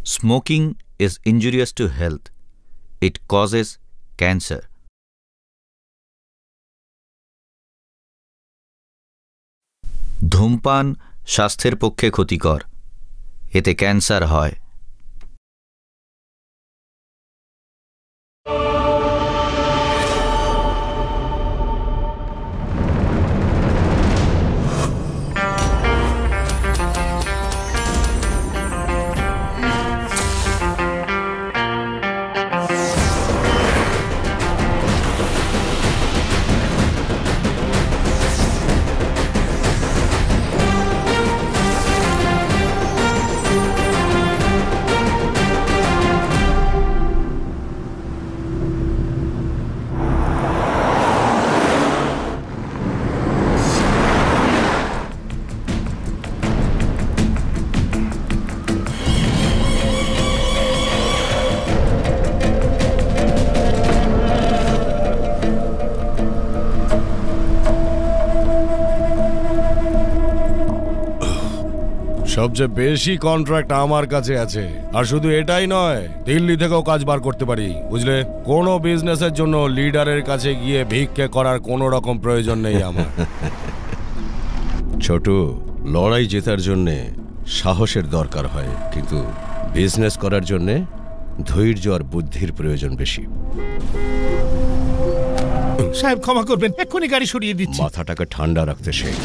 Smoking is injurious to health. It causes cancer. ধূমপান স্বাস্থ্যের পক্ষে ক্ষতিকর, এতে ক্যান্সার হয়। সবচেয়ে বেশি কন্ট্রাক্ট আমার কাছে আছে, আর শুধু এটাই নয়, দিল্লি থেকেও কাজ বার করতে পারি, বুঝলে? কোনো বিজনেসের জন্য লিডারের কাছে গিয়ে ভিক্ষে করার কোনো রকম প্রয়োজন নেই আমার। ছোট, লড়াই জেতার জন্যে সাহসের দরকার হয়, কিন্তু বিজনেস করার জন্যে ধৈর্য আর বুদ্ধির প্রয়োজন বেশি। সাহেব ক্ষমা করবেন, এক্ষুনি গাড়ি সরিয়ে দিচ্ছি। মাথাটাকে ঠান্ডা রাখতে শেখ।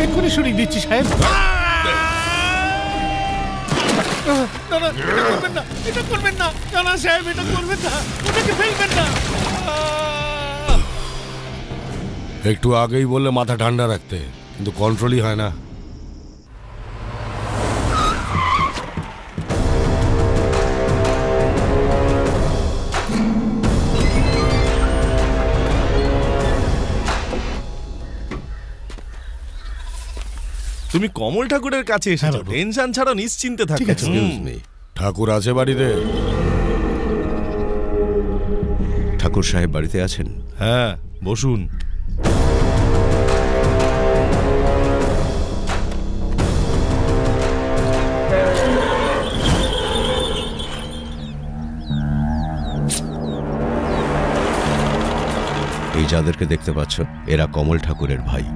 এক্ষুনি সরিয়ে দিচ্ছি সাহেব। করবেন না, এটা করবেন না, না সাহেব, এটা করবেন না, ওটাকে ফেলবেন না। একটু আগেই বললে মাথা ঠান্ডা রাখতে, কিন্তু কন্ট্রোলই হয় না। তুমি কমল ঠাকুরের কাছে এসেছো, টেনশন ছাড়া নিশ্চিন্তে থাকো। ঠাকুর আছে বাড়িতে? ঠাকুর সাহেব বাড়িতে আছেন? হ্যাঁ, বসুন। এই যাদেরকে দেখতে পাচ্ছ, এরা কমল ঠাকুরের ভাই।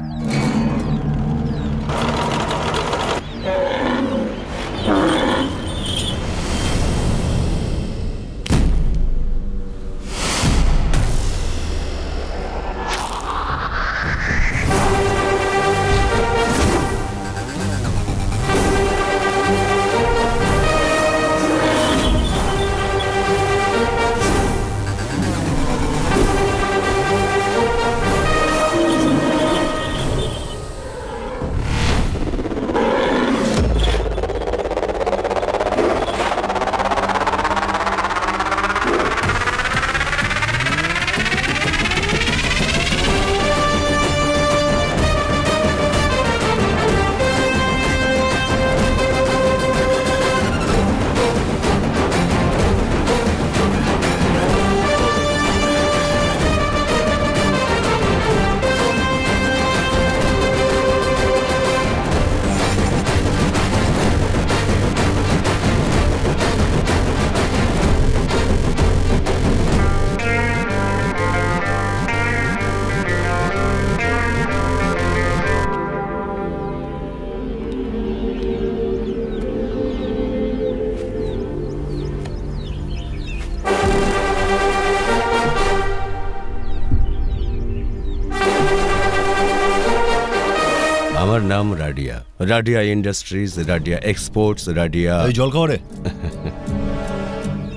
আমার নাম রাডিয়া, রাডিয়া ইন্ডাস্ট্রিজ, রাডিয়া এক্সপোর্টস, রাডিয়া। এই জল খাওয়ারে।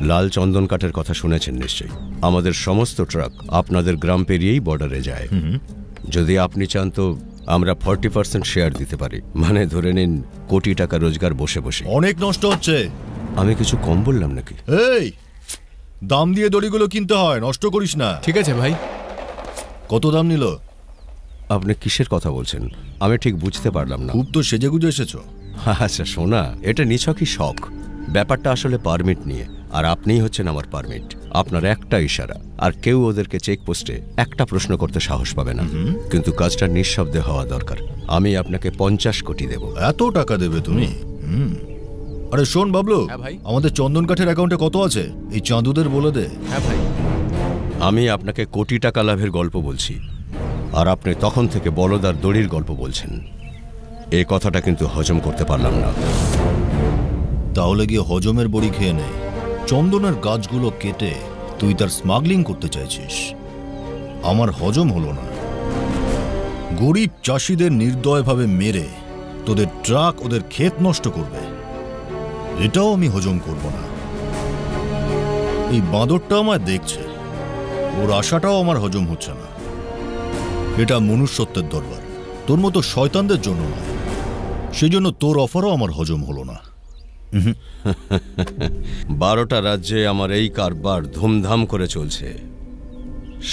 লাল চন্দন কাঠের কথা শুনেছেন নিশ্চয়ই। আমাদের সমস্ত ট্রাক আপনাদের গ্রাম পেরিয়েই বর্ডারে যায়। যদি আপনি চান তো আমরা 40% শেয়ার দিতে পারি, মানে ধরে নিন কোটি টাকা রোজগার বসে বসে। অনেক নষ্ট হচ্ছে। আমি কিছু কম বললাম নাকি? এই দাম দিয়ে দড়িগুলো কিনতে হয়, নষ্ট করিস না। ঠিক আছে ভাই। কত দাম নিল? আপনি কিসের কথা বলছেন আমি ঠিক বুঝতে পারলাম না। খুব তো সেজেগুজে এসেছো। আচ্ছা শোনা, এটা নিছকই শখ। ব্যাপারটা আসলে পারমিট নিয়ে, আর আপনিই হচ্ছেন আমার পারমিট। আপনার একটা ইশারা, আর কেউ ওদেরকে চেকপোস্টে একটা প্রশ্ন করতে সাহস পাবে না। কিন্তু কাজটা নিঃশব্দে হওয়া দরকার। আমি আপনাকে 50 কোটি দেব। এত টাকা দেবে তুমি? আরে শোন বাবলু, আমাদের চন্দন কাঠের অ্যাকাউন্টে কত আছে এই চাঁদুদের বলে দে। হ্যাঁ ভাই। আমি আপনাকে কোটি টাকা লাভের গল্প বলছি, আর আপনি তখন থেকে বলদার দড়ির গল্প বলছেন। এই কথাটা কিন্তু হজম করতে পারলাম না। তাহলে গিয়ে হজমের বড়ি খেয়ে নে। চন্দনের গাছগুলো কেটে তুই তার স্মাগলিং করতে চাইছিস, আমার হজম হলো না। গরিব চাষিদের নির্দয়ভাবে মেরে তোদের ট্রাক ওদের ক্ষেত নষ্ট করবে, এটাও আমি হজম করব না। এই বাঁদরটা আমায় দেখছে, ওর আশাটাও আমার হজম হচ্ছে না। এটা মনুষ্যত্বের দরবার, তোর মতো শয়তানদের জন্য নয়। সেই জন্য তোর অফারও আমার হজম হলো না। 12টা রাজ্যে আমার এই কারবার ধুমধাম করে চলছে।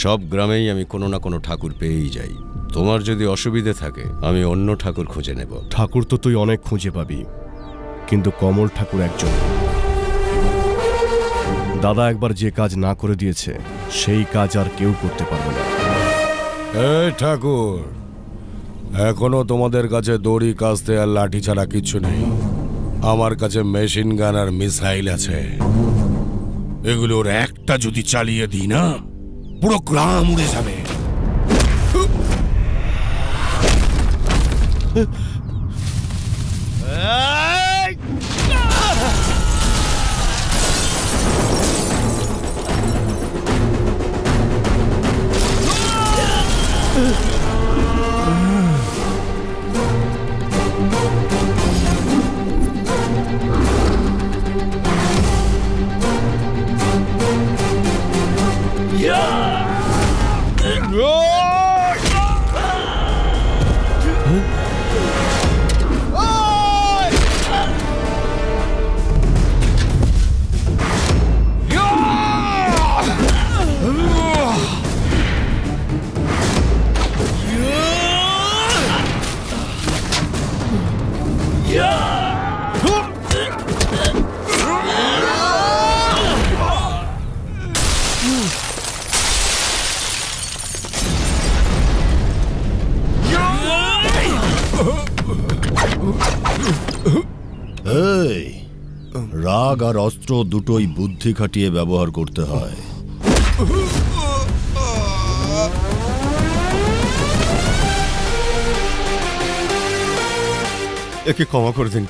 সব গ্রামেই আমি কোনো না কোনো ঠাকুর পেয়েই যাই। তোমার যদি অসুবিধে থাকে আমি অন্য ঠাকুর খুঁজে নেব। ঠাকুর তো তুই অনেক খুঁজে পাবি, কিন্তু কমল ঠাকুর একজন। দাদা একবার যে কাজ না করে দিয়েছে সেই কাজ আর কেউ করতে পারবে না। এই ঠাকুর, এখনো তোমাদের কাছে দড়ি কাস্তে আর লাঠি ছাড়া কিচ্ছু নেই। আমার কাছে মেশিন গান আর মিসাইল আছে। এগুলোর একটা যদি চালিয়ে দিই না, পুরো গ্রাম উড়ে যাবে। এই রাগ আর অস্ত্র দুটোই বুদ্ধি খাটিয়ে ব্যবহার করতে হয়। একে ক্ষমা করে দিন,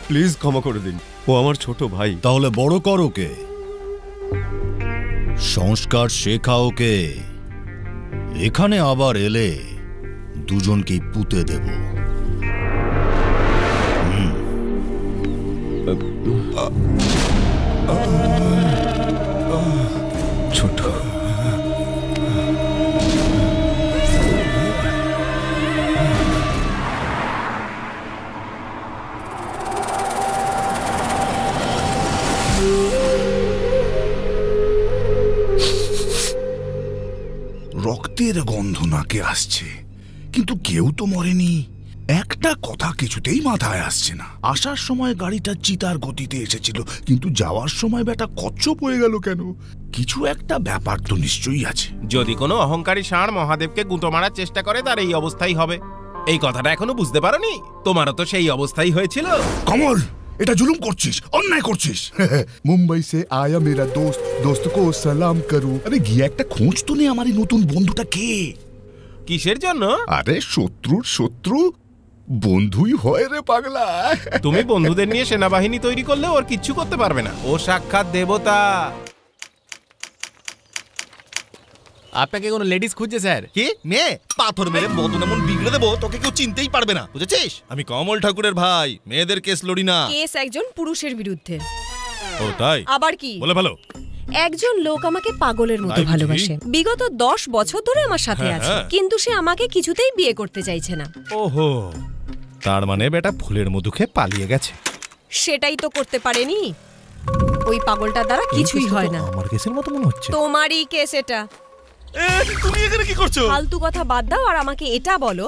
প্লিজ ক্ষমা করে দিন। ও আমার ছোট ভাই। তাহলে বড় কর ওকে, সংস্কার শেখা ওকে। এখানে আবার এলে দুজনকেই পুঁতে দেব। ছোট রক্তের গন্ধ নাকে আসছে, কিন্তু কেউ তো মরেনি। একটা কথা কিছুতেই মাথায় আসছে না। আসার সময় গাড়িটা চিতার গতিতে এসেছিল, কিন্তু যাওয়ার সময় বেটা কচ্ছপ হয়ে গেল কেন? কিছু একটা ব্যাপার তো নিশ্চয়ই আছে। যদি কোনো অহংকারী ষাঁড় মহাদেবকে গুঁতো মারার চেষ্টা করে তার এই অবস্থাই হবে। এই কথাটা এখনো বুঝতে পারোনি? তোমারও তো সেই অবস্থাই হয়েছিল। কমল, এটা জুলুম করছিস, অন্যায় করছিস। মুম্বাই সে আয়া মেরা দোস্ত, দোস্ত কো সালাম করু। আরে গিয়ে একটা খোঁজ তো নে, আমার এই নতুন বন্ধুটা কে? কিসের জন্য? আরে শত্রুর শত্রু বন্ধুই হয় রে পাগলা। তুমি বন্ধুদের নিয়ে সেনাবাহিনী তৈরি করলে ওর কিচ্ছু করতে পারবে না। ও সাক্ষাৎ দেবতা। আপনাকে কোনো লেডিস খুঁজছে স্যার? কি মেয়ে? পাথর মেরে মদন এমন বিগড়ে দেবো তোকে কেউ চিনতেই পারবে না, বুঝেছিস? আমি কমল ঠাকুরের ভাই, মেয়েদের কেস লড়ি না। কেস একজন পুরুষের বিরুদ্ধে। ও তাই? আবার কি? বলে ভালো। একজন লোক আমাকে পাগলের মতো ভালোবাসে। বিগত 10 বছর ধরে আমার সাথে আছে, কিন্তু সে আমাকে কিছুতেই বিয়ে করতে চাইছে না। ওহো, তার মানে বেটা ফুলের মধু খেয়ে পালিয়ে গেছে। সেটাই তো করতে পারেনি। ওই পাগলটার দ্বারা কিছুই হয় না। আমার কেসের মতো মনে হচ্ছে। তোমারই কেস এটা। তুমি এখানে কি করছো? ফালতু কথা বাদ দাও আর আমাকে এটা বলো,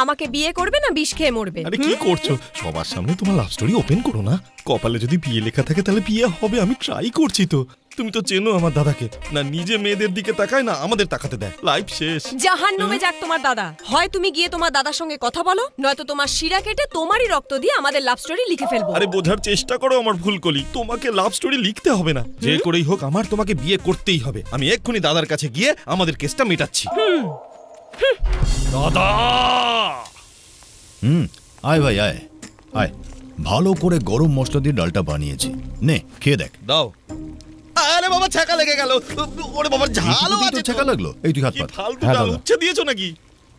আমাকে বিয়ে করবে না বিষ খেয়ে মরবে? আরে কি করছো? সবার সামনে তোমার লাভ স্টোরি ওপেন করো না। কপালে যদি বিয়ে লেখা থাকে তাহলে বিয়ে হবে। আমি ট্রাই করছি তো। তুমি তো চেনো আমার দাদাকে, না নিজে মেয়েদের দিকে তাকায় না আমাদের তাকাতে দেয়। লাইফ শেষ। জাহান্নামে যাক তোমার দাদা। হয় তুমি গিয়ে তোমার দাদার সঙ্গে কথা বলো, নয়তো তোমার শিরা কেটে তোমারই রক্ত দিয়ে আমাদের লাভ স্টোরি লিখে ফেলবো। আরে বোঝার চেষ্টা করো আমার ভুলকলি, তোমাকে লাভ স্টোরি লিখতে হবে না, যে করেই হোক আমার তোমাকে বিয়ে করতেই হবে। আমি এক্ষুনি দাদার কাছে গিয়ে আমাদের কেসটা মেটাচ্ছি। দাদা আয় ভাই আয় আয়, ভালো করে গরম মশলা দিয়ে ডালটা বানিয়েছি, নে খেয়ে দেখ। দাও। আরে বাবা ছাকা লেগে গেল। ওরে বাবা ঝালও আছে। ছাকা লাগলো? এই তুই হাত পাত। ফালতু ডাল উচ্ছে দিয়েছো নাকি?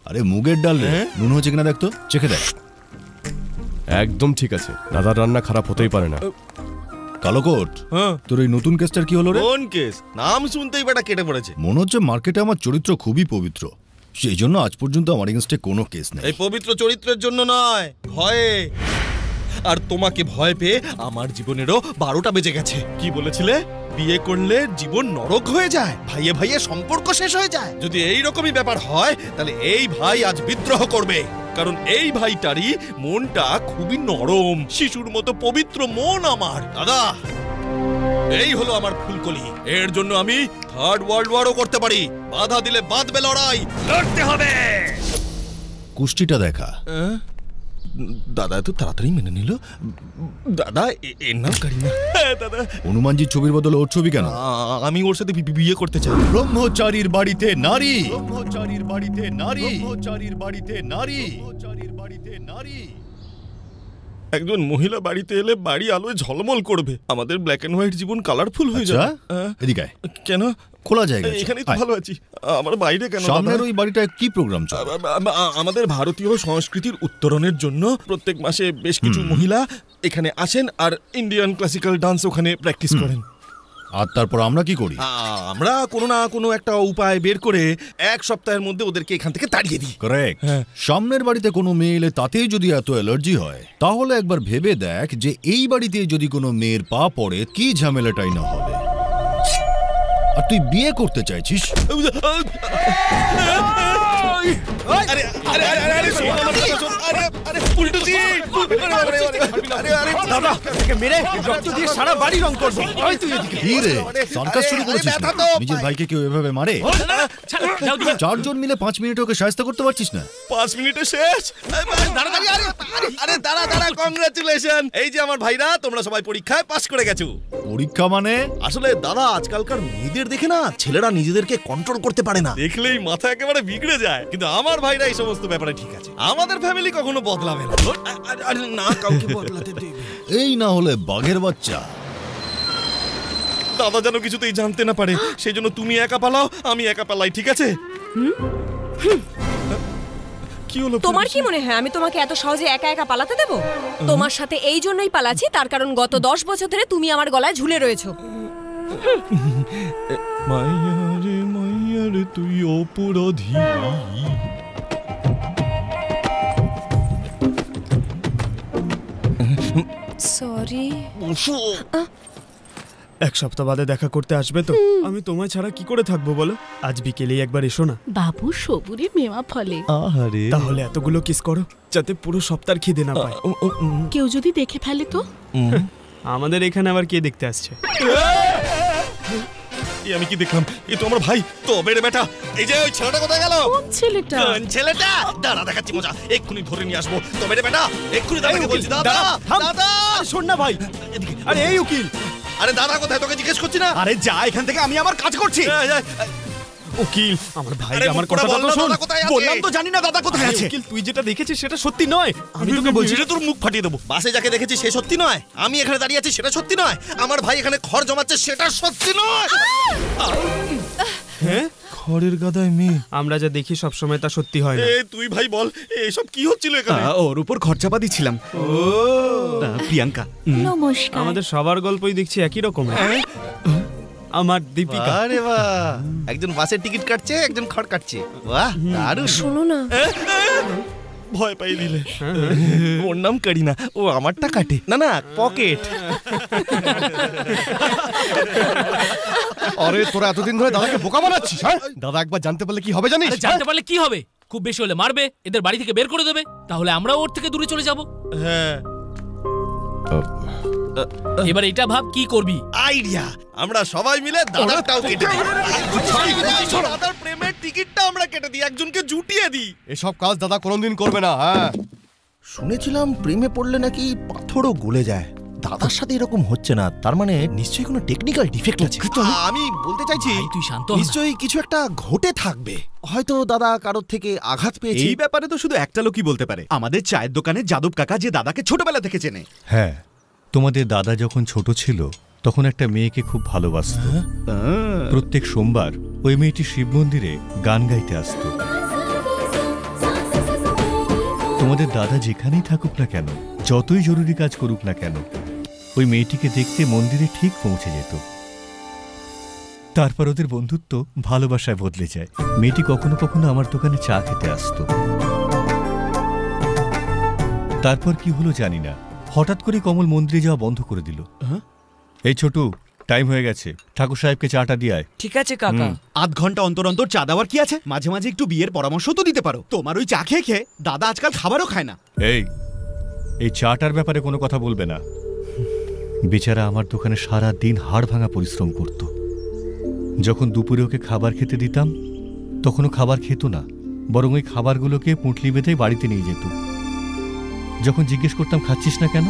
আরে মুগের ডাল রে, নুন হচ্ছে কিনা দেখ তো, চেখে দেখ। একদম ঠিক আছে, দাদার রান্না খারাপ হতেই পারে না। কালোকোট, তোর এই নতুন কেসটার কি হলো রে? কোন কেস? নাম শুনতেই বেটা কেটে পড়েছে। মনে হচ্ছে মার্কেটে আমার চরিত্র খুবই পবিত্র, সেই জন্য আজ পর্যন্ত আমার এগেইনস্টে কোনো কেস নেই। এই পবিত্র চরিত্রের জন্য নয়, ভয়ে। আর তোমাকে ভয় পেয়ে আমার জীবনেরও 12টা বেজে গেছে। কি বলেছিলে? বিয়ে করলে জীবন নরক হয়ে যায়, ভাইয়ে ভাইয়ে সম্পর্ক শেষ হয়ে যায়। যদি এই রকমই ব্যাপার হয় তাহলে এই ভাই আজ বিদ্রোহ করবে, কারণ এই ভাইটারই মনটা খুবই নরম, শিশুর মতো পবিত্র মন আমার। দাদা, এই হলো আমার ফুলকলি, এর জন্য আমি থার্ড ওয়ার্ল্ড ওয়ারও করতে পারি। বাধা দিলে বাঁধবে লড়াই, লড়তে হবে। কুষ্টিটা দেখা। দাদা এত তাড়াতাড়ি মেনে নিল? দাদা এর নাম কারিনা। দাদা হনুমানজির ছবির বদলে ওর ছবি কেন? আমি ওর সাথে বিয়ে করতে চাই। ব্রহ্মচারীর বাড়িতে নারী, ব্রহ্মচারীর বাড়িতে নারী, ব্রহ্মচারীর বাড়িতে নারী, ব্রহ্মচারীর বাড়িতে নারী। একজন মহিলা বাড়িতে এলে বাড়ি আলোয় ঝলমল করবে, আমাদের ব্ল্যাক এন্ড হোয়াইট জীবন কালারফুল হয়ে যাবে। এদিকে আয়। কেন? খোলা জায়গা এখানেই তো ভালো আছি, আমার বাইরে কেন? সামনের ওই বাড়িটায় কি প্রোগ্রাম চলে? আমাদের ভারতীয় সংস্কৃতির উত্তরণের জন্য প্রত্যেক মাসে বেশ কিছু মহিলা এখানে আসেন আর ইন্ডিয়ান ক্লাসিক্যাল ডান্স ওখানে প্র্যাকটিস করেন। আর তারপর আমরা কি করি? আমরা কোনো না কোনো একটা উপায় বের করে এক সপ্তাহের মধ্যে ওদেরকে এখান থেকে তাড়িয়ে দিই। কারেক্ট। সামনের বাড়িতে কোনো মেয়ে এলে তাতেই যদি এত অ্যালার্জি হয়, তাহলে একবার ভেবে দেখ যে এই বাড়িতে যদি কোনো মেয়ের পা পড়ে কি ঝামেলাটাই না হবে। আর তুই বিয়ে করতে চাইছিস? নিজের ভাইকে কেউ এভাবে মারে? 4 জন মিলে 5 মিনিটে ওকে শায়েস্তা করতে পারছিস না? 5 মিনিটে শেষ? আরে দাঁড়া, কংগ্রাচুলেশন। এই যে আমার ভাইরা, তোমরা সবাই পরীক্ষায় পাস করে গেছো। পরীক্ষা মানে? আসলে দাদা আজকালকার মেয়েদের দেখে না ছেলেরা নিজেদেরকে কন্ট্রোল করতে পারে না, দেখলেই মাথা একেবারে বিগড়ে যায়। কিন্তু আমার ভাইরা এই সমস্ত ব্যাপারে ঠিক আছে, আমাদের ফ্যামিলি কখনো বদলাবে না। আরে না, কাউকে বদলাতে দেবে। এই না হলে বাঘের বাচ্চা। দাদা যেন কিছুতেই জানতে না পারে, সেই জন্য তুমি একা পালাও, আমি একা পালাই, ঠিক আছে? কি হলো? তোমার কি মনে হয় আমি তোমাকে এত সহজে একা একা পালাতে দেব? তোমার সাথে এই জন্যই পালাচ্ছি, তার কারণ গত 10 বছর ধরে তুমি আমার গলায় ঝুলে রয়েছো। মাইয়ারে তুই অপরাধী। সরি। এক সপ্তাহ বাদে দেখা করতে আসবে তো? আমি তোমায় ছাড়া কি করে থাকবো বলো? আজ বিকেলেই একবার এসো না। বাবু সবুরে মেওয়া ফলে। আহারে, তাহলে এতগুলো কিস করো যাতে পুরো সপ্তাহ খিদে না পায়। কেউ যদি দেখে ফেলে তো? আমাদের এখানে আবার কে দেখতে আসছে? আমি কি দেখলাম? এই তো আমার ভাই। তবে রে বেটা, এই যে ওই ছেলেটা কোথায় গেল? কোন ছেলেটা? কোন ছেলেটা? দাঁড়া, দেখাচ্ছি মজা, এক্ষুনি ধরে নিয়ে আসবো। তবে রে বেটা, এক্ষুনি দাদাকে বলছি। দাদা, দাদা শোন না ভাই। আরে এই উকিল। আরে দাদা কোথায়, তোকে জিজ্ঞেস করছি না? আরে যা এখান থেকে, আমি আমার কাজ করছি। উকিল, আমার ভাই আমার কথা তো শোন। বললাম তো জানি না দাদা কোথায় আছে। উকিল, তুই যেটা দেখেছিস সেটা সত্যি নয়। আমি তোকে বলছি তোর মুখ ফাটিয়ে দেবো। বাসে যাকে দেখেছি সে সত্যি নয়, আমি এখানে দাঁড়িয়ে আছি সেটা সত্যি নয়, আমার ভাই এখানে খড় জমাচ্ছে সেটা সত্যি নয়। হ্যাঁ, খড়ের গাদায় মেয়ে। আমরা যা দেখি সব সময় তা সত্যি হয় না। তুই ভাই বল, এসব কি হচ্ছিল এখানে? ওর উপর খরচাপা দিছিলাম। প্রিয়াঙ্কা, নমস্কার। আমাদের সবার গল্পই দেখছি একই রকম। আমার দীপিকা। আরে বাহ, একজন বাসের টিকিট কাটছে, একজন খড় কাটছে। বাহ, দারুণ। শোনো না, ভয় পাই দিলে। ওর নাম কারিনা, ও আমারটা কাটে না, না পকেট। আরে তোরা এতদিন ধরে দাদাকে বোকা বানাচ্ছিস? হ্যাঁ, দাদা একবার জানতে পারলে কি হবে জানিস? জানতে পারলে কি হবে? খুব বেশি হলে মারবে, এদের বাড়ি থেকে বের করে দেবে, তাহলে আমরাও ওর থেকে দূরে চলে যাব। হ্যাঁ, এবার এটা ভাব কি করবি। আইডিয়া, আমরা সবাই মিলে দাদারটাও কেটে দিই। দাদার প্রেমের টিকিটটা আমরা কেটে দিই, একজনকে জুটিয়ে দিই। এসব কাজ দাদা কোনোদিন করবে না। হ্যাঁ, শুনেছিলাম প্রেমে পড়লে নাকি পাথরও গলে যায়। দাদার সাথে এরকম হচ্ছে না, তার মানে নিশ্চয়ই কোনো টেকনিক্যাল ডিফেক্ট আছে। আমি বলতে চাইছি তুই শান্ত হ না। নিশ্চয়ই কিছু একটা ঘটে থাকবে। হয়তো দাদা কারোর থেকে আঘাত পেয়েছে। এই ব্যাপারে তো শুধু একটা লোকই বলতে পারে, আমাদের চায়ের দোকানে যাদব কাকা, যে দাদাকে ছোটবেলা থেকে চেনে। হ্যাঁ, তোমাদের দাদা যখন ছোট ছিল তখন একটা মেয়েকে খুব ভালোবাসত। প্রত্যেক সোমবার ওই মেয়েটি শিব মন্দিরে গান গাইতে আসত। তোমাদের দাদা যেখানেই থাকুক না কেন, যতই জরুরি কাজ করুক না কেন, ওই মেয়েটিকে দেখতে মন্দিরে ঠিক পৌঁছে যেত। তারপর ওদের বন্ধুত্ব ভালোবাসায় বদলে যায়। মেয়েটি কখনো কখনো আমার দোকানে চা খেতে আসতো। তারপর কি হলো জানি না, হঠাৎ করে কমল মন্দিরে যাওয়া বন্ধ করে দিল। এই ছোটু, টাইম হয়ে গেছে, ঠাকুর সাহেবকে চাটা দিয়ে আয়। ঠিক আছে কাকা। আধ ঘন্টা অন্তর অন্তর চা দেওয়ার কি আছে? মাঝে মাঝে একটু বিয়ের পরামর্শ তো দিতে পারো। তোমার ওই চা খেয়ে খেয়ে দাদা আজকাল খাবারও খায় না। এই চাটার ব্যাপারে কোনো কথা বলবে না। বেচারা আমার দোকানে সারা দিন হাড় ভাঙা পরিশ্রম করত। যখন দুপুরে ওকে খাবার খেতে দিতাম তখন ও খাবার খেত না, বরং ওই খাবারগুলোকে পুঁটলি বেঁধে বাড়িতে নিয়ে যেত। যখন জিজ্ঞেস করতাম খাচ্ছিস না কেন,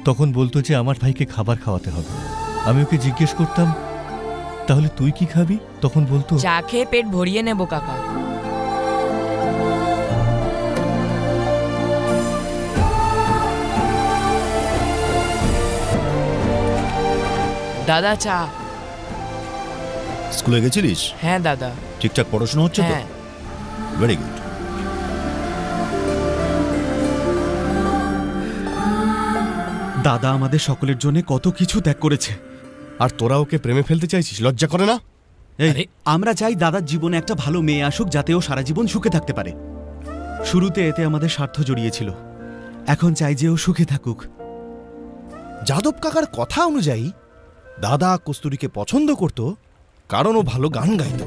তখন বলতো যে আমার ভাইকে খাবার খাওয়াতে হবে। আমি ওকে জিজ্ঞেস করতাম তাহলে তুই কি খাবি, তখন বলতো চা খেয়ে পেট ভরিয়ে নেব কাকা। দাদা চা। স্কুলে গেছিলিস? হ্যাঁ দাদা। ঠিকঠাক পড়াশোনা হচ্ছে তো? Very good. দাদা আমাদের সকলের জন্য কত কিছু ত্যাগ করেছে, আর তোরা ওকে প্রেমে ফেলতে চাইছিস? লজ্জা করে না? এই আমরা চাই দাদার জীবনে একটা ভালো মেয়ে আসুক, যাতে ও সারা জীবন সুখে থাকতে পারে। শুরুতে এতে আমাদের স্বার্থ জড়িয়েছিল, এখন চাই যে ও সুখে থাকুক। যাদব কাকার কথা অনুযায়ী দাদা কস্তুরীকে পছন্দ করত কারণ ও ভালো গান গাইত।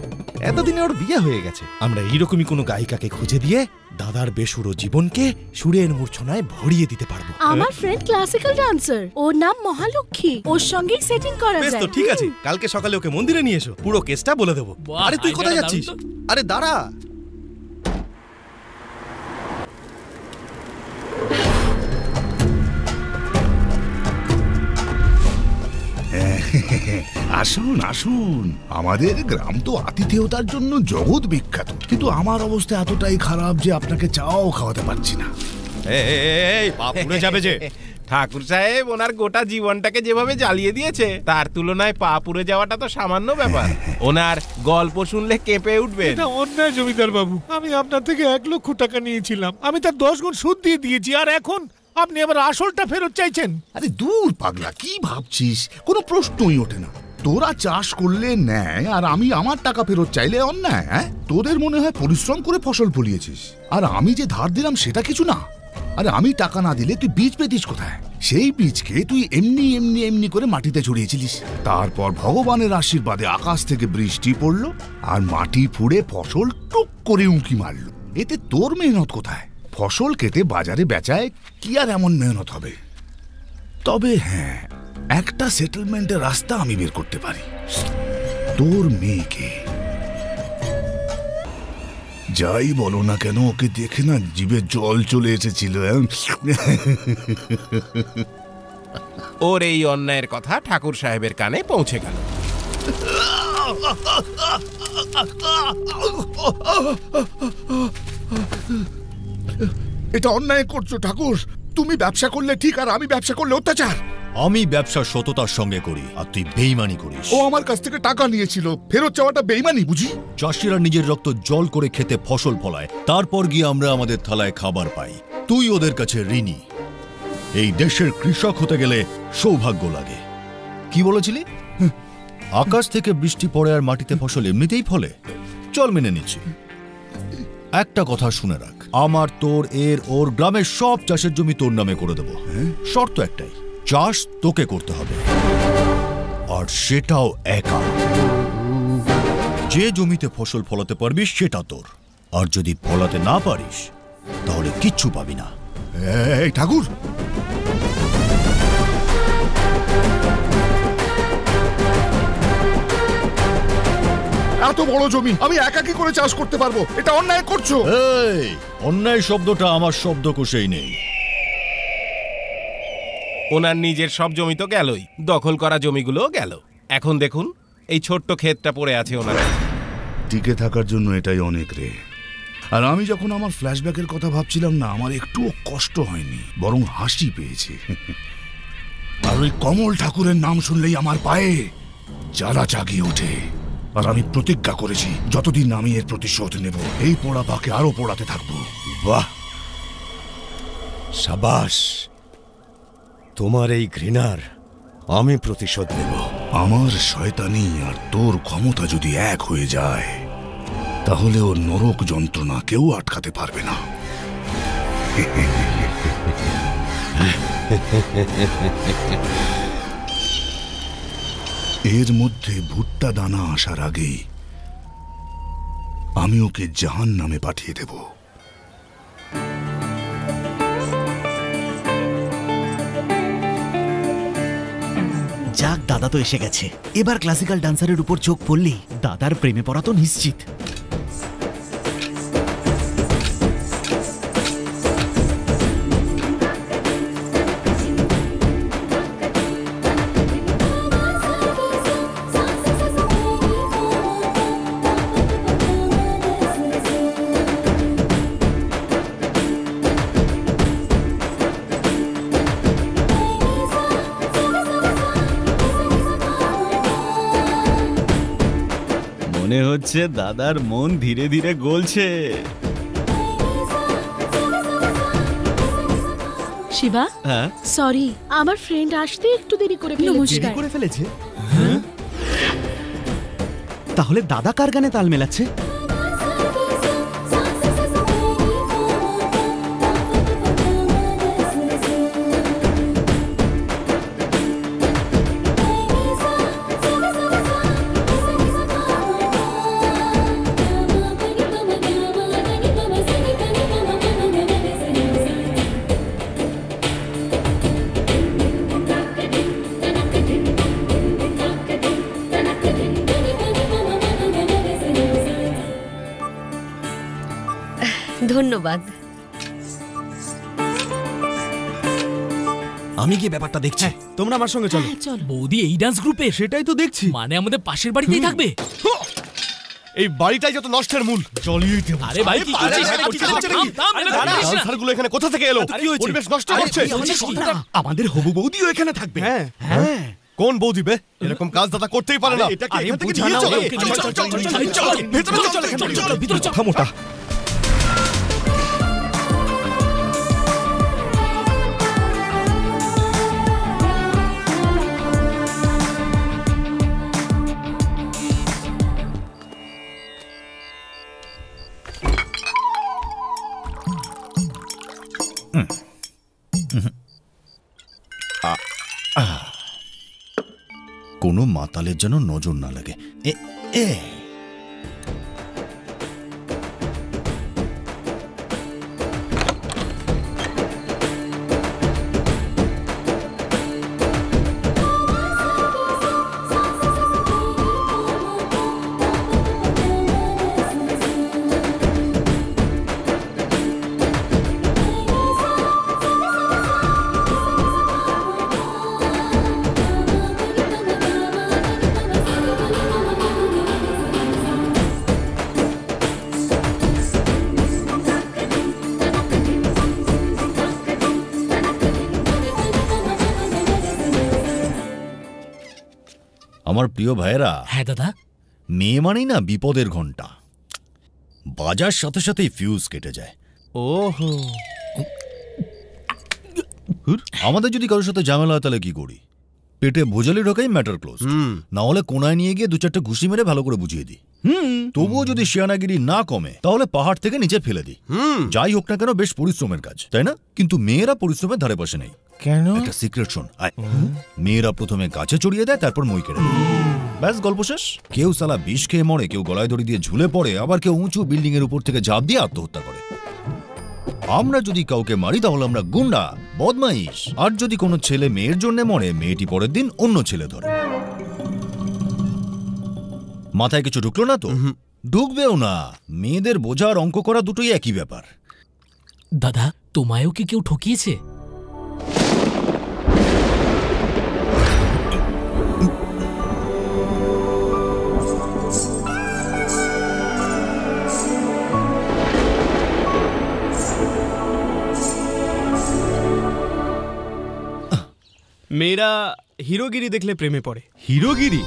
এতদিনে ওর বিয়ে হয়ে গেছে। আমরা এইরকমই কোনো গায়িকাকে খুঁজে দিয়ে দাদার বেসুরো জীবনকে সুরের মূর্ছনায় ভরিয়ে দিতে পারবো। আমার ফ্রেন্ড ক্লাসিক্যাল ডান্সার, ওর নাম মহালক্ষ্মী, ওর সঙ্গেই সেটিং করা বেশ যায়। তো, ঠিক আছে, কালকে সকালে ওকে মন্দিরে নিয়ে এসো, পুরো কেসটা বলে দেবো। আরে তুই কোথায় যাচ্ছিস? আরে দাঁড়া। আসুন আসুন, আমাদের গ্রাম তো আতিথেয়তার জন্য জগৎ বিখ্যাত, কিন্তু আমার অবস্থা এতটাই খারাপ যে আপনাকে চাও খাওয়াতে পারছি না। পুড়ে যাবে যে। ঠাকুর সাহেব ওনার গোটা জীবনটাকে যেভাবে জ্বালিয়ে দিয়েছে তার তুলনায় পা পুড়ে যাওয়াটা তো সামান্য ব্যাপার। ওনার গল্প শুনলে কেঁপে উঠবে। এটা অন্যায় জমিদার বাবু, আমি আপনার থেকে 1 লক্ষ টাকা নিয়েছিলাম, আমি তার 10 গুণ সুদ দিয়ে দিয়েছি, আর এখন আপনি আবার আসলটা ফেরত চাইছেন। আরে দূর পাগলা, কি ভাবছিস? কোনো প্রশ্নই ওঠে না। তোরা চাষ করলে ন্যায়, আর আমি আমার টাকা ফেরত চাইলে অন্যায়? হ্যাঁ, তোদের মনে হয় পরিশ্রম করে ফসল ফলিয়েছিস, আর আমি যে ধার দিলাম সেটা কিছু না। আরে আমি টাকা না দিলে তুই বীজ পেতিস কোথায়? সেই বীজকে তুই এমনি এমনি এমনি করে মাটিতে ছড়িয়েছিলিস। তারপর ভগবানের আশীর্বাদে আকাশ থেকে বৃষ্টি পড়লো, আর মাটি ফুঁড়ে ফসল টুক করে উঁকি মারলো। এতে তোর মেহনত কোথায়? ফসল কেটে বাজারে বেচায় কি আর এমন মেহনত হবে? তবে হ্যাঁ, একটা সেটেলমেন্টের রাস্তা আমি বের করতে পারি। তোর মেয়েকে, যাই বলো না কেন, ওকে দেখে না জিভে জল চলে এসেছিল। ওর এই অন্যায়ের কথা ঠাকুর সাহেবের কানে পৌঁছে গেল। এটা অন্যায় করছো ঠাকুর। তুমি ব্যবসা করলে ঠিক, আর আমি ব্যবসা করলে অত্যাচার। আমি ব্যবসা সততার সঙ্গে করি, আর তুই বেইমানি করিস। ও আমার কাছ থেকে টাকা নিয়েছিল, ফেরত চাওয়াটা বেইমানি বুঝি? চাষিরা নিজের রক্ত জল করে খেতে ফসল ফলায়, তারপর গিয়ে আমরা আমাদের থালায় খাবার পাই। তুই ওদের কাছে ঋণী। এই দেশের কৃষক হতে গেলে সৌভাগ্য লাগে। কি বলেছিলি? আকাশ থেকে বৃষ্টি পড়ে আর মাটিতে ফসল এমনিতেই ফলে? চল মেনে নিচ্ছি। একটা কথা শুনে রাখ, আমার, তোর, এর, ওর গ্রামের সব চাষের জমি তোর নামে করে দেব। শর্ত একটাই, চাষ তোকে করতে হবে, আর সেটাও একা। যে জমিতে ফসল ফলাতে পারবি সেটা তোর, আর যদি ফলাতে না পারিস তাহলে কিচ্ছু পাবি না। এই ঠাকুর, এত বড় জমি আমি একা কি করে চাষ করতে পারবো? এটা অন্যায় করছো। এই অন্যায় শব্দটা আমার শব্দকোষেই নেই। ওনার নিজের সব জমি তো গেলই, দখল করা জমিগুলোও গেল। এখন দেখুন এই ছোট্ট ক্ষেতটা পড়ে আছে ওনার। টিকে থাকার জন্য এটাই অনেক রে। আর আমি যখন আমার ফ্ল্যাশব্যাকের কথা ভাবছিলাম না, আমার একটুও কষ্ট হয়নি, বরং হাসি পেয়েছে। আর ওই কমল ঠাকুরের নাম শুনলেই আমার পায়ে জ্বালা জাগিয়ে ওঠে। আর আমি প্রতিজ্ঞা করেছি যতদিন আমি এর প্রতিশোধ নেব, এই পোড়া পাকে আরো পোড়াতে থাকবো। বাহ, সাবাস। তোমার এই ঘৃণার আমি প্রতিশোধ নেব। আমার শয়তানি আর তোর ক্ষমতা যদি এক হয়ে যায়, তাহলে ওর নরক যন্ত্রণা কেউ আটকাতে পারবে না। এর মধ্যে ভুট্টা দানা আসার আগেই আমি ওকে জাহান্নামে পাঠিয়ে দেব। যাক, দাদা তো এসে গেছে। এবার ক্লাসিক্যাল ডান্সারের উপর চোখ পড়লেই দাদার প্রেমে পড়া তো নিশ্চিত। মনে হচ্ছে দাদার মন ধীরে ধীরে গলছে। শিবা, হ্যাঁ সরি, আমার ফ্রেন্ড আসতে একটু দেরি করে ফেলেছে। তাহলে দাদা কার গানে তাল মেলাচ্ছে? ধন্যবাদ। আমি কি ব্যাপারটা দেখছি, তোমরা আমার সঙ্গে চলো। বৌদি এই ডান্স গ্রুপে? সেটাই তো দেখছি। মানে আমাদের পাশের বাড়িতেই থাকবে? এই বাড়িটাই যত নষ্টের মূল। জ্বালিয়ে দেব। আরে ভাই কি করছিস? ডান্সারগুলো এখানে কোথা থেকে এলো? পরিবেশ নষ্ট করছে। আমাদের হবু বৌদিও এখানে থাকবে। হ্যাঁ, কোন বৌদি বে? এরকম কাজ দাদা করতেই পারে না। এটাকে এখান থেকে নিয়ে চলো। চল, ভিতরে চল। মোটা কোনো মাতালের যেন নজর না লাগে। আমার প্রিয় ভাইয়েরা। হ্যাঁ দাদা। মেয়ে মানেই না বিপদের ঘন্টা, বাজার সাথে সাথেই ফিউজ কেটে যায়। ওহো, আমাদের যদি কারোর সাথে ঝামেলা হয় তাহলে কি করি? পেটে ভোজালি ঢোকাই ম্যাটার ক্লোজ। না হলে কোনায় নিয়ে গিয়ে দু চারটে ঘুষি মেরে ভালো করে বুঝিয়ে দিই। তবুও যদি শিয়ানাগিরি না কমে তাহলে পাহাড় থেকে নিচে ফেলে দিই। যাই হোক না কেন, বেশ পরিশ্রমের কাজ, তাই না? কিন্তু মেয়েরা পরিশ্রমের ধারে পাশে নেই। কেন? একটা সিক্রেট শোন। মেয়েরা প্রথমে গাছে চড়িয়ে দেয়, তারপর মই কেড়ে দেয়। ব্যাস, গল্প শেষ। কেউ সালা বিষ খেয়ে মরে, কেউ গলায় দড়ি দিয়ে ঝুলে পড়ে, আবার কেউ উঁচু বিল্ডিং এর উপর থেকে ঝাঁপ দিয়ে আত্মহত্যা করে। আমরা যদি কাউকে মারি তাহলে আমরা গুন্ডা, বদমাইশ। আর যদি কোনো ছেলে মেয়ের জন্য মরে, মেয়েটি পরের দিন অন্য ছেলে ধরে। মাথায় কিছু ঢুকলো না তো? ঢুকবেও না। মেয়েদের বোঝার অঙ্ক করা দুটোই একই ব্যাপার। দাদা, তোমায়ও কি কেউ ঠকিয়েছে? মেয়েরা হিরোগিরি দেখলে প্রেমে পড়ে। হিরোগিরি?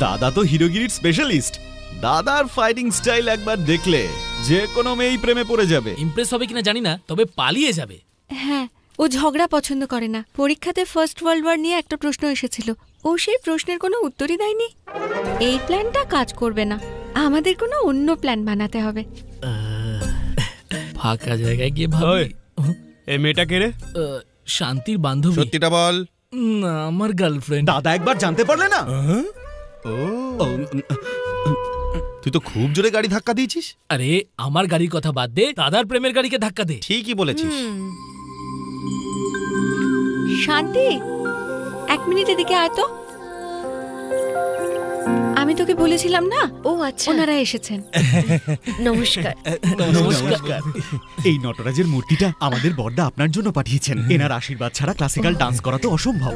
দাদা তো হিরোগিরির স্পেশালিস্ট। দাদার ফাইটিং স্টাইল একবার দেখলে যে কোনো মেয়েই প্রেমে পড়ে যাবে। ইমপ্রেস হবে কিনা জানি না, তবে পালিয়ে যাবে। হ্যাঁ, ও ঝগড়া পছন্দ করে না। পরীক্ষাতে ফার্স্ট ওয়ার্ল্ড ওয়ার নিয়ে একটা প্রশ্ন এসেছিল, ও সেই প্রশ্নের কোনো উত্তরই দেয়নি। এই প্ল্যানটা কাজ করবে না, আমাদের কোনো অন্য প্ল্যান বানাতে হবে। ফাঁকা জায়গায় গিয়ে ভাবি। এই মেয়েটা কে রে? শান্তির বান্ধবী। সত্যিটা বল। না, আমার গার্লফ্রেন্ড। দাদা একবার জানতে পারলে না? ও, তুই তো খুব জোরে গাড়ি ধাক্কা দিয়েছিস। আরে আমার গাড়ির কথা বাদ দে, দাদার প্রেমের গাড়িকে ধাক্কা দে। ঠিকই বলেছিস। শান্তি, 1 মিনিট এদিকে আয় তো। আমি তোকে বলেছিলাম না। ও আচ্ছা, ওনারা এসেছেন। নমস্কার। নমস্কার। এই নটরাজের মূর্তিটা আমাদের বড়দা আপনার জন্য পাঠিয়েছেন। এনার আশীর্বাদ ছাড়া ক্লাসিক্যাল ডান্স করা তো অসম্ভব।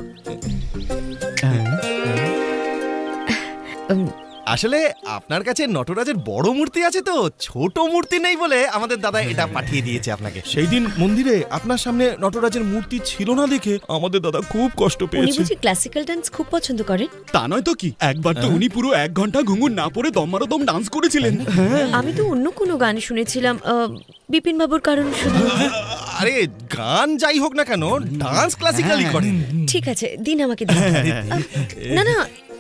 আসলে আপনার কাছে নটরাজের বড় মূর্তি আছে তো, ছোট মূর্তি নেই বলে আমাদের দাদা এটা পাঠিয়ে দিয়েছে আপনাকে। সেই দিন মন্দিরে আপনার সামনে নটরাজের মূর্তি ছিল না দেখে আমাদের দাদা খুব কষ্ট উনি পেয়েছে। বুঝি ক্লাসিক্যাল ডান্স খুব পছন্দ করেন? তা নয় তো কি, একবার তো উনি পুরো 1 ঘন্টা ঘুঙুর না পরে দম ডান্স করেছিলেন। আমি তো অন্য কোনো গান শুনেছিলাম, বিপিন বাবুর কারণ শুধু। আরে গান যাই হোক না কেন, ডান্স ক্লাসিক্যালি করেন। ঠিক আছে, দিন আমাকে দিন। না না,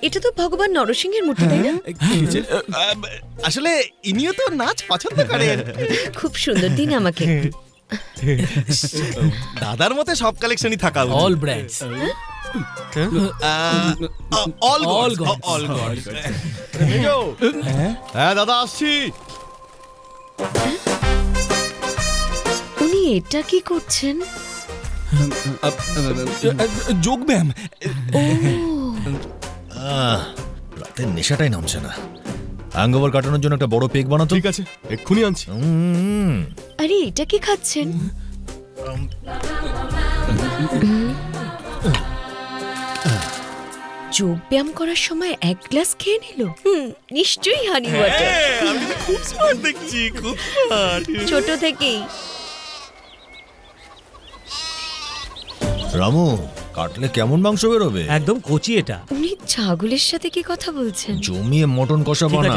এটা তো ভগবান নরসিংহের মূর্তি, তাই না? আসলে ইনিও তো নাচ পছন্দ করেন। খুব সুন্দর, দিন আমাকে। দাদার মতে সব কালেকশনই থাকা উচিত। All brands. হ্যাঁ দাদা, আসছি। উনি এটা কি করছেন? যোগব্যায়াম। রাতের নেশাটাই নামছে না। হ্যাংওভার কাটানোর জন্য একটা বড় পেক বানাতো। ঠিক আছে, এক্ষুনি আনছি। আরে এটা কি খাচ্ছেন? যোগ ব্যায়াম করার সময় 1 গ্লাস খেয়ে নিল। নিশ্চয়ই হানি ওয়াটার। আমি খুব স্মার্ট দেখছি, খুব স্মার্ট। ছোট থেকেই। রামু, কাটলে কেমন মাংস বেরোবে? একদম কচি এটা। উনি ছাগলের সাথে কি কথা বলছেন? জমিয়ে মটন কষা বানা।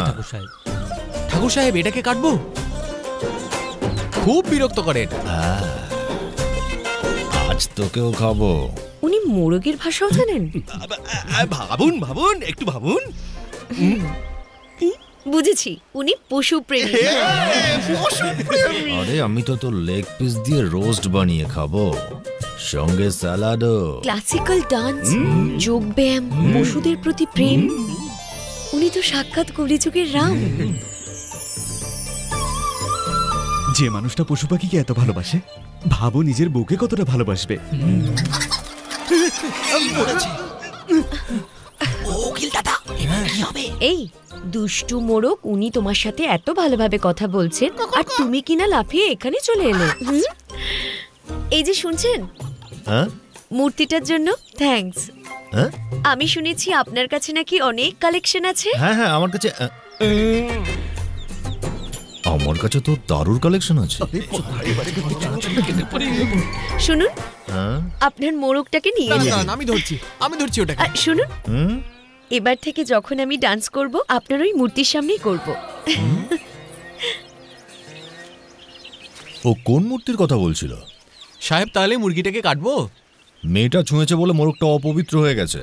ঠাকুর সাহেব, এটাকে কাটবো? খুব বিরক্ত করে এটা। আজ তোকেও খাবো। উনি মোরগের ভাষাও জানেন? ভাবুন ভাবুন, একটু ভাবুন। বুঝেছি, উনি পশু প্রেমী। আরে আমি তো তোর লেগ পিস দিয়ে রোস্ট বানিয়ে খাবো, সঙ্গে স্যালাডও। ক্লাসিক্যাল ডান্স, যোগ ব্যায়াম, পশুদের প্রতি প্রেম। উনি তো সাক্ষাৎ কলিযুগের রাম। যে মানুষটা পশু পাখিকে এত ভালোবাসে, ভাবো নিজের বউকে কতটা ভালোবাসবে। এই দুষ্টু মোরগ, উনি তোমার সাথে এত ভালোভাবে কথা বলছেন আর তুমি কিনা লাফিয়ে এখানে চলে এলে। এই যে শুনছেন, মূর্তিটার জন্য থ্যাঙ্কস। আমি শুনেছি আপনার কাছে নাকি অনেক কালেকশন আছে। হ্যাঁ হ্যাঁ, আমার কাছে তো দারুর কালেকশন আছে। শুনুন, আপনার মোরগটাকে নিয়ে যান। আমি ধরছি ওটাকে। শুনুন, এবার থেকে যখন আমি ডান্স করব, আপনার ওই মূর্তির সামনেই করব। ও কোন মূর্তির কথা বলছিল? সাহেব, তাহলে মুরগিটাকে কাটবো? মেয়েটা ছুঁয়েছে বলে মোরগটা অপবিত্র হয়ে গেছে।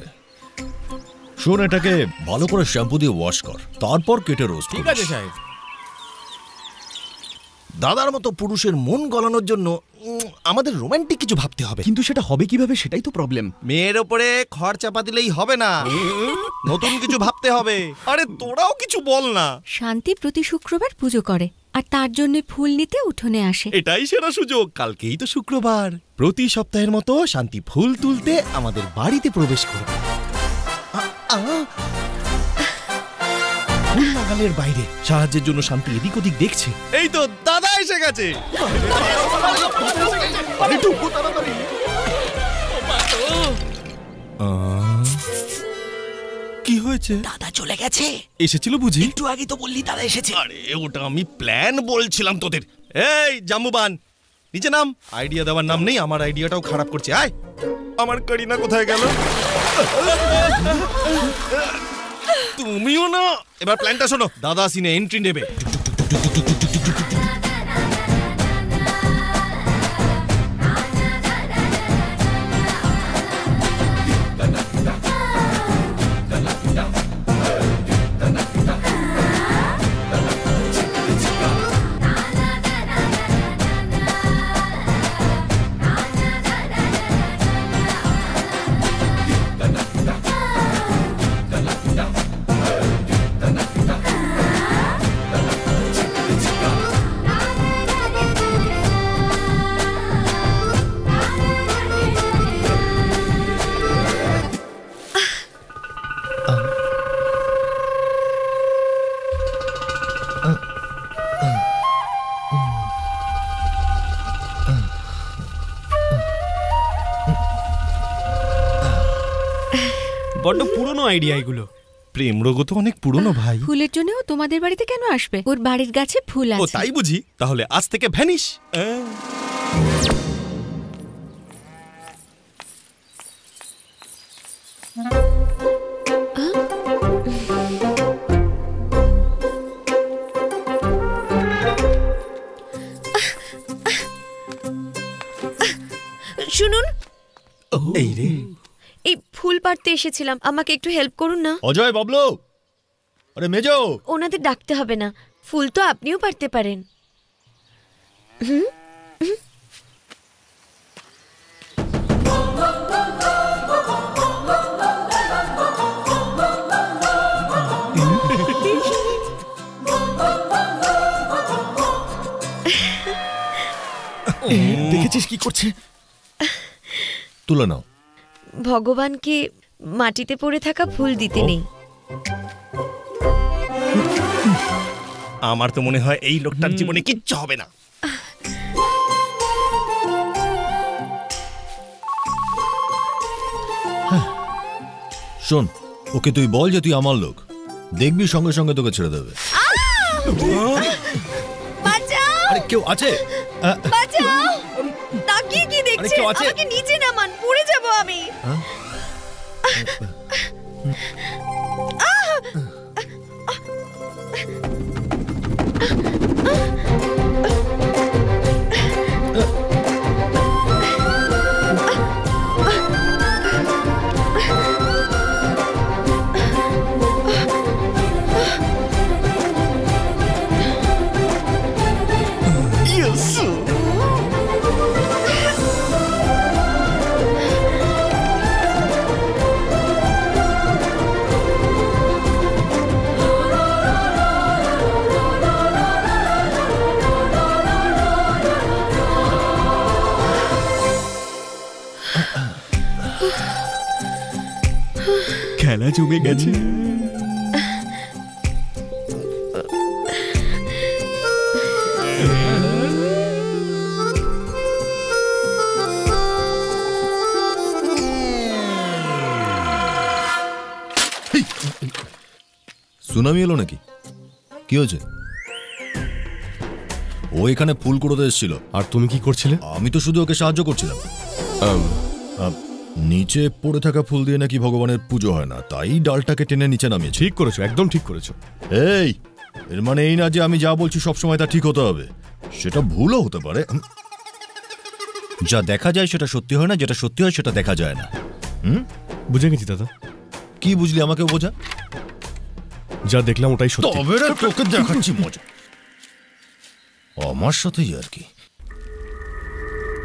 শোন, এটাকে ভালো করে শ্যাম্পু দিয়ে ওয়াশ কর, তারপর কেটে রোস্ট। ঠিক আছে সাহেব। দাদার মতো পুরুষের মন গলানোর জন্য আমাদের রোমান্টিক কিছু ভাবতে হবে। কিন্তু সেটা হবে কিভাবে, সেটাই তো প্রবলেম। মেয়ের ওপরে খড় চাপা দিলেই হবে না, নতুন কিছু ভাবতে হবে। আরে তোরাও কিছু বল না। শান্তি প্রতি শুক্রবার পুজো করে আর তার জন্য ফুল নিতে উঠোনে আসে। এটাই সেরা সুযোগ। কালকেই তো শুক্রবার, প্রতি সপ্তাহের মতো শান্তি ফুল তুলতে আমাদের বাড়িতে প্রবেশ করবে। নাগালের বাইরে। সাহায্যের জন্য শান্তি এদিক ওদিক দেখছে। এই তো দাদা এসে গেছে। কি হয়েছে? দাদা চলে গেছে। এসেছিল বুঝি? একটু আগে তো বললি দাদা এসেছে। আরে ওটা আমি প্ল্যান বলছিলাম তোদের। এই জাম্বুবান নিচে নাম। আইডিয়া দেওয়ার নাম নেই, আমার আইডিয়াটাও খারাপ করছে। আয়, আমার করিনা কোথায় গেল? তুমিও না। এবার প্ল্যানটা শোনো। দাদা সিনে এন্ট্রি নেবে। বড্ড পুরনো আইডিয়া এগুলো। প্রেম রোগ তো অনেক পুরনো ভাই। ফুলের জন্য ও তোমাদের বাড়িতে কেন আসবে? ওর বাড়ির গাছে ফুল ও আছে। তাই বুঝি? তাহলে আজ থেকে ভ্যানিশ। শুনুন, এই রে, এই ফুল পাড়তে এসেছিলাম, আমাকে একটু হেল্প করুন না। অজয়, বাবলু, আরে মেজো। ওনাদের ডাকতে হবে না, ফুল তো আপনিও পাড়তে পারেন। দেখেছিস কি করছে? তুলে নাও। ভগবানকে মাটিতে পড়ে থাকা ফুল দিতে নেই। আমার তো মনে হয় এই লোকটার জীবনে কিচ্ছু হবে না। শোন, ওকে তুই বল যে তুই আমার লোক, দেখবি সঙ্গে সঙ্গে তোকে ছেড়ে দেবে। আরে কেউ আছে? বাঁচাও! তাকিয়ে কি দেখছেন? আমাকে নিচে নামান, পড়ে যাব আমি। খেলা জমে গেছে। সুনামি এলো নাকি? কি হয়েছে? ও এখানে ফুল কুড়োতে এসেছিল। আর তুমি কি করছিলে? আমি তো শুধু ওকে সাহায্য করছিলাম। নিচে পড়ে থাকা ফুল দিয়ে নাকি ভগবানের পুজো হয় না, তাই ডালটাকে টেনে নিচে নামিয়েছি। ঠিক করেছো, একদম ঠিক করেছো। এই, এর মানে এই না যে আমি যা বলছি সবসময় তা ঠিক হতে হবে। সেটা ভুলও হতে পারে। যা দেখা যায় সেটা সত্যি হয় না, যেটা সত্যি হয় সেটা দেখা যায় না। বুঝে গেছি দাদা। কি বুঝলি? আমাকে বোঝা। যা দেখলাম ওটাই সত্যি। তবে রে, তোকে দেখাচ্ছি মজা। আমার সাথেই আর কি।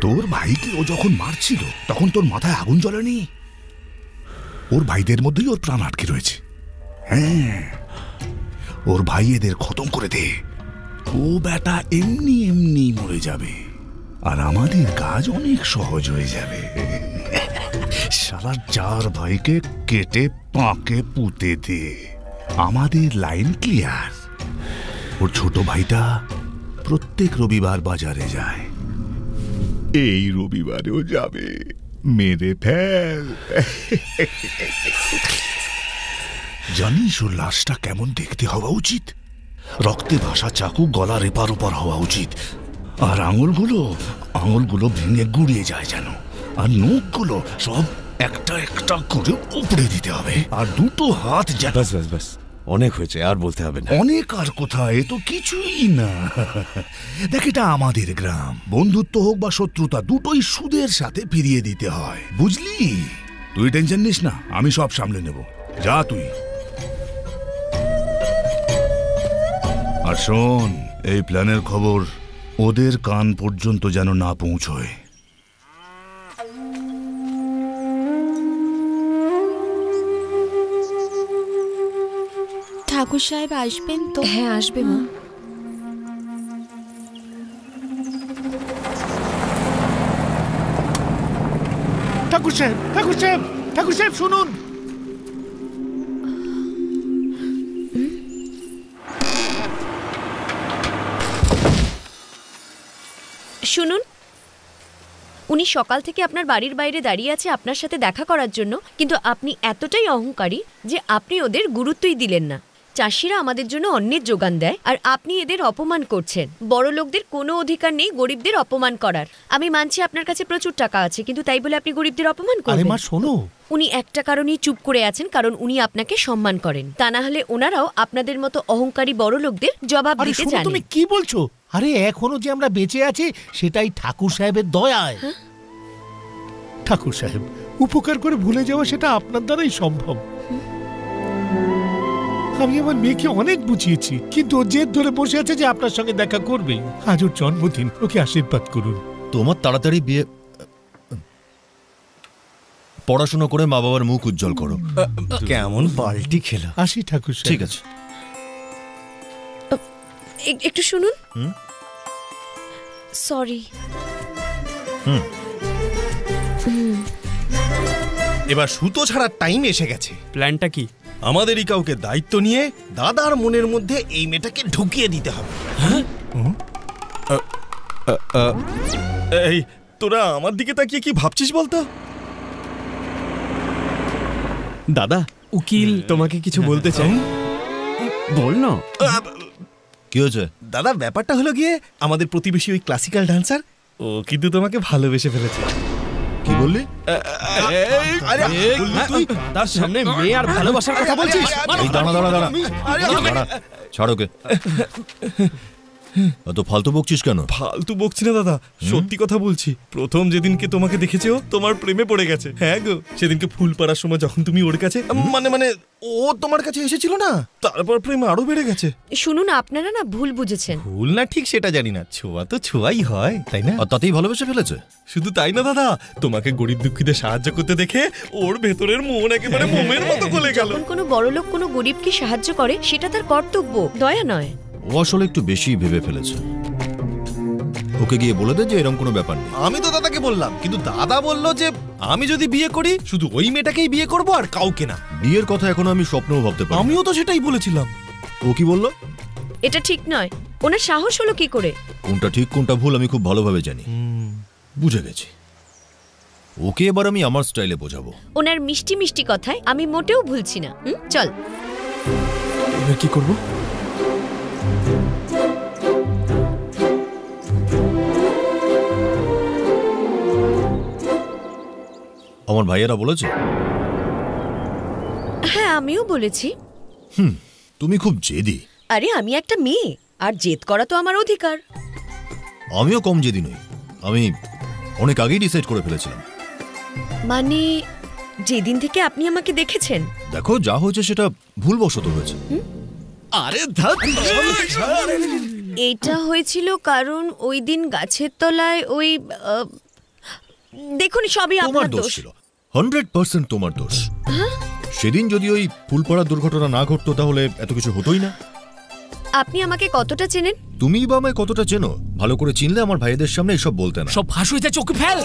তোর ভাইকে ও যখন মারছিল তখন তোর মাথায় আগুন জ্বলেনি? ওর ভাইদের মধ্যেই ওর প্রাণ আটকে রয়েছে। হ্যাঁ, ওর ভাই এদের খতম করে দে, ও বেটা এমনি এমনি মরে যাবে, আর আমাদের কাজ অনেক সহজ হয়ে যাবে। শালা চার ভাইকে কেটে পাকে পুঁতে দে, আমাদের লাইন ক্লিয়ার। ওর ছোট ভাইটা প্রত্যেক রবিবার বাজারে যায়। এই রবিবারেও যাবে। মেরে ফেল। জানিস ওর লাশটা কেমন দেখতে হওয়া উচিত? রক্তে ভাসা চাকু গলার এপার ওপার হওয়া উচিত, আর আঙুলগুলো ভেঙে গুড়িয়ে যায় যেন, আর নখগুলো সব একটা একটা করে উপড়ে দিতে হবে, আর দুটো হাত। বাস বাস বাস, অনেক হয়েছে, আর বলতে হবে না। অনেক আর কোথায়, এ তো কিছুই না। দেখ, এটা আমাদের গ্রাম। বন্ধুত্ব হোক বা শত্রুতা, দুটোই সুদের সাথে ফিরিয়ে দিতে হয়, বুঝলি? তুই টেনশন নিস না, আমি সব সামলে নেব। যা তুই। আর শোন, এই প্ল্যানের খবর ওদের কান পর্যন্ত যেন না পৌঁছয়। ঠাকুর সাহেব আসবেন তো? হ্যাঁ, আসবে মা। ঠাকুর সাহেব, ঠাকুর সাহেব, ঠাকুর সাহেব শুনুন। শুনুন, উনি সকাল থেকে আপনার বাড়ির বাইরে দাঁড়িয়ে আছে আপনার সাথে দেখা করার জন্য, কিন্তু আপনি এতটাই অহংকারী যে আপনি ওদের গুরুত্বই দিলেন না। চাষিরা আমাদের জন্য অন্যের যোগান দেয়, আর আপনি এদের অপমান করছেন। বড় লোকদের কোনো অধিকার নেই গরিবদের অপমান করার। আমি মানছি আপনার কাছে প্রচুর টাকা আছে, কিন্তু তাই বলে আপনি গরিবদের অপমান করবেন? আরে মা শোনো, উনি একটা কারণেই চুপ করে আছেন, কারণ উনি আপনাকে সম্মান করেন। তা না হলে ওনারাও আপনাদের মতো অহংকারী বড় লোকদের জবাব দিতে জানেন। তুমি কি বলছো? আরে এখনো যে আমরা বেঁচে আছি সেটাই ঠাকুর সাহেবের দয়ায়। ঠাকুর সাহেব, উপকার করে ভুলে যাওয়া সেটা আপনার দ্বারাই সম্ভব। আমি আমার মেয়েকে অনেক বুঝিয়েছি, কিন্তু ও জেদ ধরে বসে আছে যে আপনার সঙ্গে দেখা করবে। আজ ওর জন্মদিন, ওকে আশীর্বাদ করুন। তোমার তাড়াতাড়ি বিয়ে, পড়াশোনা করে মা বাবার মুখ উজ্জ্বল করো। কেমন পাল্টি খেলো। আসি ঠাকুর সাহেব। ঠিক আছে। একটু শুনুন। সরি। এবার সুতো ছাড়ার টাইম এসে গেছে। প্ল্যানটা কি? আমাদেরই কাউকে দায়িত্ব নিয়ে দাদার মনের মধ্যে এই মেয়েটাকে ঢুকিয়ে দিতে হবে। এই তোরা আমার দিকে তাকিয়ে কি ভাবছিস বলতো? দাদা, উকিল তোমাকে কিছু বলতে চাই। বল না। কি হয়েছে দাদা? ব্যাপারটা হলো গিয়ে, আমাদের প্রতিবেশী ওই ক্লাসিক্যাল ডান্সার, ও কিন্তু তোমাকে ভালোবেসে ফেলেছে। কি বললি? তার সামনে মেয়ে আর ভালোবাসার কথা বলছিস? দাঁড়া দাঁড়া দাঁড়া, ছাড় ওকে। এত ফালতু বকছিস কেন? ফালতু বকছি না দাদা, সত্যি কথা বলছি। প্রথম যেদিনকে তোমাকে দেখেছে ও তোমার প্রেমে পড়ে গেছে। হ্যাঁ গো, সেদিনকে ফুল পাড়ার সময় যখন তুমি ওর কাছে মানে ও তোমার কাছে এসেছিল না, তারপর প্রেম আরো বেড়ে গেছে। শুনুন, আপনারা না ভুল বুঝেছেন। ভুল না ঠিক সেটা জানি না, ছোঁয়া তো ছোঁয়াই হয়, তাই না? আর তাতেই ভালোবেসে ফেলেছে। শুধু তাই না দাদা, তোমাকে গরিব দুঃখীদের সাহায্য করতে দেখে ওর ভেতরের মন একেবারে মোমের মতো গলে গেল। যখন কোনো বড় লোক কোনো গরিবকে সাহায্য করে, সেটা তার কর্তব্য, দয়া নয়। ও আসলে একটু বেশি ভেবে ফেলেছে। ওকে গিয়ে বলে দে যে এরকম কোনো ব্যাপার নেই। আমি তো দাদাকে বললাম, কিন্তু দাদা বলল যে আমি যদি বিয়ে করি শুধু ওই মেয়েটাকেই বিয়ে করব, আর কাউকে না। বিয়ের কথা এখনো আমি স্বপ্নও ভাবতে পারি। আমিও তো সেটাই বলেছিলাম। ও কি বললো? এটা ঠিক নয়। ওনার সাহস হলো কি করে? কোনটা ঠিক কোনটা ভুল আমি খুব ভালোভাবে জানি। বুঝে গেছি। ওকে এবার আমি আমার স্টাইলে বোঝাবো। ওনার মিষ্টি মিষ্টি কথায় আমি মোটেও ভুলছি না। চল। এবার কি করব? আমার ভাইয়েরা বলেছে? হ্যাঁ, আমিও বলেছি। তুমি খুব জেদি। আরে আমি একটা মেয়ে, আর জেদ করা তো আমার অধিকার। আমিও কম জেদি নই। আমি অনেক আগেই ডিসাইড করে ফেলেছিলাম। মানে যেদিন থেকে আপনি আমাকে দেখেছেন। দেখো, যা হয়েছে সেটা ভুলবশত হয়েছে। আরে এটা হয়েছিল কারণ ওই দিন গাছের তলায় ওই দেখুন, সবই আপনার দোষ ছিল। 100% তোমার দোষ। সেদিন যদি ওই ফুলপাড়ার দুর্ঘটনা না ঘটতো তাহলে এত কিছু হতোই না। আপনি আমাকে কতটা চেনেন? তুমি বা আমায় কতটা চেনো? ভালো করে চিনলে আমার ভাইদের সামনে এসব বলতে না। সব ফাঁস হয়ে যায়, চোখে ফেল।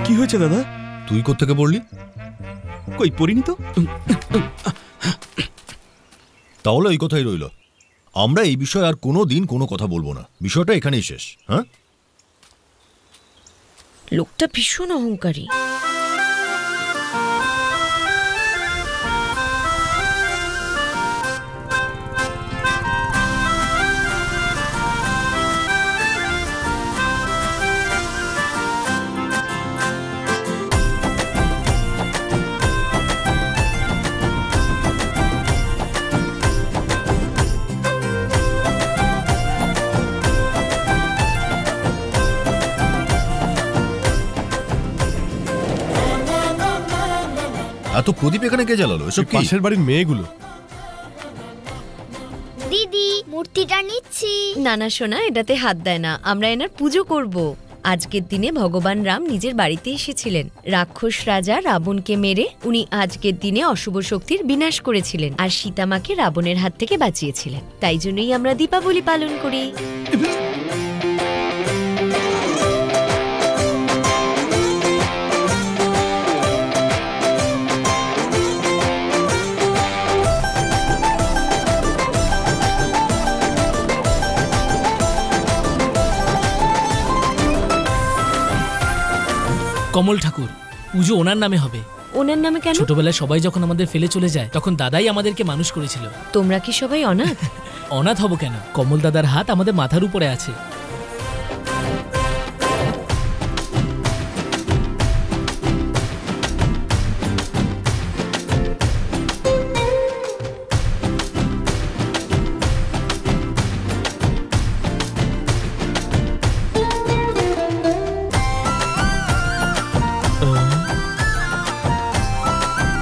কি হয়েছে দাদা? তুই কোত্থেকে বললি? কই পড়িনি তো। তাহলে এই কথাই রইল, আমরা এই বিষয়ে আর কোনো দিন কোনো কথা বলবো না, বিষয়টা এখানেই শেষ। হ্যাঁ, লোকটা ভীষণ অহংকারী। এত প্রদীপ এখানে কে জ্বালালো? এসব কি? পাশের বাড়ির মেয়েগুলো। দিদি মূর্তিটা নিচ্ছি। না না সোনা, এটাতে হাত দেয় না, আমরা এনার পুজো করব। আজকের দিনে ভগবান রাম নিজের বাড়িতে এসেছিলেন। রাক্ষস রাজা রাবণকে মেরে উনি আজকের দিনে অশুভ শক্তির বিনাশ করেছিলেন আর সীতামাকে রাবণের হাত থেকে বাঁচিয়েছিলেন। তাই জন্যই আমরা দীপাবলি পালন করি। কমল ঠাকুর, পুজো ওনার নামে হবে। ওনার নামে কেন? ছোটবেলায় সবাই যখন আমাদের ফেলে চলে যায় তখন দাদাই আমাদেরকে মানুষ করেছিল। তোমরা কি সবাই অনাথ? অনাথ হব কেন, কমল দাদার হাত আমাদের মাথার উপরে আছে।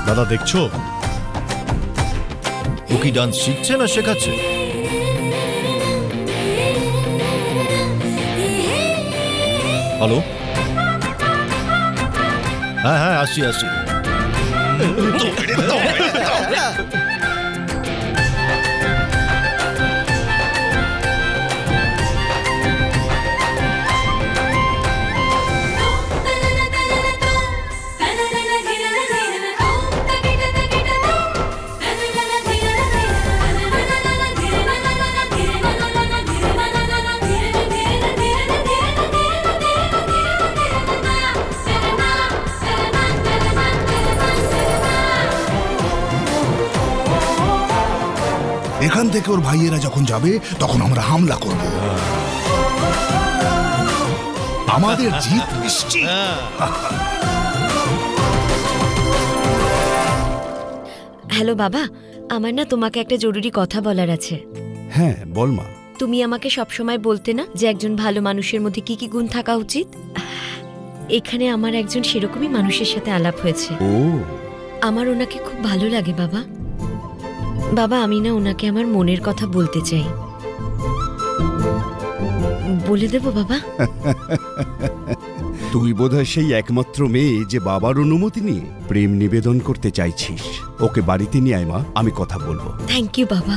দাদা দেখছো, ও কি ডান্স শিখছে না শেখাচ্ছে? হ্যালো, হ্যাঁ হ্যাঁ আসছি আসছি। এখান থেকে ওর ভাইয়েরা যখন যাবে তখন আমরা হামলা করব। আমাদের জিত নিশ্চিত। হ্যালো বাবা, আমার না তোমাকে একটা জরুরি কথা বলার আছে। হ্যাঁ বল মা। তুমি আমাকে সবসময় বলতে না যে একজন ভালো মানুষের মধ্যে কি কি গুণ থাকা উচিত। এখানে আমার একজন সেরকমই মানুষের সাথে আলাপ হয়েছে। ও, আমার ওনাকে খুব ভালো লাগে বাবা। বাবা, আমি না ওনাকে আমার মনের কথা বলতে চাই। বলে দেব বাবা? তুই বোধহয় সেই একমাত্র মেয়ে যে বাবার অনুমতি নিয়ে প্রেম নিবেদন করতে চাইছিস। ওকে বাড়িতে নিয়ে আয় মা, আমি কথা বলবো। থ্যাংক ইউ বাবা।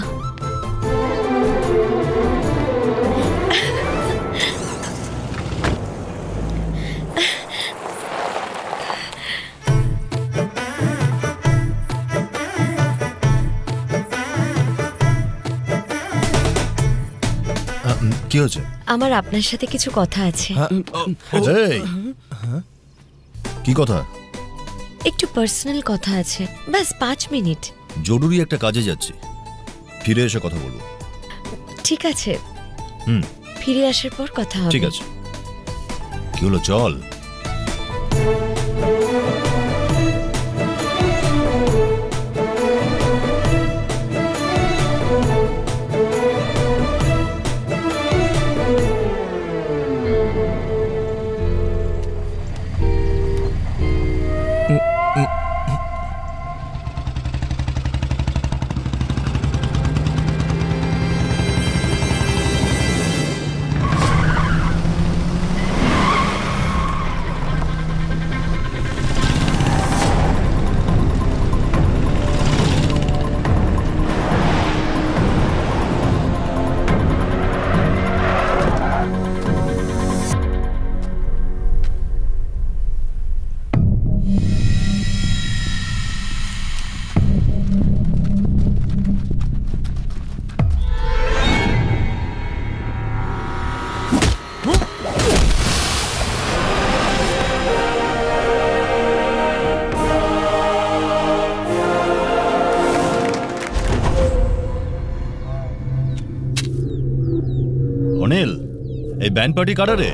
কি হচ্ছে? আমার আপনার সাথে কিছু কথা আছে। কি কথা? একটু পার্সোনাল কথা আছে, বাস 5 মিনিট। জরুরি একটা কাজে যাচ্ছি, ফিরে এসে কথা বলবো। ঠিক আছে, ফিরে আসার পর কথা হবে। ঠিক আছে। কি হলো, চল। ব্যান্ড পার্টি কাটারে?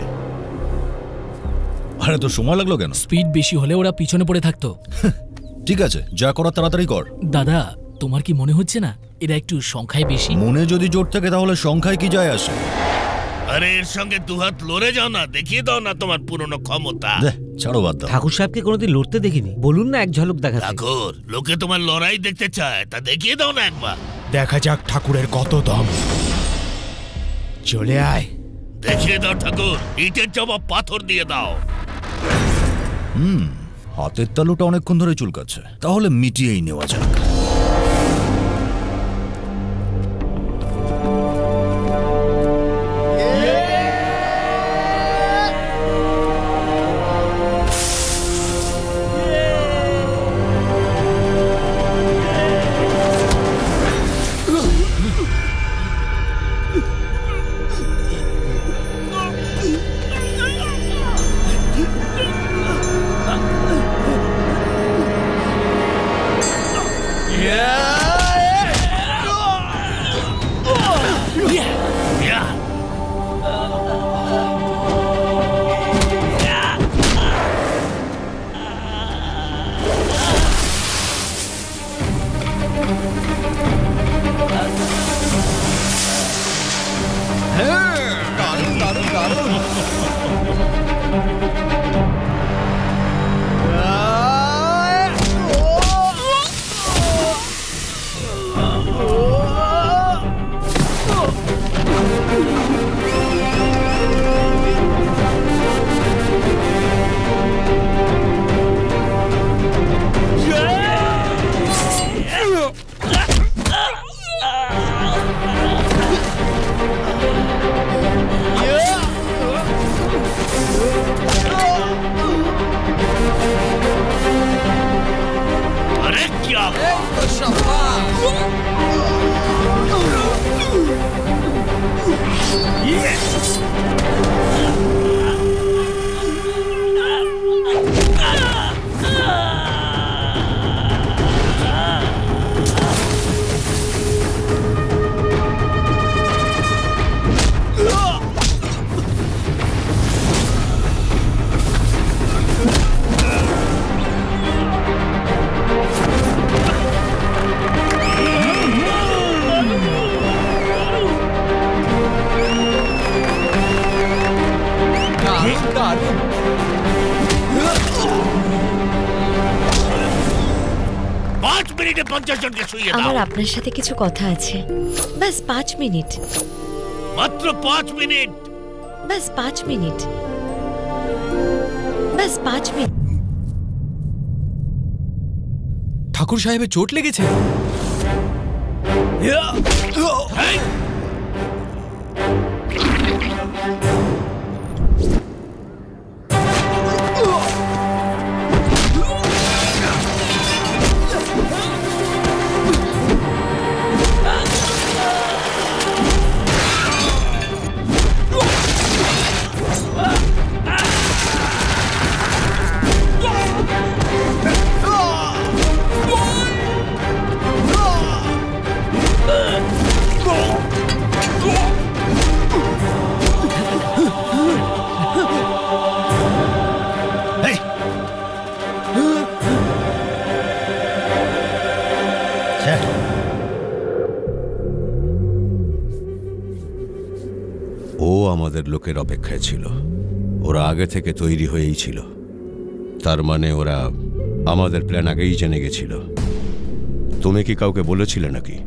আরে তো সময় লাগলো কেন? স্পিড বেশি হলে ওরা পিছনে পড়ে থাকতো। ঠিক আছে, যা করার তাড়াতাড়ি কর। দাদা, তোমার কি মনে হচ্ছে না এরা একটু সংখ্যায় বেশি? মনে যদি জোর থাকে তাহলে সংখ্যায় কি যায় আসে? আরে এর সঙ্গে দুহাত লড়ে যাও না, দেখিয়ে দাও না তোমার পুরনো ক্ষমতা। ছাড়ো বাদ দাও। ঠাকুর সাহেবকে কোনোদিন লড়তে দেখিনি, বলুন না এক ঝলক দেখা। ঠাকুর, লোকে তোমার লড়াই দেখতে চায়, তা দেখিয়ে দাও না একবার। দেখা যাক ঠাকুরের কত দম। চলে আয়, দেখিয়ে দাও ঠাকুর, ইটের জবাব পাথর দিয়ে দাও। হাতের তালুটা অনেকক্ষণ ধরে চুলকাচ্ছে, তাহলে মিটিয়েই নেওয়া যাক। আমার আপনার সাথে কিছু কথা আছে, বাস 5 মিনিট। মাত্র 5 মিনিট? বাস 5 মিনিট, বাস 5 মিনিট। ঠাকুর সাহেবের চোট লেগেছে? আমাদের লোকের অপেক্ষায় ছিল, ওরা আগে থেকে তৈরি হয়েই ছিল। তার মানে ওরা আমাদের প্ল্যান আগেই জেনে গেছিল। তুমি কি কাউকে বলেছিলে নাকি?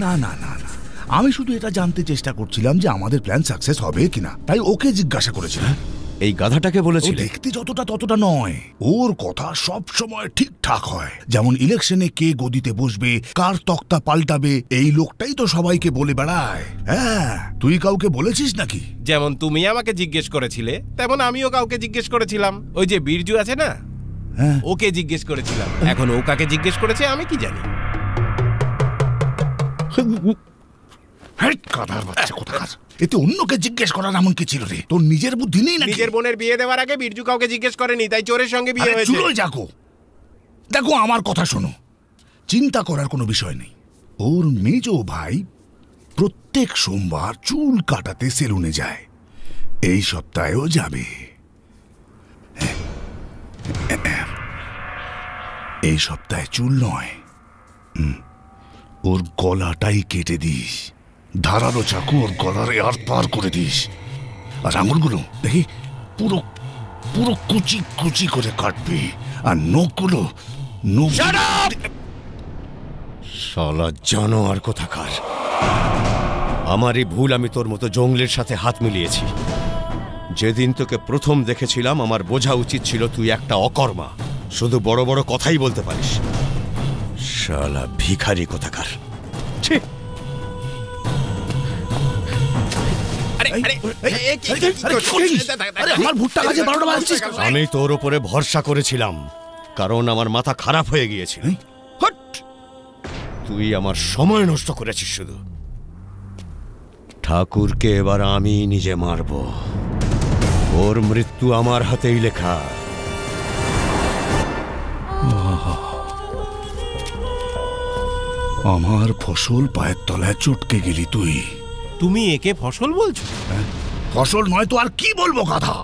না না না না, আমি শুধু এটা জানতে চেষ্টা করছিলাম যে আমাদের প্ল্যান সাকসেস হবে কিনা, তাই ওকে জিজ্ঞাসা করেছিলাম। এই গাধাটাকে বলেছিলে? দেখতে যতটা ততটা নয়, ওর কথা সব সময় ঠিকঠাক হয়। যেমন ইলেকশনে কে গদিতে বসবে, কার তক্তা পাল্টাবে, এই লোকটাই তো সবাইকে বলে বেড়ায়। হ্যাঁ, তুই কাউকে বলেছিস নাকি? যেমন তুমি আমাকে জিজ্ঞেস করেছিলে, তেমন আমিও কাউকে জিজ্ঞেস করেছিলাম। ওই যে বীরজু আছে না, ওকে জিজ্ঞেস করেছিলাম। এখন ও কাকে জিজ্ঞেস করেছে আমি কি জানি। এতে অন্যকে জিজ্ঞেস করার এমন কি ছিল রে? তোর নিজের বুদ্ধি নেই নাকি? নিজের বোনের বিয়ে দেওয়ার আগে বীরজু কাউকে জিজ্ঞেস করেনি, তাই চোরের সঙ্গে বিয়ে হয়েছে। দেখো আমার কথা শোনো, চিন্তা করার কোনো বিষয় নেই। ওর মেজো ভাই প্রত্যেক সোমবার চুল কাটাতে সেলুনে যায়। এই সপ্তাহেও যাবে। এই সপ্তাহে চুল নয়, ওর গলাটাই কেটে দিস। ধারালো চাকু ওর গলারে আর পার করে দিস। আর আঙুলগুলো দেখি পুরো পুরো কুচি কুচি করে কাটবি। আর নখগুলো শালা জানোয়ার কোথাকার। আমারই ভুল, আমি তোর মতো জঙ্গলের সাথে হাত মিলিয়েছি। যেদিন তোকে প্রথম দেখেছিলাম আমার বোঝা উচিত ছিল তুই একটা অকর্মা, শুধু বড় বড় কথাই বলতে পারিস। শালা ভিখারি কোথাকার। আমি তোর উপরে ভরসা করেছিলাম, কারণ আমার মাথা খারাপ হয়ে গিয়েছিল। তুই আমার সময় নষ্ট করেছিস শুধু। ঠাকুরকে এবার আমি নিজে মারব, ওর মৃত্যু আমার হাতেই লেখা। আমার ফসল পায়ের তলায় চটকে গেলি তুই। তুমি একে ফসল বলছো? ফসল নয় তো আর কি বলবো গাধা।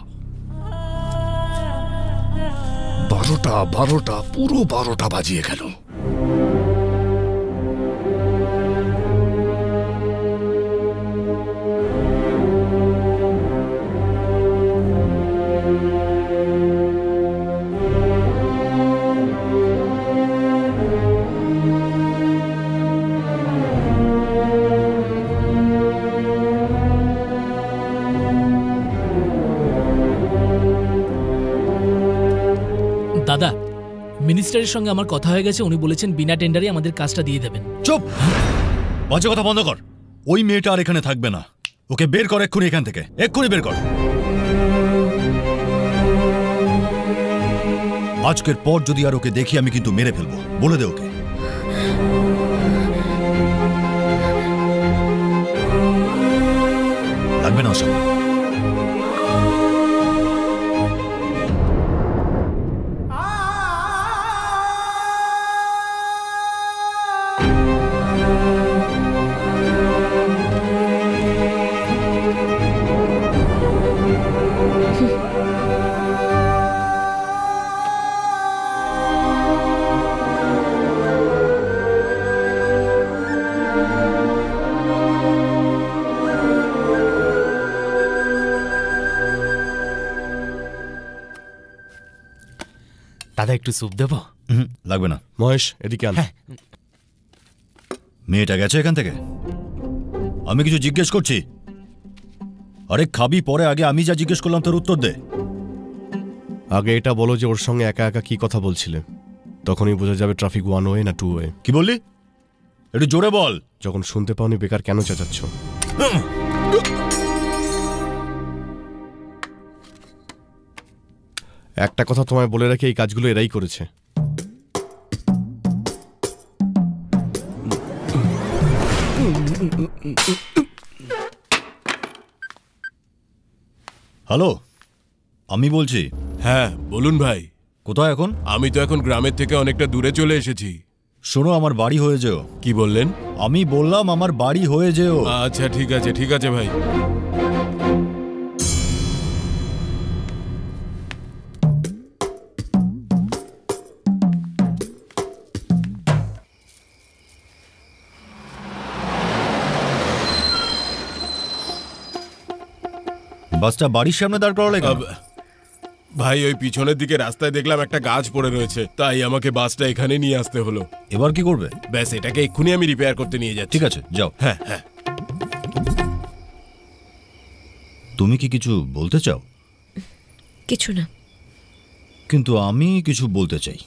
12টা পুরো 12টা বাজিয়ে গেল। দাদা, মিনিস্টারের সঙ্গে আমার কথা হয়ে গেছে, উনি বলেছেন বিনা টেন্ডারে আমাদের কাজটা দিয়ে দেবেন। চুপ, বাজে কথা বন্ধ কর। ওই মেয়েটা আর এখানে থাকবে না, ওকে বের কর এক্ষুনি এখান থেকে, এক্ষুনি বের কর। আজকের পর যদি আর ওকে দেখি আমি কিন্তু মেরে ফেলবো, বলে দে ওকে। লাগবে না ওসব। দাদা একটু স্যুপ দেবো? লাগবে না। মহেশ এদিকে আন। মেয়েটা গেছে এখান থেকে? আমি কিছু জিজ্ঞেস করছি। আরে খাবি পরে, আগে আমি যা জিজ্ঞেস করলাম তার উত্তর দে। আগে এটা বলো যে ওর সঙ্গে একা একা কি কথা বলছিলে, তখনই বোঝা যাবে ট্রাফিক 1 ওয়ে না 2 ওয়ে। কি বললি? একটু জোরে বল। যখন শুনতে পাওনি বেকার কেন চেঁচাচ্ছ? একটা কথা তোমায় বলে রাখি, এই কাজগুলো এরাই করেছে। হ্যালো, আমি বলছি। হ্যাঁ বলুন ভাই। কোথায় এখন? আমি তো এখন গ্রামের থেকে অনেকটা দূরে চলে এসেছি। শোনো, আমার বাড়ি হয়ে যেও। কি বললেন? আমি বললাম আমার বাড়ি হয়ে যেও। আচ্ছা ঠিক আছে, ঠিক আছে ভাই। বাসটা বাড়ির সামনে দাঁড় করালে কেন? ভাই ওই পিছনের দিকে রাস্তায় দেখলাম একটা গাছ পড়ে রয়েছে, তাই আমাকে বাসটা এখানে নিয়ে আসতে হলো। এবার কি করবে? ব্যাস এটাকে এক্ষুনি আমি রিপেয়ার করতে নিয়ে যাচ্ছি। ঠিক আছে, যাও। হ্যাঁ হ্যাঁ। তুমি কি কিছু বলতে চাও? কিছু না, কিন্তু আমি কিছু বলতে চাই।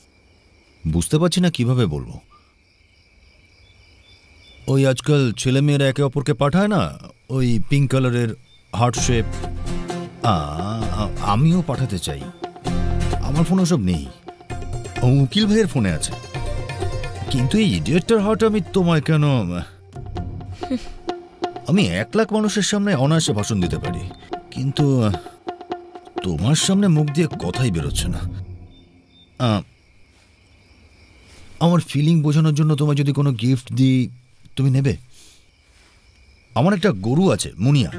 বুঝতে পারছি না কিভাবে বলবো। ওই আজকাল ছেলেমেয়েরা একে অপরকে পাঠায় না, ওই পিঙ্ক কালারের হার্ট শেপ, আমিও পাঠাতে চাই। আমার ফোনে ওসব নেই, উকিল ভাইয়ের ফোনে আছে। কিন্তু এই ইডিয়েটটার হার্ট আমি তোমায় কেন? আমি 1 লাখ মানুষের সামনে অনায়াসে ভাষণ দিতে পারি, কিন্তু তোমার সামনে মুখ দিয়ে কথাই বেরোচ্ছে না। আমার ফিলিং বোঝানোর জন্য তোমায় যদি কোনো গিফট দিই, তুমি নেবে? আমার একটা গরু আছে, মুনিয়া,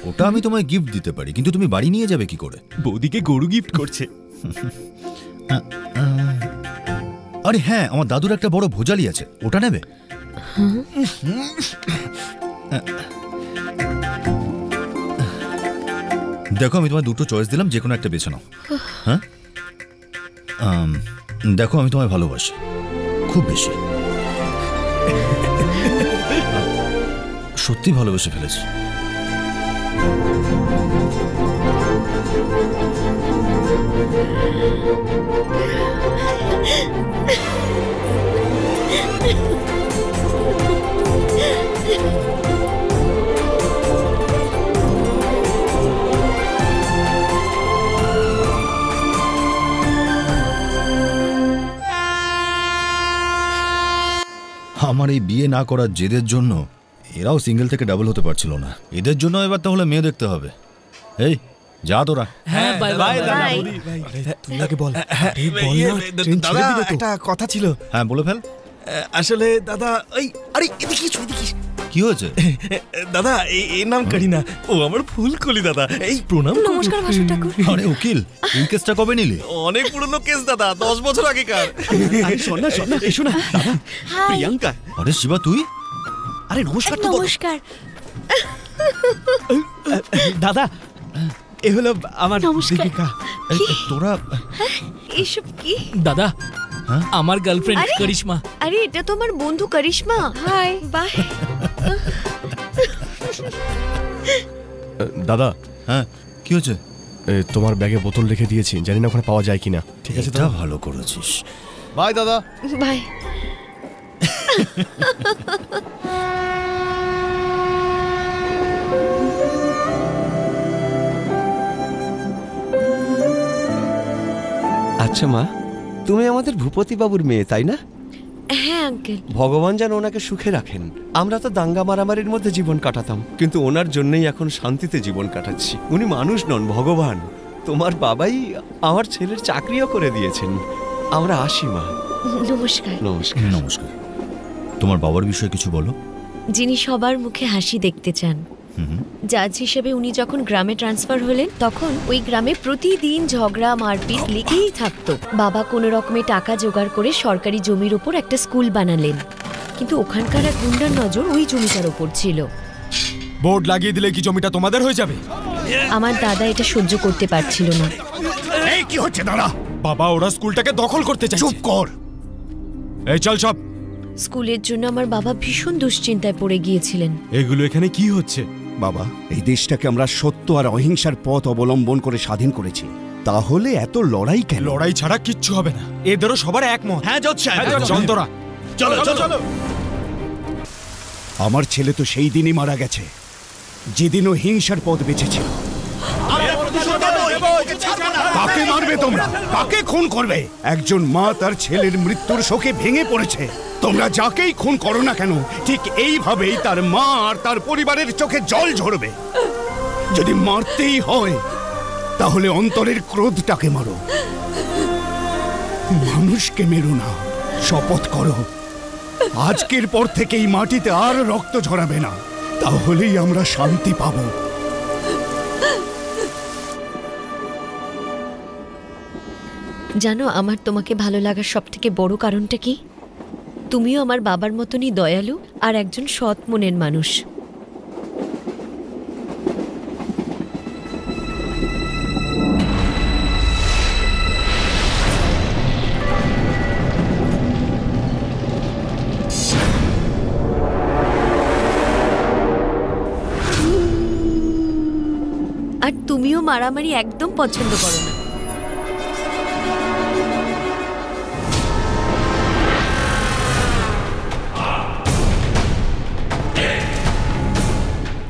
ওটা আমি তোমায় গিফট দিতে পারি, কিন্তু তুমি বাড়ি নিয়ে যাবে কি করে? বৌদিকে গরু গিফট করছে। আরে হ্যাঁ, আমার দাদুর একটা বড় ভোজালি আছে, ওটা নেবে? দেখো আমি তোমায় দুটো চয়েস দিলাম, যে কোনো একটা বেছে নাও। হ্যাঁ দেখো আমি তোমায় ভালোবাসি খুব বেশি, সত্যি ভালোবেসে ফেলেছি। আমার এই বিয়ে না করার জেদের জন্য এরাও সিঙ্গেল থেকে ডাবল হতে পারছিল না, এদের জন্য এবার তাহলে মেয়ে দেখতে হবে। এই যা তোরা। হ্যাঁ বাই বাই বাই। তুই আগে বল। দাদা একটা কথা ছিল। হ্যাঁ বলে ফেল। আসলে দাদা ওই আরে এদিকে এদিকে কি হয়েছে? দাদা এর নাম করিনা, ও আমার ফুলকলি দাদা। এই প্রণাম। নমস্কার ভাসু ঠাকুর। আরে উকিল, এই কেসটা কবে নিলি? অনেক পুরনো কেস দাদা, 10 বছর আগেকার। আরে শোন না এসো না দাদা। প্রিয়াঙ্কা। আরে শিবা তুই? আরে নমস্কার। নমস্কার দাদা, এ হলো আমার দীপিকা। তোরা এসব কি? দাদা আমার গার্লফ্রেন্ড করিশ্মা। আরে এটা তো আমার বন্ধু করিশ্মা। High by. দাদা। হ্যাঁ কি হয়েছে? তোমার ব্যাগে বোতল রেখে দিয়েছি, জানি না ওখানে পাওয়া যায় কিনা। ঠিক আছে, এটা ভালো করেছিস। বাই দাদা। বাই। আচ্ছা মা, তুমি আমাদের ভূপতি বাবুর মেয়ে তাই না? হ্যাঁ আঙ্কেল। ভগবান যেন ওনাকে সুখে রাখেন। আমরা তো দাঙ্গা মারামারির মধ্যে জীবন কাটাতাম, কিন্তু ওনার জন্যই এখন শান্তিতে জীবন কাটাচ্ছি। উনি মানুষ নন, ভগবান। তোমার বাবাই আমার ছেলের চাকরিও করে দিয়েছেন। আমরা আসি মা। নমস্কার। নমস্কার। নমস্কার। তোমার বাবার বিষয়ে কিছু বলো। যিনি সবার মুখে হাসি দেখতে চান। জাজ হিসেবে উনি যখন গ্রামে ট্রান্সফার হলেন তখন ওই গ্রামে প্রতিদিন ঝগড়া মারপিট লেগেই থাকতো। বাবা কোনো রকমে টাকা জোগাড় করে সরকারি জমির ওপর একটা স্কুল বানালেন, কিন্তু ওখানকার এক গুন্ডার নজর ওই জমিটার ওপর ছিল। বোর্ড লাগিয়ে দিলে কি জমিটা তোমাদের হয়ে যাবে? আমার দাদা এটা সহ্য করতে পারছিল না। এই কি হচ্ছে দাদা? বাবা ওরা স্কুলটাকে দখল করতে চাইছে। চুপ কর। এই চল সব। স্কুলের জন্য আমার বাবা ভীষণ দুশ্চিন্তায় পড়ে গিয়েছিলেন। এগুলো এখানে কি হচ্ছে? বাবা, এই দেশটাকে আমরা সত্য আর অহিংসার পথ অবলম্বন করে স্বাধীন করেছি, তাহলে এত লড়াই কেন? লড়াই ছাড়া কিচ্ছু হবে না, এদেরও সবার একমত। হ্যাঁ জজ সাহেব, চল তোরা। চলো চলো। আমার ছেলে তো সেই দিনই মারা গেছে যেদিনও হিংসার পথ বেঁচেছিল। কাকে মারবে তোমরা? কাকে খুন করবে? একজন মা তার ছেলের মৃত্যুর শোকে ভেঙে পড়েছে। তোমরা যাকেই খুন করো না কেন, ঠিক এইভাবেই তার মা আর তার পরিবারের চোখে জল ঝরবে। যদি মারতেই হয় তাহলে অন্তরের ক্রোধটাকে মারো, মানুষকে মেরো না। শপথ করো আজকের পর থেকে এই মাটিতে আর রক্ত ঝরাবে না, তাহলেই আমরা শান্তি পাবো। জানো আমার তোমাকে ভালো লাগার সব থেকে বড় কারণটা কি? তুমিও আমার বাবার মতনই দয়ালু আর একজন সৎ মনের মানুষ। আর তুমিও মারামারি একদম পছন্দ করো না।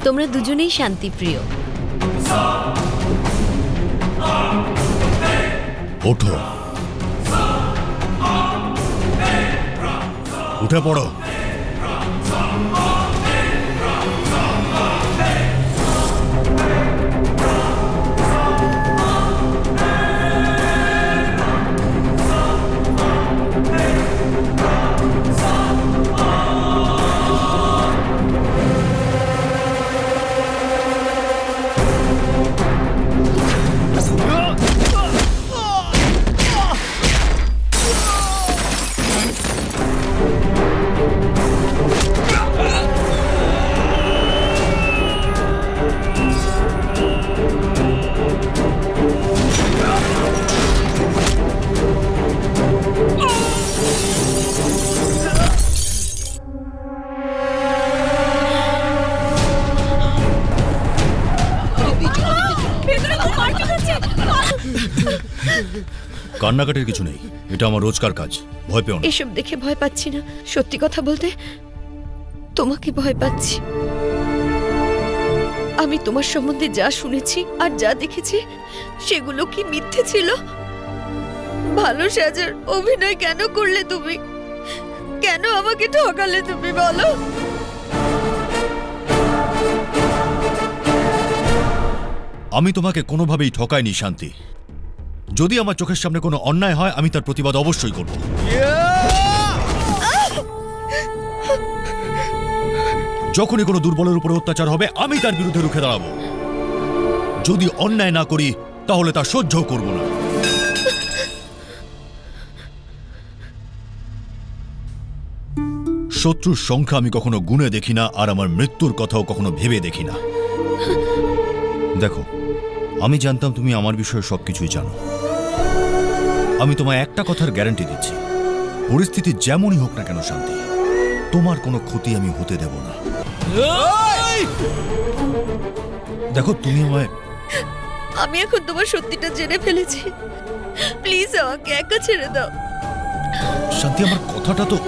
তোমরা দুজনেই শান্তিপ্রিয়। ওঠো, উঠে পড়ো। কান্নাকাটির কিছু নেই, এটা আমার রোজকার কাজ, ভয় পেও না। এসব দেখে ভয় পাচ্ছি না, সত্যি কথা বলতে তোমাকে ভয় পাচ্ছি। আমি তোমার সম্বন্ধে যা শুনেছি আর যা দেখেছি সেগুলো কি মিথ্যে ছিল? ভালো সাজার অভিনয় কেন করলে তুমি? কেন আমাকে ঠকালে তুমি বলো? আমি তোমাকে কোনোভাবেই ঠকাইনি শান্তি। যদি আমার চোখের সামনে কোনো অন্যায় হয় আমি তার প্রতিবাদ অবশ্যই করব। যখনই কোনো দুর্বলের উপরে অত্যাচার হবে আমি তার বিরুদ্ধে রুখে দাঁড়াবো। যদি অন্যায় না করি তাহলে তা সহ্য করব না। শত্রুর সংখ্যা আমি কখনো গুণে দেখি না, আর আমার মৃত্যুর কথাও কখনো ভেবে দেখি না। দেখো, আমি জানতাম তুমি আমার বিষয়ে সবকিছুই জানো। আমি তোমায় একটা কথার গ্যারান্টি দিচ্ছি, পরিস্থিতি যেমনই হোক না কেন শান্তি, তোমার কোনো ক্ষতি আমি হতে দেব না। দেখো তুমি আমায়... আমি এখন তোমার সত্যিটা জেনে ফেলেছি, প্লিজ আমাকে একা ছেড়ে দাও। শান্তি, আমার কথাটা তো...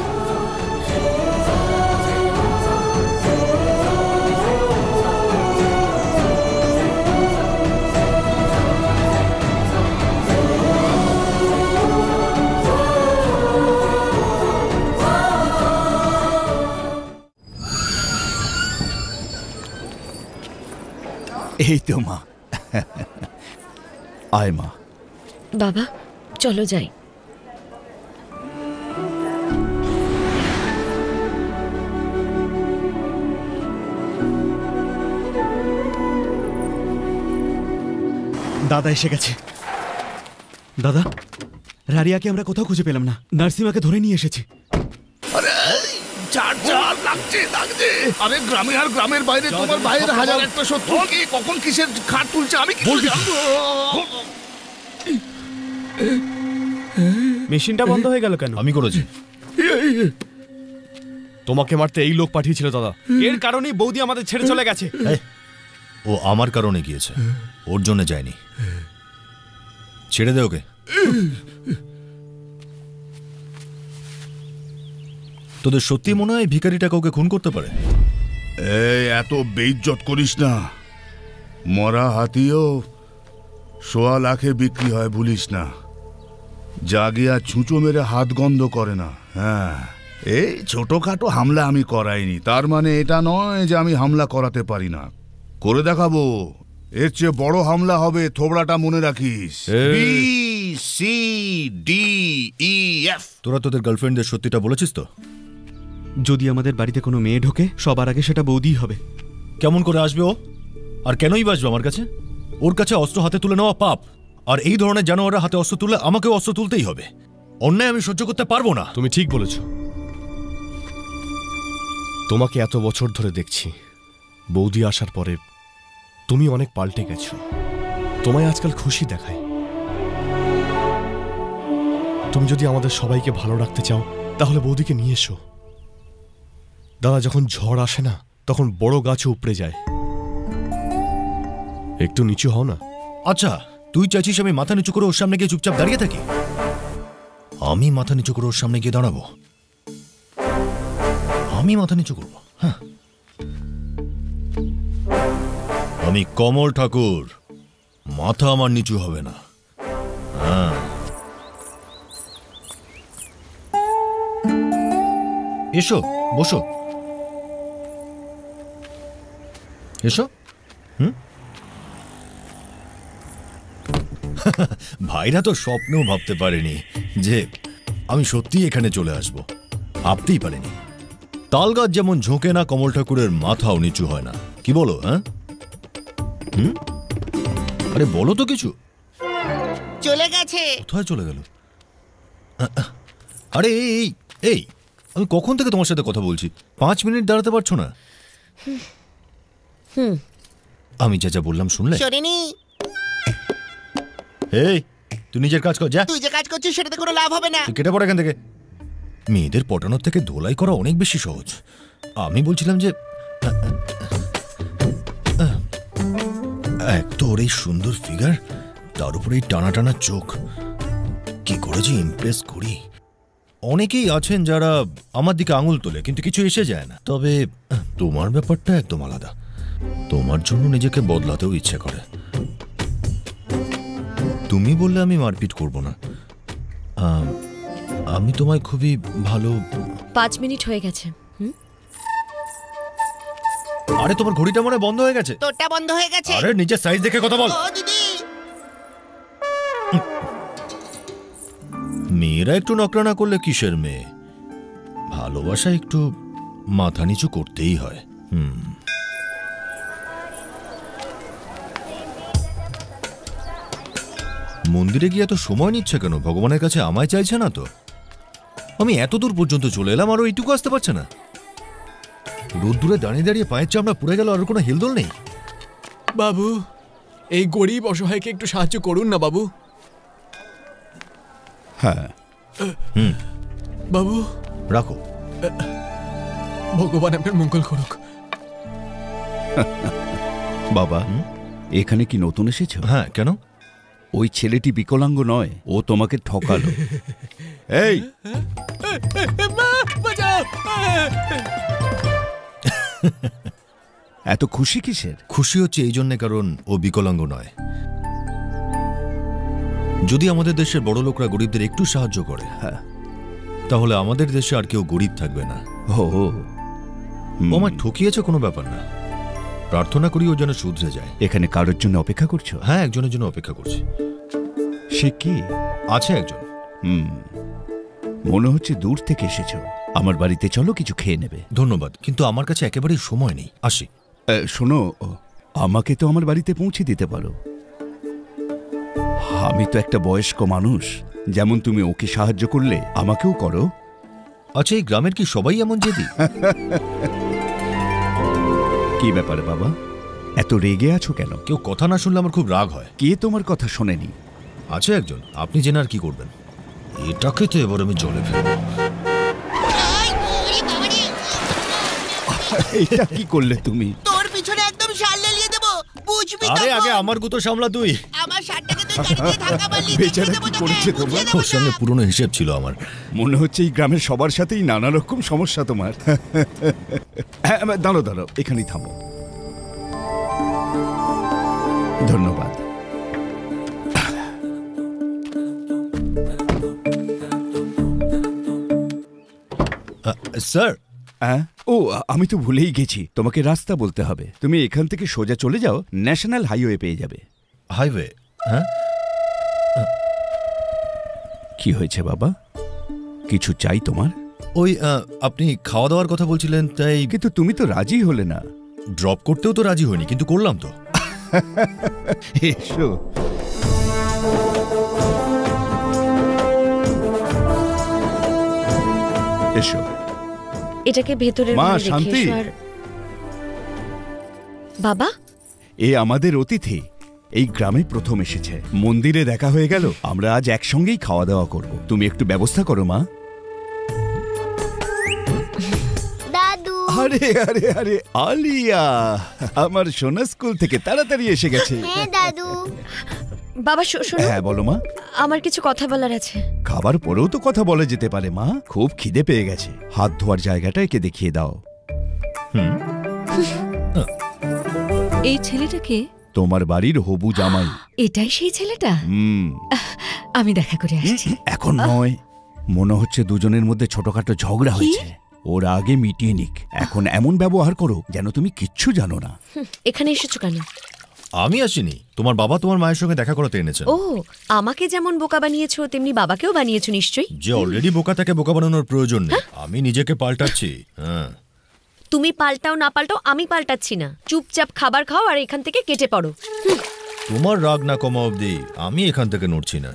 এই তো মা। আয় মা। বাবা চলো যাই। দাদা এসে গেছে। দাদা, রারিয়াকে আমরা কোথাও খুঁজে পেলাম না, নার্সিমাকে ধরে নিয়ে এসেছি। আরে গ্রামে আর গ্রামের বাইরে তোমার ভাইয়ের হাজার একটা শত্রু, কে কখন কিসের খাট তুলছে আমি কি জানবো? মেশিনটা বন্ধ হয়ে গেল কেন? আমি করেছি। তোমাকে মারতে এই লোক পাঠিয়েছিল দাদা। এর কারণেই বৌদি আমাদের ছেড়ে চলে গেছে। ও আমার কারণে গিয়েছে, ওর জন্য যায়নি। ছেড়ে দে ওকে। তোদের সত্যি মনে হয় ভিখারিটা কাউকে খুন করতে পারে? এই এত বেইজ্জত করিস না। মরা হাতিও 1.25 লাখে বিক্রি হয়, ভুলিস না। জাগিয়া ছুঁচো মেরে হাত গন্ধ করে না। হ্যাঁ, এই ছোটখাটো হামলা আমি করাইনি, তার মানে এটা নয় যে আমি হামলা করাতে পারি না। করে দেখাবো, এর চেয়ে বড় হামলা হবে, থোবড়াটা মনে রাখিস। BCDEF। তোরা তোদের গার্লফ্রেন্ডদের সত্যিটা বলেছিস তো? যদি আমাদের বাড়িতে কোনো মেয়ে ঢোকে সবার আগে সেটা বৌদিই হবে। কেমন করে আসবে ও? আর কেনই বাসবে আমার কাছে? ওর কাছে অস্ত্র হাতে তুলে নেওয়া পাপ, আর এই ধরনের জানোয়াররা হাতে অস্ত্র তুলে আমাকেও অস্ত্র তুলতেই হবে। অন্যায় আমি সহ্য করতে পারবো না। তুমি ঠিক বলেছ। তোমাকে এত বছর ধরে দেখছি, বৌদি আসার পরে তুমি অনেক পাল্টে গেছো। তোমায় আজকাল খুশি দেখায়। তুমি যদি আমাদের সবাইকে ভালো রাখতে চাও তাহলে বৌদিকে নিয়ে এসো। দাদা, যখন ঝড় আসে না তখন বড় গাছও উপড়ে যায়। একটু নিচু হও না। আচ্ছা, তুই চাইছিস আমি মাথা নিচু করে ওর সামনে গিয়ে চুপচাপ দাঁড়িয়ে থাকি? আমি মাথা নিচু করে ওর সামনে গিয়ে দাঁড়াবো? আমি মাথা নিচু করবো? হ্যাঁ, আমি কমল ঠাকুর, মাথা আমার নিচু হবে না। হ্যাঁ, এসো, বসো, এসো। ভাইরা তো স্বপ্নেও ভাবতে পারেনি যে আমি সত্যি এখানে চলে আসব। ভাবতেই পারেনি। তালগাছ যেমন ঝোঁকে না, কমল ঠাকুরের মাথাও নিচু হয় না। কি বলো? হ্যাঁ, আরে বলো তো কিছু। চলে গেছে। কোথায় চলে গেল? আরে এই এই, আমি কখন থেকে তোমার সাথে কথা বলছি, 5 মিনিট দাঁড়াতে পারছো না? আমি যা যা বললাম শুনলে? শুনিনি। এই, তুই নিজের কাজ কর, যা। তুই যে কাজ করছিস সেটাতে কোনো লাভ হবে না। তুই কেটে পড় এখান থেকে। মেয়েদের পটানোর থেকে ধোলাই করা অনেক বেশি সহজ। আমি বলছিলাম যে এক তো ওর এই সুন্দর ফিগার, তার উপরে এই টানা টানা চোখ, কি করে যে ইমপ্রেস করি। অনেকেই আছেন যারা আমার দিকে আঙুল তোলে কিন্তু কিছু এসে যায় না, তবে তোমার ব্যাপারটা একদম আলাদা। তোমার জন্য নিজেকে বদলাতেও ইচ্ছে করে। তুমি বললে আমি মারপিট করব না। আমি তোমায় খুবই ভালো। 5 মিনিট হয়ে গেছে। আরে তোমার ঘড়িটা মনে বন্ধ হয়ে গেছে। তোরটা বন্ধ হয়ে গেছে। আরে নিজের সাইজ দেখে কথা বল। ও দিদি, মেয়েরা একটু নকরা না করলে কিসের মেয়ে? ভালোবাসা একটু মাথা নিচু করতেই হয়। মন্দিরে গিয়ে এত সময় নিচ্ছে কেন? ভগবানের কাছে আমায় চাইছে না তো? আমি এত দূর পর্যন্ত চলে এলাম আরও এইটুকু আসতে পারছে না। রোদ্দুরে দাঁড়িয়ে দাঁড়িয়ে পায়ের চামড়া পুড়ে গেল, আর কোনো হেলদোল নেই। বাবু, এই গরিব অসহায়কে একটু সাহায্য করুন না বাবু। হ্যাঁ বাবু রাখো। ভগবান আপনার মঙ্গল করুক। বাবা, এখানে কি নতুন এসেছো? হ্যাঁ, কেন? ওই ছেলেটি বিকলাঙ্গ নয়, ও তোমাকে ঠকালো। এই এত খুশি কিসের? খুশি হচ্ছে এই জন্যে কারণ ও বিকলাঙ্গ নয়। যদি আমাদের দেশের বড় লোকরা গরিবদের একটু সাহায্য করে, তাহলে আমাদের দেশে আর কেউ গরিব থাকবে না। ও আমায় ঠকিয়েছে কোনো ব্যাপার না, প্রার্থনা করি ও যেন শুধরে যায়। এখানে কারোর জন্য অপেক্ষা করছো? হ্যাঁ, একজনের জন্য অপেক্ষা করছি। সে কি? আছে একজন। মনে হচ্ছে দূর থেকে এসেছো। আমার বাড়িতে চলো, কিছু খেয়ে নেবে। ধন্যবাদ, কিন্তু আমার কাছে একেবারেই সময় নেই। আসি। শোনো, আমাকে তো আমার বাড়িতে পৌঁছে দিতে পারো। আমি তো একটা বয়স্ক মানুষ, যেমন তুমি ওকে সাহায্য করলে আমাকেও করো। আচ্ছা, এই গ্রামের কি সবাই এমন জেদি? কি ব্যাপারে বাবা, এত রেগে আছো কেন? কেউ কথা না শুনলে আমার খুব রাগ হয়। কে তোমার কথা শোনেনি? আছে একজন, আপনি জেনে আর কি করবেন? এটাকে তো এবার আমি জলে ফেলব। এটা কি করলে তুমি? তোর পিছনে একদম শাল লেলিয়ে দেব, বুঝবি? আরে আগে আমার গুতো সামলা তুই। আমার শালটাকে তুই গাড়ি দিয়ে ধাক্কা মারলি। বেচারা কি করেছে তোমার? ওর সঙ্গে পুরনো হিসেব ছিল আমার। মনে হচ্ছে এই গ্রামের সবার সাথেই নানা রকম সমস্যা তোমার। দাঁড়ো দাঁড়ো, এখানেই থামো। ধন্যবাদ। স্যার। ও, আমি তো ভুলেই গেছি, তোমাকে রাস্তা বলতে হবে। তুমি এখান থেকে সোজা চলে যাও, ন্যাশনাল হাইওয়ে পেয়ে যাবে। হাইওয়ে? হ্যাঁ। কি হয়েছে বাবা, কিছু চাই তোমার? ওই আপনি খাওয়া দাওয়ার কথা বলছিলেন তাই। কিন্তু তুমি তো রাজি হলে না। ড্রপ করতেও তো রাজি হয়নি, কিন্তু করলাম তো। এসো। এসো। এটাকে ভেতরের মা, রুমে রেখে শান্তি। এসো। আর বাবা, এ আমাদের অতিথি, এই গ্রামে প্রথম এসেছে। মন্দিরে দেখা হয়ে গেল, আমরা আজ একসঙ্গেই খাওয়া দাওয়া করব। তুমি একটু ব্যবস্থা করো মা। দাদু। আরে আরে আরে, আলিয়া, আমার সোনা স্কুল থেকে তাড়াতাড়ি এসে গেছে। হ্যাঁ দাদু। বাবা শোনো। হ্যাঁ বলো মা। আমার কিছু কথা বলার আছে। খাবার পরেও তো কথা বলা যেতে পারে মা। খুব খিদে পেয়ে গেছে, হাত ধোয়ার জায়গাটা একে দেখিয়ে দাও। এই ছেলেটাকে? তোমার বাড়ির হবু জামাই। এটাই সেই ছেলেটা? আমি দেখা করে আসছি। এখন নয়, মনে হচ্ছে দুজনের মধ্যে ছোটখাটো ঝগড়া হয়েছে। ওরা আগে মিটিয়ে নিক। এখন এমন ব্যবহার করো যেন তুমি কিচ্ছু জানো না। এখানে এসেছো কেন? আমি আসিনি, তোমার বাবা তোমার মায়ের সঙ্গে দেখা করাতে এনেছেন। ও, আমাকে যেমন বোকা বানিয়েছো তেমনি বাবাকেও বানিয়েছো নিশ্চয়ই। যে অলরেডি বোকা তাকে বোকা বানানোর প্রয়োজন নেই। আমি নিজেকে পাল্টাচ্ছি। হ্যাঁ, তুমি পাল্টাও না পাল্টাও, আমি পাল্টাচ্ছি না। চুপচাপ খাবার খাও আর এখান থেকে কেটে পড়ো। তোমার রাগ না কমা অবধি আমি এখান থেকে নড়ছি না।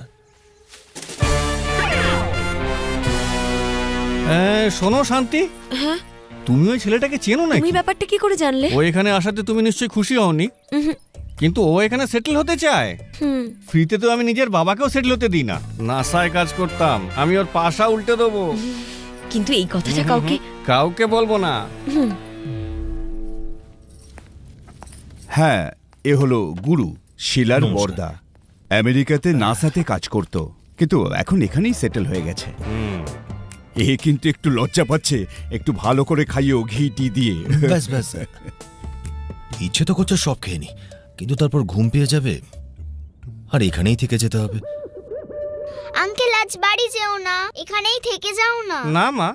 শোনো শান্তি, হ্যাঁ, তুমি ওই ছেলেটাকে চেনো না? তুমি ব্যাপারটা কি করে জানলে? ও এখানে আসাতে তুমি নিশ্চয়ই খুশি হওনি, কিন্তু ও এখানে সেটেল হতে চায়। ফ্রিতে তো আমি নিজের বাবাকেও সেটেল হতে দিই না। নাসায় কাজ করতাম, আমি ওর পাশা উল্টে দেবো। কিন্তু এই কথাটা কাউকে বলবো না। হ্যাঁ, এ হলো গুরু, শিলার বর্দা। আমেরিকাতে নাসাতে কাজ করত, কিন্তু এখন এখানেই সেটেল হয়ে গেছে। এ কিন্তু একটু লজ্জা পাচ্ছে, একটু ভালো করে খাইও ঘি টি দিয়ে। ব্যাস ব্যাস, ইচ্ছে তো করছে সব খেয়ে নি, কিন্তু তারপর ঘুম পেয়ে যাবে আর এখানেই থেকে যেতে হবে। আঙ্কেল আজ বাড়ি যেও না, এখানেই থেকে যাও না। না মা,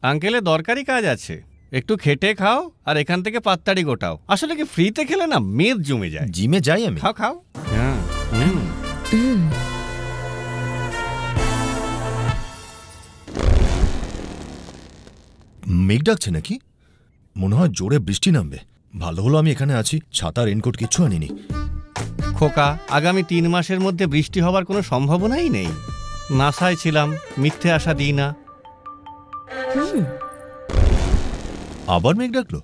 আঙ্কেলের দরকারি কাজ আছে, একটু খেটে খাও আর এখান থেকে পাত্তাড়ি গোটাও। আসলে কি ফ্রিতে খেলে না মেদ জমে যায়। জিমে যাই আমি। খাও খাও। মেঘ ডাকছে নাকি? মনে হয় জোরে বৃষ্টি নামবে। ভালো হলো আমি এখানে আছি, ছাতা রেনকোট কিচ্ছু আনিনি। খোকা, আগামী 3 মাসের মধ্যে বৃষ্টি হবার কোনো সম্ভাবনাই নেই। নাসায় ছিলাম, মিথ্যে আশা দিই না। আবার মেঘ ডাকলো?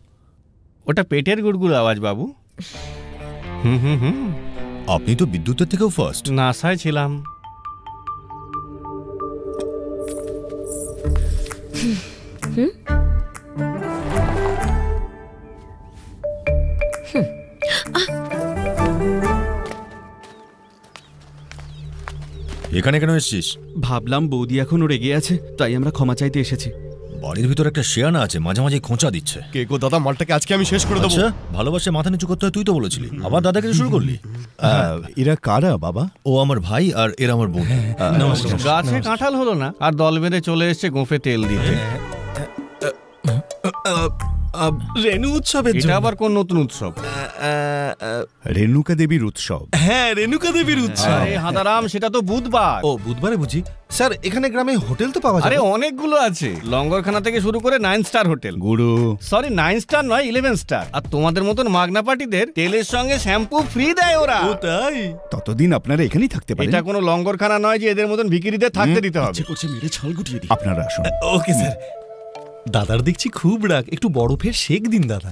ওটা পেটের গুড়গুড় আওয়াজ বাবু। আপনি তো বিদ্যুতের থেকেও ফার্স্ট। নাসায় ছিলাম। এখানে কেন এসেছিস? ভাবলাম বৌদি এখনো রেগে আছে, তাই আমরা ক্ষমা চাইতে এসেছি। বাড়ির ভিতর একটা শেয়ানা আছে, মাঝে মাঝে খোঁচা দিচ্ছে। কে গো দাদা, মালটাকে আজকে আমি শেষ করে দেবো। আচ্ছা, ভালোবাসে মাথা নিচু করতে হয় তুই তো বলেছিলি, আবার দাদাকে শুরু করলি। এরা কারা বাবা? ও আমার ভাই আর এরা আমার বোন। গাছে কাঁঠাল হলো না আর দল বেঁধে চলে এসছে গোঁফে তেল দিতে। রেণু উৎসবের এটা আবার কোন নতুন উৎসব? রেণুকা দেবীর উৎসব। হ্যাঁ, রেণুকা দেবীর উৎসব। আরে হাদারাম, সেটা তো বুধবার। ও, বুধবারে বুঝি। স্যার, এখানে গ্রামে হোটেল তো পাওয়া যায়? আরে অনেকগুলো আছে, লঙ্গরখানা থেকে শুরু করে 9 স্টার হোটেল। গুরু, সরি 9 স্টার নয়, 11 স্টার। আর তোমাদের মতন মাগনা পার্টিদের তেলের সঙ্গে শ্যাম্পু ফ্রি দেয় ওরা। ও তাই? ততদিন আপনারা এখানেই থাকতে পারেন। এটা কোনো লঙ্গরখানা নয় যে এদের মতন ভিখিরিদের থাকতে দিতে হবে। ইচ্ছে করছে মেরে ছাল গুটিয়ে দিই। আপনারা আসুন। Okay sir. দাদার দেখছি খুব রাগ, একটু বরফের শেক দিন দাদা।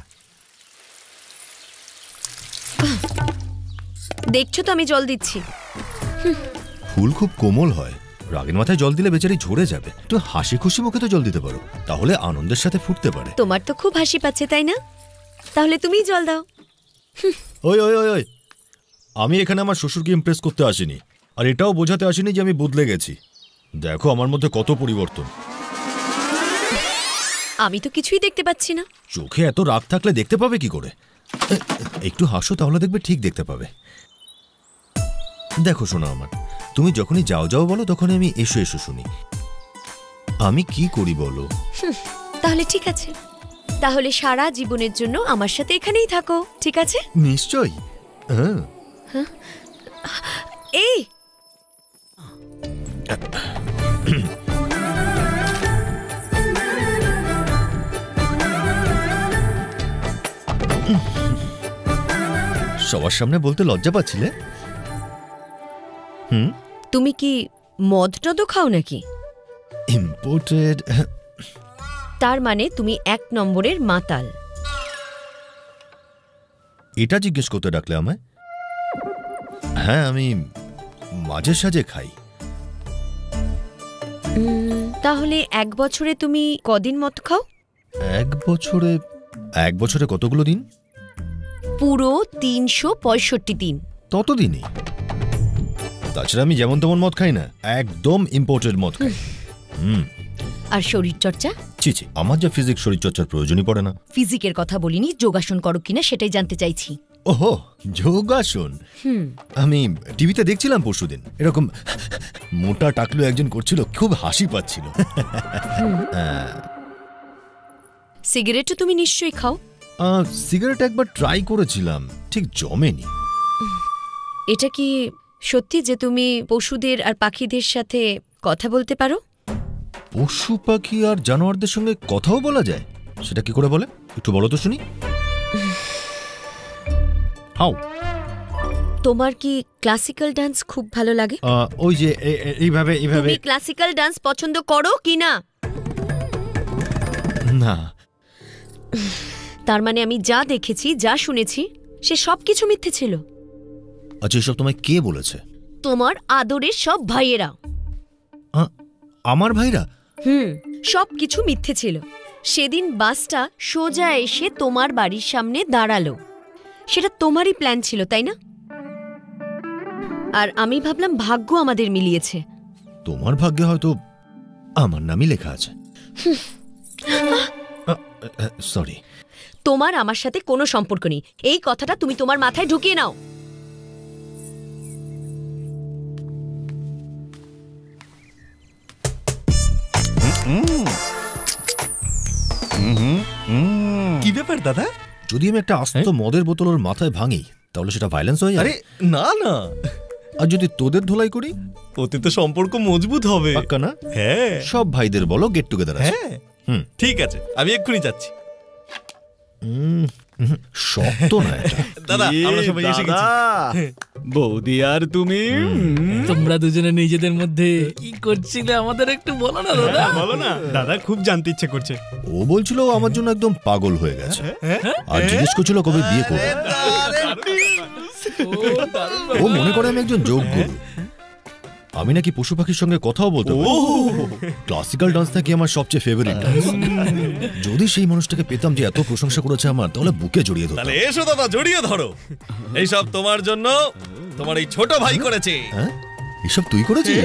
দেখছো তো আমি জল দিচ্ছি। ফুল খুব কোমল হয়, রাগের মাথায় জল দিলে বেচারি ঝরে যাবে। একটু হাসি খুশি মুখে তো জল দিতে পারো, তাহলে আনন্দের সাথে ফুটতে পারে। তোমার তো খুব হাসি পাচ্ছে তাই না? তাহলে তুমিই জল দাও। ওই ওই ওই ওই, আমি এখানে আমার শ্বশুরকে ইমপ্রেস করতে আসিনি, আর এটাও বোঝাতে আসিনি যে আমি বদলে গেছি। দেখো আমার মধ্যে কত পরিবর্তন। আমি তো কিছুই দেখতে পাচ্ছি না। চোখে এত রাগ থাকলে দেখতে পাবে কি করে? একটু হাসো, তাহলে দেখবে ঠিক দেখতে পাবে। দেখো শোনো আমার, তুমি যখনই যাও যাও বলো তখনই আমি এসো এসো শুনি। আমি কি করি বলো? তাহলে ঠিক আছে, তাহলে সারা জীবনের জন্য আমার সাথে এখানেই থাকো, ঠিক আছে? নিশ্চয়ই। হ্যাঁ। এই সবার সামনে বলতে লজ্জা পাচ্ছিলে? তুমি কি মদ টদও খাও নাকি? ইম্পোর্টেড। তার মানে তুমি 1 নম্বরের মাতাল। এটা জিজ্ঞেস করতে ডাকলে আমায়? হ্যাঁ, আমি মাঝে সাঝে খাই। তাহলে 1 বছরে তুমি কদিন মদ খাও? 1 বছরে কতগুলো দিন? পুরো 365 দিন। ততদিনই। তাছাড়া আমি যেমন তেমন মদ খাই না, একদম ইম্পোর্টেড মদ খাই। আর শরীর চর্চা? ছি ছি, আমার যা ফিজিক্স শরীর চর্চার প্রয়োজনই পড়ে না। ফিজিকের কথা বলিনি, যোগাসন করো কিনা সেটাই জানতে চাইছি। ওহো, যোগাসন। আমি টিভিতে দেখছিলাম পরশুদিন, এরকম মোটা টাকলু একজন করছিল, খুব হাসি পাচ্ছিল। সিগারেটও তুমি নিশ্চয়ই খাও? সিগারেট একবার ট্রাই করেছিলাম, ঠিক জমেনি। এটা কি সত্যি যে তুমি পশুদের আর পাখিদের সাথে কথা বলতে পারো? পশু পাখি আর জানোয়ারদের সঙ্গে কথাও বলা যায়? সেটা কি করে বলে, একটু বলো তো শুনি। হাউ। তোমার কি ক্লাসিক্যাল ডান্স খুব ভালো লাগে? ওই যে এইভাবে এইভাবে। তুমি ক্লাসিক্যাল ডান্স পছন্দ করো কি না? না। তার মানে আমি যা দেখেছি, যা শুনেছি, সে সবকিছু মিথ্যে ছিল। আচ্ছা, এসব তোমায় কে বলেছে? তোমার আদরের সব ভাইয়েরা। আমার ভাইরা? সবকিছু মিথ্যে ছিল। সেদিন বাসটা সোজা এসে তোমার বাড়ির সামনে দাঁড়ালো, সেটা তোমারই প্ল্যান ছিল তাই না? আর আমি ভাবলাম ভাগ্য আমাদের মিলিয়েছে। তোমার ভাগ্যে হয়তো আমার নামই লেখা আছে। সরি। তোমার আমার সাথে কোনো সম্পর্ক নেই, এই কথাটা তুমি তোমার মাথায় ঢুকিয়ে নাও। কি ব্যাপার দাদা? যদি আমি একটা আস্ত মদের বোতল ওর মাথায় ভাঙি তাহলে সেটা ভায়োলেন্স হয়ে যাবে? আরে না না। আর যদি তোদের ধোলাই করি ওতে তো সম্পর্ক মজবুত হবে। পাক্কা না? হ্যাঁ। সব ভাইদের বলো গেট টুগেদার আছে। হ্যাঁ ঠিক আছে, আমি এক্ষুনি যাচ্ছি। শক্ত না দাদা, আমরা সবাই এসে গেছি। বৌদি আর তুমি তোমরা দুজনে নিজেদের মধ্যে কি করছিলে আমাদের একটু বলো না দাদা। বলো না দাদা, খুব জানতে ইচ্ছে করছে। ও বলছিল আমার জন্য একদম পাগল হয়ে গেছে, আর জিজ্ঞেস করছিল কবে বিয়ে করবে। ও মনে করে আমি একজন যোগ্য, আমি নাকি পশু পাখির সঙ্গে কথাও বলতে পারি। ক্লাসিক্যাল ডান্স নাকি আমার সবচেয়ে ফেভারিট ডান্স। যদি সেই মানুষটাকে পেতাম যে এত প্রশংসা করেছে আমার, তাহলে বুকে জড়িয়ে ধরতাম। তাহলে এসো দাদা, জড়িয়ে ধরো। এইসব তোমার জন্য তোমার এই ছোট ভাই করেছে। এসব তুই করেছিস?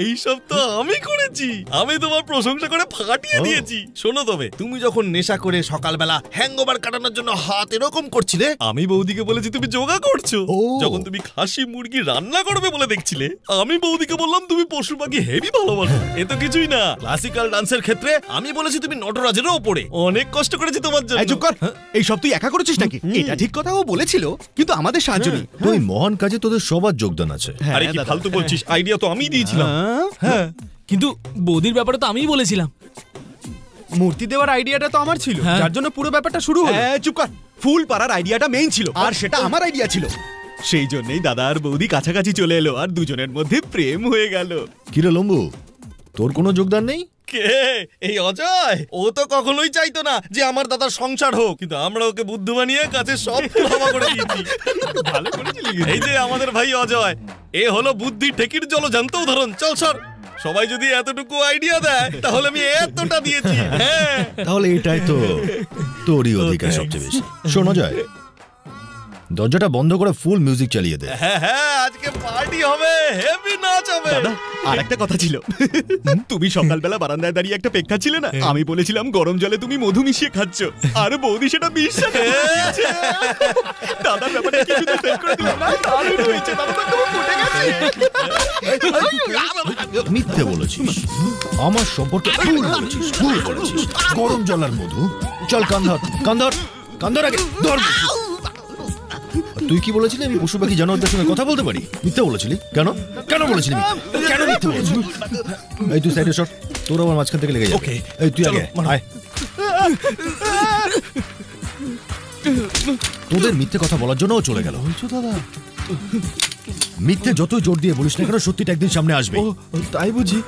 এইসব তো আমি করেছি। আমি তোমার প্রশংসা করে ফাটিয়ে দিয়েছি। শোনো তবে, তুমি যখন নেশা করে সকালবেলা হ্যাংওভার কাটানোর জন্য হাত এরকম করছিলে, আমি বৌদিকে বলেছি তুমি যোগা করছো। যখন তুমি খাসি মুরগি রান্না করবে বলে দেখছিলে, আমি বৌদিকে বললাম তুমি পশু পাখি হেভি ভালোবাসো। এ তো কিছুই না। ক্লাসিক্যাল ডান্সের ক্ষেত্রে আমি বলেছি তুমি নটরাজেরও ওপরে। অনেক কষ্ট করেছি তোমার জন্য। চুপ কর, এই সব তুই একা করেছিস নাকি? এটা ঠিক কথা ও বলেছিল, কিন্তু আমাদের সাহায্য নেই। তুই মহান কাজে তোদের সবার যোগদান আছে। আরে কি ফালতু বলছিস? আইডিয়া তো আমিই দিয়েছিলাম। হ্যাঁ, কিন্তু বৌদির ব্যাপারে তো আমিই বলেছিলাম। মূর্তি দেওয়ার আইডিয়াটা তো আমার ছিল, যার জন্য পুরো ব্যাপারটা শুরু হলো। চুপ কর, ফুল পাড়ার আইডিয়াটা মেইন ছিল, আর সেটা আমার আইডিয়া ছিল। সেই জন্যই দাদা আর বৌদি কাছাকাছি চলে এলো, আর দুজনের মধ্যে প্রেম হয়ে গেল। কিরে লম্বু, তোর কোনো যোগদান নেই? কে? এই অজয়? ও তো কখনোই চাইতো না যে আমার দাদার সংসার হোক, কিন্তু আমরা ওকে বুদ্ধু বানিয়ে কাছে সব হাওয়া করে দিয়েছি। ভালো করেছিলি। এই যে আমাদের ভাই অজয়, এ হলো বুদ্ধি ঠেকির জলজান্ত উদাহরণ। চল সর। সবাই যদি এতটুকু আইডিয়া দেয় তাহলে আমি এতটা দিয়েছি। হ্যাঁ, তাহলে এটাই তো তোরই অধিকার সবচেয়ে বেশি। শোনো যায়, দরজাটা বন্ধ করে ফুল মিউজিক চালিয়ে দে। হ্যাঁ হ্যাঁ, আজকে পার্টি হবে, হেভি নাচ হবে। দাদা, আর একটা কথা ছিল। তুমি সকালবেলা বারান্দায় দাঁড়িয়ে একটা পেক খাচ্ছিলে না? আমি বলেছিলাম গরম জলে তুমি মধু মিশিয়ে খাচ্ছ, আর বৌদি সেটা বিশ্বাস করেছে। দাদা ব্যাপারটা কিছু তো সেট করে দিলাম না? দারুণ হয়েছে, দাদা তো ফুটে গেছে। মিথ্যে বলেছিস, আমার সম্পর্কে ভুল বলেছিস, ভুল বলেছিস। গরম জল আর মধু? চল কান্ধার কান্ধার কান্ধার আগে ধর। তুই কি বলেছিলি আমি পশু পাখি জানোয়ারদের সঙ্গে কথা বলতে পারি? মিথ্যে বলেছিলি। কেন কেন বলেছিলি? কেন মিথ্যে বলেছিলি? এই তুই সাইডে সর, তোর আমার মাঝখান থেকে লেগে যাবে। এই তুই আগে আয়। তোদের মিথ্যে কথা বলার জন্য চলে গেল। দাদা, মিথ্যে যতই জোর দিয়ে বলিস না কেন, সত্যিটা একদিন সামনে আসবে। তাই বুঝি?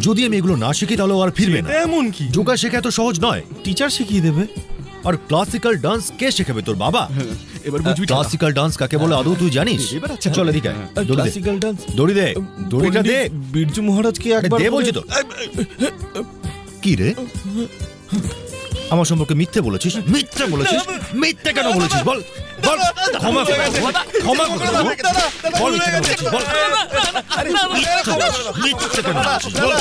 যদি আমি এগুলো না শিখি তাহলে আর ফিরবে না। এমন কি? যোগা শেখা এত সহজ নয়। টিচার শিখিয়ে দেবে। আর ক্লাসিক্যাল ডান্স কে শেখাবে? তোর বাবা। এবার বুঝবি ক্লাসিক্যাল ডান্স কাকে বলে আদৌ তুই জানিস? চল এদিকে আয়, দড়ি দে। ক্লাসিক্যাল ডান্স, দড়ি দে, দড়িটা দে। বিরজু মহারাজকে একবার দে বলছি তো। কি রে, আমার সম্পর্কে মিথ্যে বলেছিস? মিথ্যে বলেছিস? মিথ্যে কেন বলেছিস বল? বল, ক্ষমা করে দাও, ক্ষমা করে দাও। বল মিথ্যে কেন বলেছিস? বল। মিথ্যে কেন বলেছিস? বল,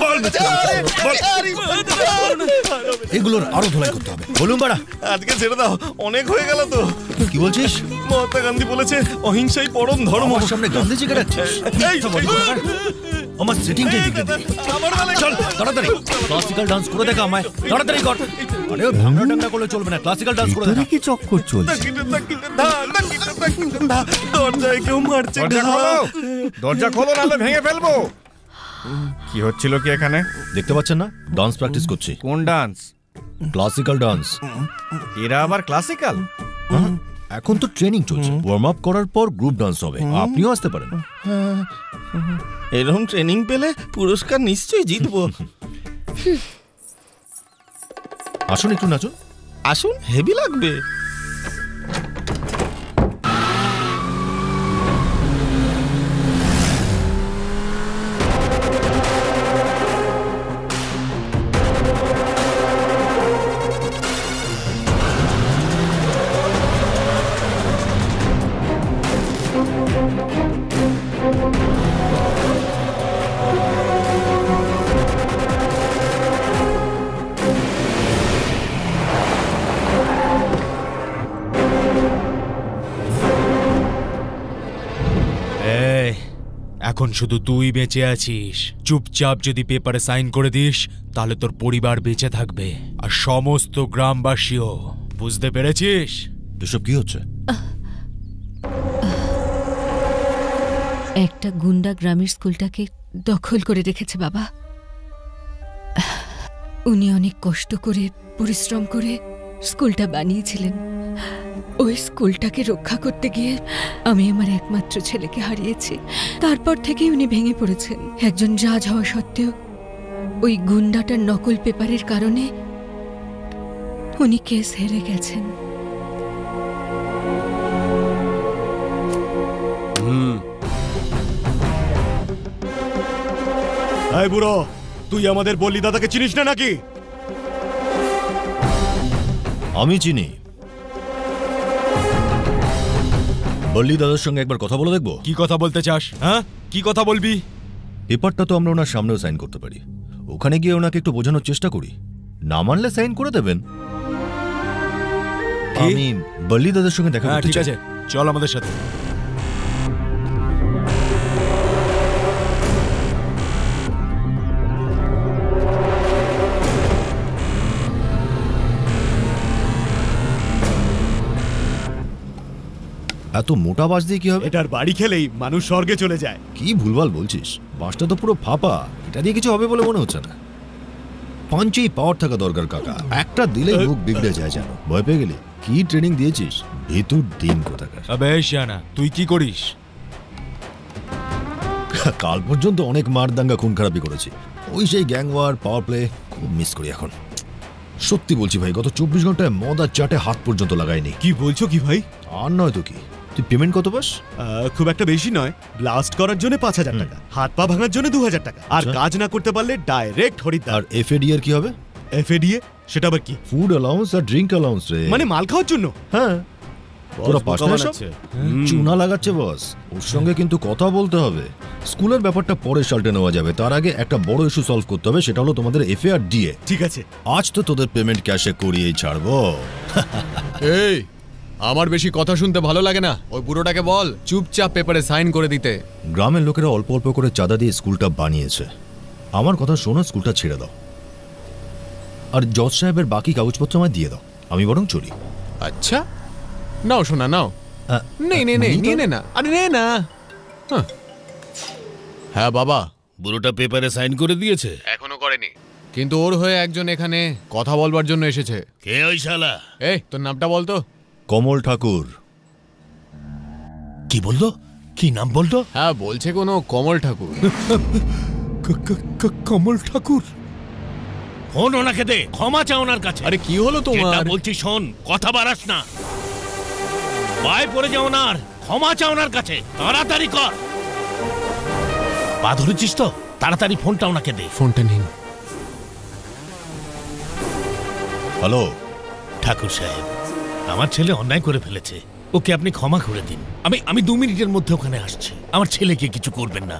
বল মিথ্যে কেন বলেছিস? বল। এগুলোর আরো ধোলাই করতে হবে। বলুন বাড়া। আজকে ছেড়ে দাও, অনেক হয়ে গেল তো। কি বলছিস? মহাত্মা গান্ধী বলেছে অহিংসাই পরম ধর্ম। আমার সামনে গান্ধীজি কাটাচ্ছিস? আমার সেটিংটাই দেখে দে। চল তাড়াতাড়ি ক্লাসিক্যাল ডান্স করে দেখা আমায়, তাড়াতাড়ি কর। আরে ভাঙা টাঙ্গা করলে চলবে না, ক্লাসিক্যাল ডান্স করে দেখা। কি চক্কর চলছে? দরজায় কেউ মারছে। দরজা খোলো, নাহলে ভেঙে ফেলবো। কি হচ্ছিল কি এখানে? দেখতে পাচ্ছেন না? ডান্স প্র্যাকটিস করছি। কোন ডান্স? Classical dance. এরা আবার ক্লাসিক্যাল? এখন তো ট্রেনিং চলছে, ওয়ার্ম আপ করার পর গ্রুপ ডান্স হবে। আপনিও আসতে পারেন। এরকম ট্রেনিং পেলে পুরস্কার নিশ্চয়ই জিতবো। আসুন একটু নাচুন। আসুন, হেভি লাগবে। এখন শুধু তুই বেঁচে আছিস। চুপচাপ যদি পেপারে সাইন করে দিস তাহলে তোর পরিবার বেঁচে থাকবে, আর সমস্ত গ্রামবাসীও। বুঝতে পেরেছিস? এসব কি হচ্ছে? একটা গুন্ডা গ্রামের স্কুলটাকে দখল করে রেখেছে বাবা। উনি অনেক কষ্ট করে পরিশ্রম করে স্কুলটা বানিয়েছিলেন। ওই স্কুলটাকে রক্ষা করতে গিয়ে আমি আমার একমাত্র ছেলেকে হারিয়েছি। তারপর থেকেই উনি ভেঙে পড়েছেন। একজন জাজ হওয়া সত্ত্বেও ওই গুন্ডাটার নকল পেপারের কারণে উনি কেস হেরে গেছেন। এই বুড়ো, তুই আমাদের বল্লি দাদাকে চিনিস না নাকি? আমি চিনি। বল্লি দাদার সঙ্গে একবার কথা বলে দেখবো। কি কথা বলতে চাস? হ্যাঁ, কি কথা বলবি? পেপারটা তো আমরা ওনার সামনেও সাইন করতে পারি। ওখানে গিয়ে ওনাকে একটু বোঝানোর চেষ্টা করি, না মানলে সাইন করে দেবেন। আমি বল্লি দাদার সঙ্গে দেখা করতে চাই। ঠিক আছে, চল আমাদের সাথে। এত মোটা বাঁশ দিয়ে কি হবে? এটার বাড়ি খেলেই মানুষ স্বর্গে চলে যায়। কি ভুলভাল বলছিস? বাঁশটা তো পুরো ফাঁপা, এটা দিয়ে কিছু হবে বলে মনে হচ্ছে না। পাঞ্চেই পাওয়ার থাকা দরকার কাকা, একটা দিলেই মুখ বিগড়ে যায় যেন। ভয় পেয়ে গেলি? কি ট্রেনিং দিয়েছিস? ভিতুর ডিম কোথাকার। আবে শানা, তুই কি করিস? কাল পর্যন্ত অনেক মারদাঙ্গা খুন খারাপি করেছি। ওই সেই গ্যাং ওয়ার, পাওয়ার প্লে খুব মিস করি এখন। সত্যি বলছি ভাই, গত 24 ঘন্টায় মদ আর চাটে হাত পর্যন্ত লাগাইনি। কি বলছো কি ভাই? আর নয় তো কি। তুই পেমেন্ট কত পাস? খুব একটা বেশি নয়। ব্লাস্ট করার জন্য 5000 টাকা, হাত পা ভাঙার জন্য 2000 টাকা, আর কাজ না করতে পারলে ডাইরেক্ট হরিদ্বার। আর এফএডি এর কি হবে? এফএডিএ সেটা আবার কি? ফুড অ্যালাউন্স আর ড্রিঙ্ক অ্যালাউন্স রে। মানে মাল খাওয়ার জন্য? হ্যাঁ। তোরা পাস না সব? চুনা লাগাচ্ছে বস। ওর সঙ্গে কিন্তু কথা বলতে হবে। স্কুলের ব্যাপারটা পরে সাল্টে নেওয়া যাবে, তার আগে একটা বড় ইস্যু সলভ করতে হবে, সেটা হলো তোমাদের এফএ আর ডিএ। ঠিক আছে, আজ তো তোদের পেমেন্ট ক্যাশে করিয়েই ছাড়বো। এই, আমার বেশি কথা শুনতে ভালো লাগে না। ওই বুড়োটাকে বল চুপচাপ পেপারে সাইন করে দিতে। গ্রামের লোকেরা অল্প অল্প করে চাঁদা দিয়ে স্কুলটা বানিয়েছে। আমার কথা শোনো, স্কুলটা ছেড়ে দাও, আর জজ সাহেবের বাকি কাগজপত্র আমায় দিয়ে দাও। আমি বরং চলি। আচ্ছা, নাও শোনা, নাও। নিয়ে নে না। আরে নে না। হ্যাঁ বাবা, বুড়োটা পেপারে সাইন করে দিয়েছে? এখনো করেনি, কিন্তু ওর হয়ে একজন এখানে কথা বলবার জন্য এসেছে। কে ওই শালা? এই, তোর নামটা বলতো। কমল ঠাকুর। কি বললো? কি নাম বলতো? হ্যাঁ, বলছে কোনো কমল ঠাকুর। কমল ঠাকুর? ফোন ওনাকে দে, ক্ষমা চা ওনার কাছে। আরে কি হলো তোমার? বলছি শোন, কথা বাড়াস না। পায়ে পড়ে যাও ওনার, ক্ষমা চা ওনার কাছে, তাড়াতাড়ি কর। পা ধরেছিস তো? তাড়াতাড়ি ফোনটা ওনাকে দে। ফোনটা নিন। হ্যালো ঠাকুর সাহেব, আমার ছেলে অন্যায় করে ফেলেছে, ওকে আপনি ক্ষমা করে দিন। আমি 2 মিনিটের মধ্যে ওখানে আসছি। আমার ছেলেকে কিছু করবেন না।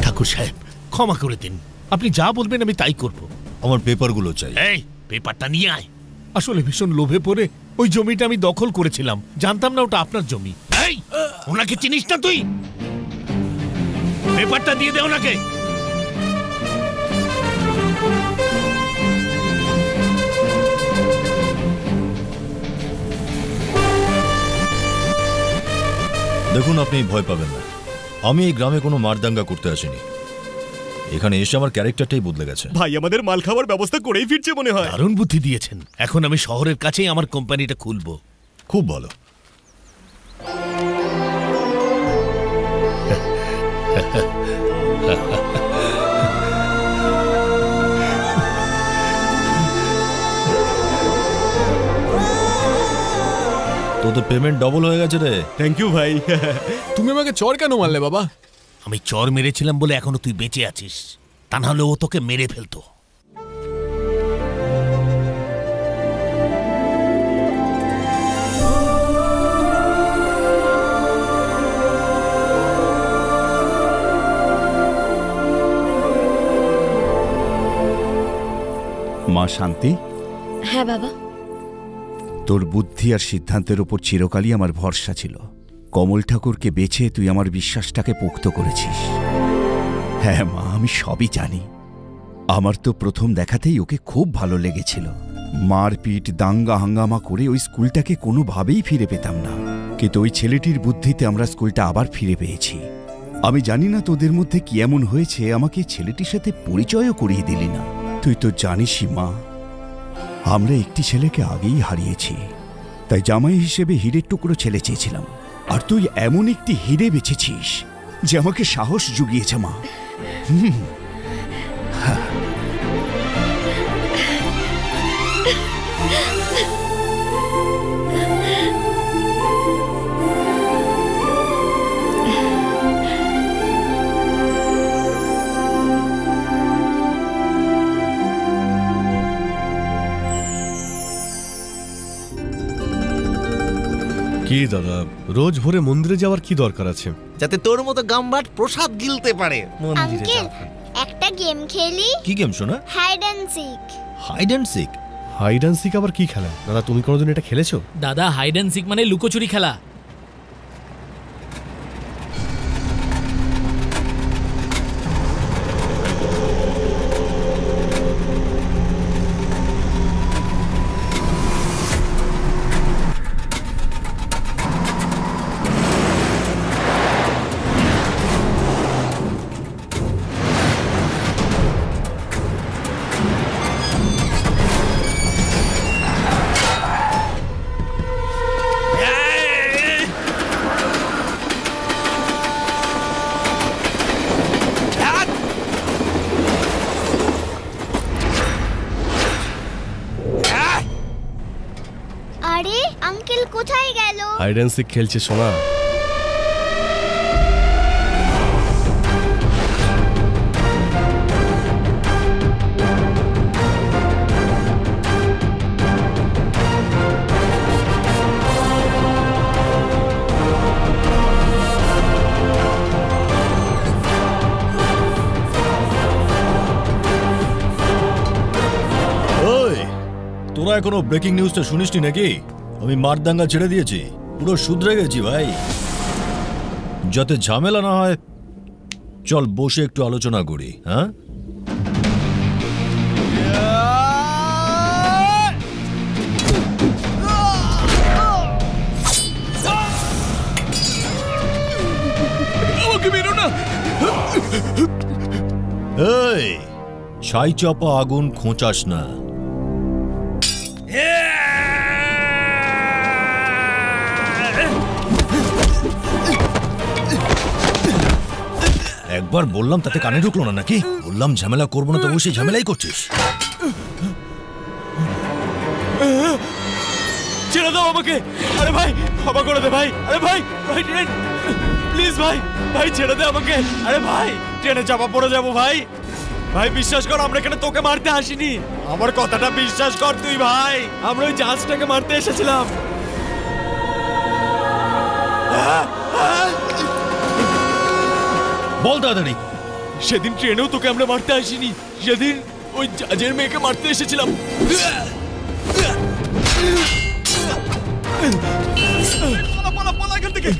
ঠাকুর সাহেব, ক্ষমা করে দিন। আপনি যা বলবেন আমি তাই করব। আমার পেপারগুলো চাই। এই, পেপারটা নিয়ে আয়। আসলে ভীষণ লোভে পড়ে ওই জমিটা আমি দখল করেছিলাম, জানতাম না ওটা আপনার জমি। এই, ওনাকে চিনিস না তুই? পেপারটা দিয়ে দে ওনাকে। দেখুন, আপনি ভয় পাবেন না। আমি এই গ্রামে কোনো মারদাঙ্গা করতে আসিনি। এখানে এসে আমার ক্যারেক্টারটাই বদলে গেছে। ভাই আমাদের মাল খাবার ব্যবস্থা করেই ফিরছে মনে হয়। দারুণ বুদ্ধি দিয়েছেন। এখন আমি শহরের কাছেই আমার কোম্পানিটা খুলবো। খুব ভালো। তোদের পেমেন্ট ডবল হয়ে গেছে রে। থ্যাংক ইউ ভাই। তুমি আমাকে চর কেন মারলে বাবা? আমি চর মেরেছিলাম বলে এখনো তুই বেঁচে আছিস, তা নাহলে ও তোকে মেরে ফেলতো। মা শান্তি। হ্যাঁ বাবা। তোর বুদ্ধি আর সিদ্ধান্তের উপর চিরকালই আমার ভরসা ছিল। কমল ঠাকুরকে বেছে তুই আমার বিশ্বাসটাকে পোক্ত করেছিস। হ্যাঁ মা, আমি সবই জানি। আমার তো প্রথম দেখাতেই ওকে খুব ভালো লেগেছিল। মারপিট দাঙ্গা হাঙ্গামা করে ওই স্কুলটাকে কোনোভাবেই ফিরে পেতাম না, কিন্তু ওই ছেলেটির বুদ্ধিতে আমরা স্কুলটা আবার ফিরে পেয়েছি। আমি জানি না তোদের মধ্যে কি এমন হয়েছে, আমাকে ছেলেটির সাথে পরিচয়ও করিয়ে দিলি না। তুই তো জানিসই মা, আমরা একটি ছেলেকে আগেই হারিয়েছি, তাই জামাই হিসেবে হীরের টুকরো ছেলে চেয়েছিলাম। আর তুই এমন একটি হীরে বেছেছিস যে আমাকে সাহস জুগিয়েছে মা। কি দাদা, রোজ ভোরে মন্দিরে যাওয়ার কি দরকার আছে? যাতে তোর মতো গাম্বাট প্রসাদ গিলতে পারে। আঙ্কেল, একটা গেম খেলি? কি গেম শোনা? Hide and seek. Hide and seek? Hide and seek আবার কি খেলা? দাদা তুমি কোনোদিন এটা খেলেছো? দাদা, হাইড অ্যান্ড সিক মানে লুকোচুরি খেলা। আরে আঙ্কেল কোথায় গেল? হাইড অ্যান্ড সিক খেলছে সোনা। তোরা এখনো ব্রেকিং নিউজটা শুনিসনি নাকি? আমি মারদাঙ্গা ছেড়ে দিয়েছি, পুরো শুধরে গেছি ভাই। যাতে ঝামেলা না হয়, চল বসে একটু আলোচনা করি। হ্যাঁ, আমাকে মেরো না। এই ছাই চাপা আগুন খোঁচাস না। একবার বললাম তাতে কানে ঢুকলো না নাকি? বললাম ঝামেলা করবো না, তো অবশ্যই ঝামেলাই করছিস। ছেড়ে দাও আমাকে। আরে ভাই ক্ষমা করে দে ভাই। আরে ভাই ভাই ট্রেন প্লিজ ভাই, ভাই ছেড়ে দে আমাকে। আরে ভাই ট্রেনে চাপা পড়ে যাবো ভাই। ভাই বিশ্বাস কর, আমরা এখানে তোকে মারতে আসিনি। আমার কথাটা বিশ্বাস কর তুই ভাই, আমরা ওই জাহাজটাকে মারতে এসেছিলাম। বল তাড়াতাড়ি। সেদিন ট্রেনেও তোকে আমরা মারতে আসিনি, সেদিন ওই জাজের মেয়েকে মারতে এসেছিলাম।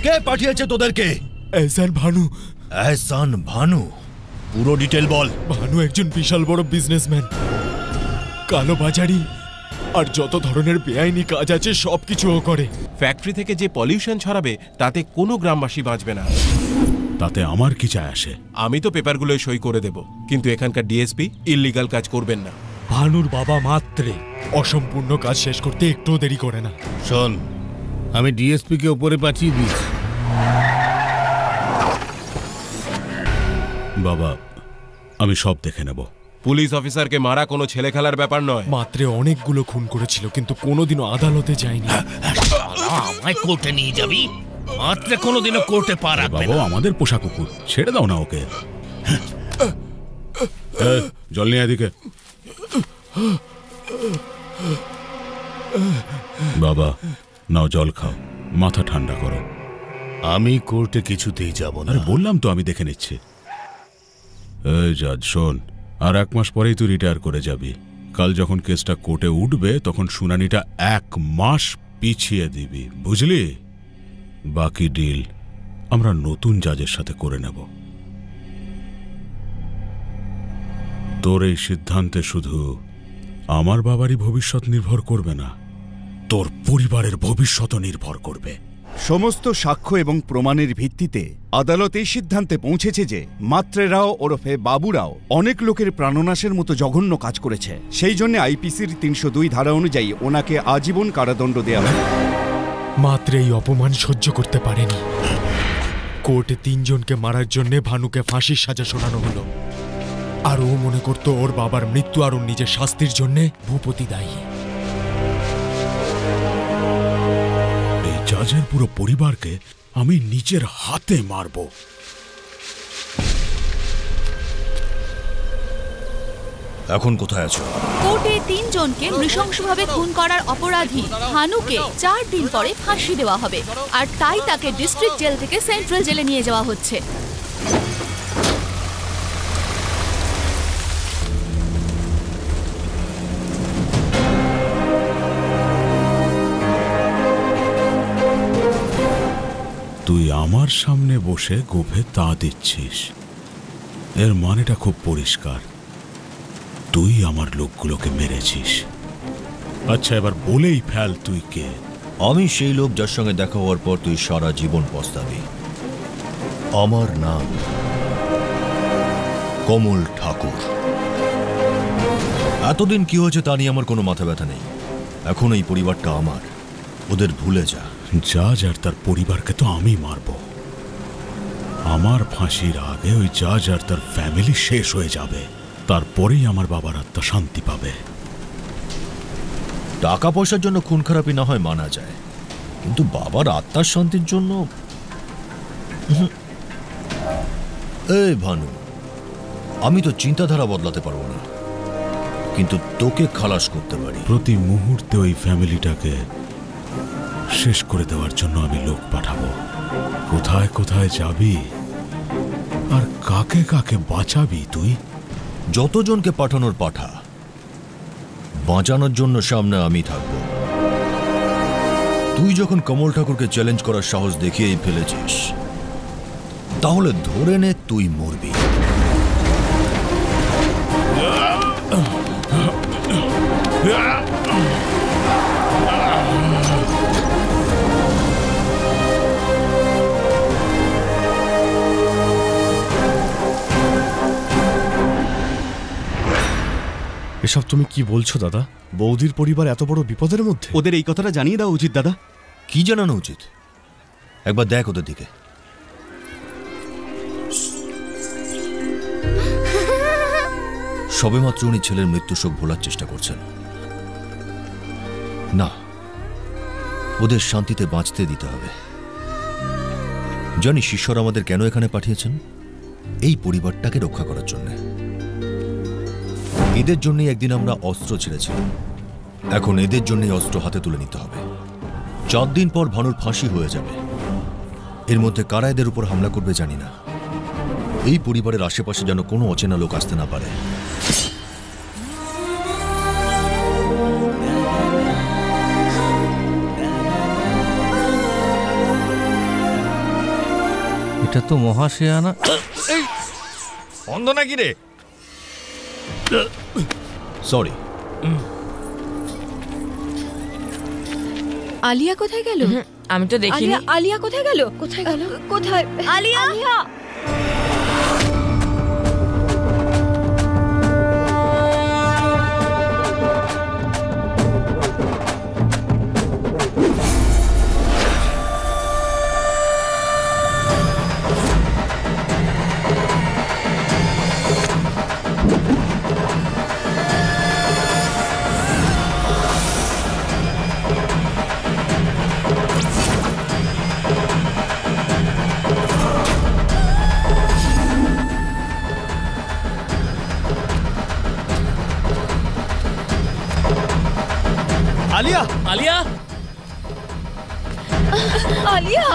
কে পাঠিয়েছে তোদেরকে? এহসান ভানু। এহসান ভানু? পুরো ডিটেল বল। ভানু একজন বিশাল বড় বিজনেসম্যান, কালো বাজারি আর যত ধরনের বেআইনি কাজ আছে সবকিছু ও করে। ফ্যাক্টরি থেকে যে পলিউশন ছড়াবে তাতে কোনো গ্রামবাসী বাঁচবে না। তাতে আমার কি চায় আসে? আমি তো পেপারগুলোয় সই করে দেব, কিন্তু এখানকার ডিএসপি ইল্লিগাল কাজ করবেন না। ভানুর বাবা মাত্রে অসম্পূর্ণ কাজ শেষ করতে একটুও দেরি করে না। শোন, আমি ডিএসপি কে উপরে পাঠিয়ে দিয়েছি। বাবা, আমি সব দেখে নেব। পুলিশ অফিসারকে মারা কোনো ছেলে খেলার ব্যাপার নয়। মাত্রে অনেকগুলো খুন করেছিল, কিন্তু কোনোদিনও আদালতে যায়নি। আমায় কোর্টে নিয়ে যাবি? মাত্রে কোনোদিনও কোর্টে পা রাখবে না। বাবা, আমাদের পোষা কুকুর, ছেড়ে দাও না ওকে। জল নিয়ে এদিকে। বাবা নাও, জল খাও, মাথা ঠান্ডা করো। আমি কোর্টে কিছুতেই যাব না। বললাম তো আমি দেখে নিচ্ছি। এই জাজ শোন, আর 1 মাস পরেই তুই রিটায়ার করে যাবি। কাল যখন কেসটা কোর্টে উঠবে তখন শুনানিটা 1 মাস পিছিয়ে দিবি, বুঝলি? বাকি ডিল আমরা নতুন জাজের সাথে করে নেব। তোর এই সিদ্ধান্তে শুধু আমার বাবারই ভবিষ্যৎ নির্ভর করবে না, তোর পরিবারের ভবিষ্যৎও নির্ভর করবে। সমস্ত সাক্ষ্য এবং প্রমাণের ভিত্তিতে আদালত এই সিদ্ধান্তে পৌঁছেছে যে মাত্রে রাও ওরফে বাবু রাও অনেক লোকের প্রাণনাশের মতো জঘন্য কাজ করেছে। সেই জন্য আইপিসির ৩০২ ধারা অনুযায়ী ওনাকে আজীবন কারাদণ্ড দেওয়া হয়। মাত্র এই অপমান সহ্য করতে পারেনি। কোর্টে ৩ জনকে মারার জন্য ভানুকে ফাঁসির সাজা শোনানো হলো। আর ও মনে করতো ওর বাবার মৃত্যু আর ওর নিজের শাস্তির জন্য ভূপতি দায়ী। এই জাজের পুরো পরিবারকে আমি নিজের হাতে মারব। এখন কোথায় আছো? কোর্টে ৩ জনকে নৃশংসভাবে খুন করার অপরাধী ভানুকে ৪ দিন পরে ফাঁসি দেওয়া হবে, আর তাই তাকে ডিস্ট্রিক্ট জেল থেকে সেন্ট্রাল জেলে নিয়ে যাওয়া হচ্ছে। তুই আমার সামনে বসে গোফে তা দিচ্ছিস, এর মানেটা খুব পরিষ্কার, তুই আমার লোকগুলোকে মেরেছিস। আচ্ছা, এবার বলেই ফেল তুই কে। আমি সেই লোক যার সঙ্গে দেখা হওয়ার পর তুই সারা জীবন পস্তাবি। আমার নাম কমল ঠাকুর। এতদিন কি হয়েছে তা নিয়ে আমার কোনো মাথা ব্যথা নেই। এখন এই পরিবারটা আমার, ওদের ভুলে যা। জাজ আর তার পরিবারকে তো আমি মারব। আমার ফাঁসির আগে ওই জাজ আর তার ফ্যামিলি শেষ হয়ে যাবে, তারপরেই আমার বাবার আত্মা শান্তি পাবে। টাকা পয়সার জন্য খুন খারাপি না হয় মানা যায়, কিন্তু বাবার আত্মার শান্তির জন্য। এই ভানু, আমি তো চিন্তাধারা বদলাতে পারবো না, কিন্তু তোকে খালাস করতে পারি। প্রতি মুহূর্তে ওই ফ্যামিলিটাকে শেষ করে দেওয়ার জন্য আমি লোক পাঠাবো। কোথায় কোথায় যাবি আর কাকে কাকে বাঁচাবি তুই? যতজনকে পাঠানোর পাঠা, বাঁচানোর জন্য সামনে আমি থাকব। তুই যখন কমল ঠাকুরকে চ্যালেঞ্জ করার সাহস দেখিয়েই ফেলেছিস, তাহলে ধরে নে তুই মরবি। এসব তুমি কি বলছো দাদা? বৌদির পরিবার এত বড় বিপদের মধ্যে? ওদের এই কথাটা জানিয়ে দেওয়া উচিত দাদা। কি জানানো উচিত? একবার দেখ ওদের দিকে। সবেমাত্র উনি ছেলের মৃত্যু শোক ভোলার চেষ্টা করছেন। না, ওদের শান্তিতে বাঁচতে দিতে হবে। জানিস ঈশ্বর আমাদের কেন এখানে পাঠিয়েছেন? এই পরিবারটাকে রক্ষা করার জন্য। এদের জন্যই একদিন আমরা অস্ত্র ছেড়েছিলাম, এখন এদের জন্যই অস্ত্র হাতে তুলে নিতে হবে। 4 দিন পর ভানুর ফাঁসি হয়ে যাবে। এর মধ্যে কারা এদের উপর হামলা করবে জানি না। এই পরিবারের আশেপাশে যেন কোনো অচেনা লোক আসতে না পারে। এটা তো মহাশেয়ানা। অন্ধ নাকি রে? সরি। আলিয়া কোথায় গেল? আমি তো দেখিনি। আলিয়া কোথায় গেল? কোথায় গেল? কোথায়? আলিয়া, আলিয়া। আলিয়া, আলিয়া, আলিয়া।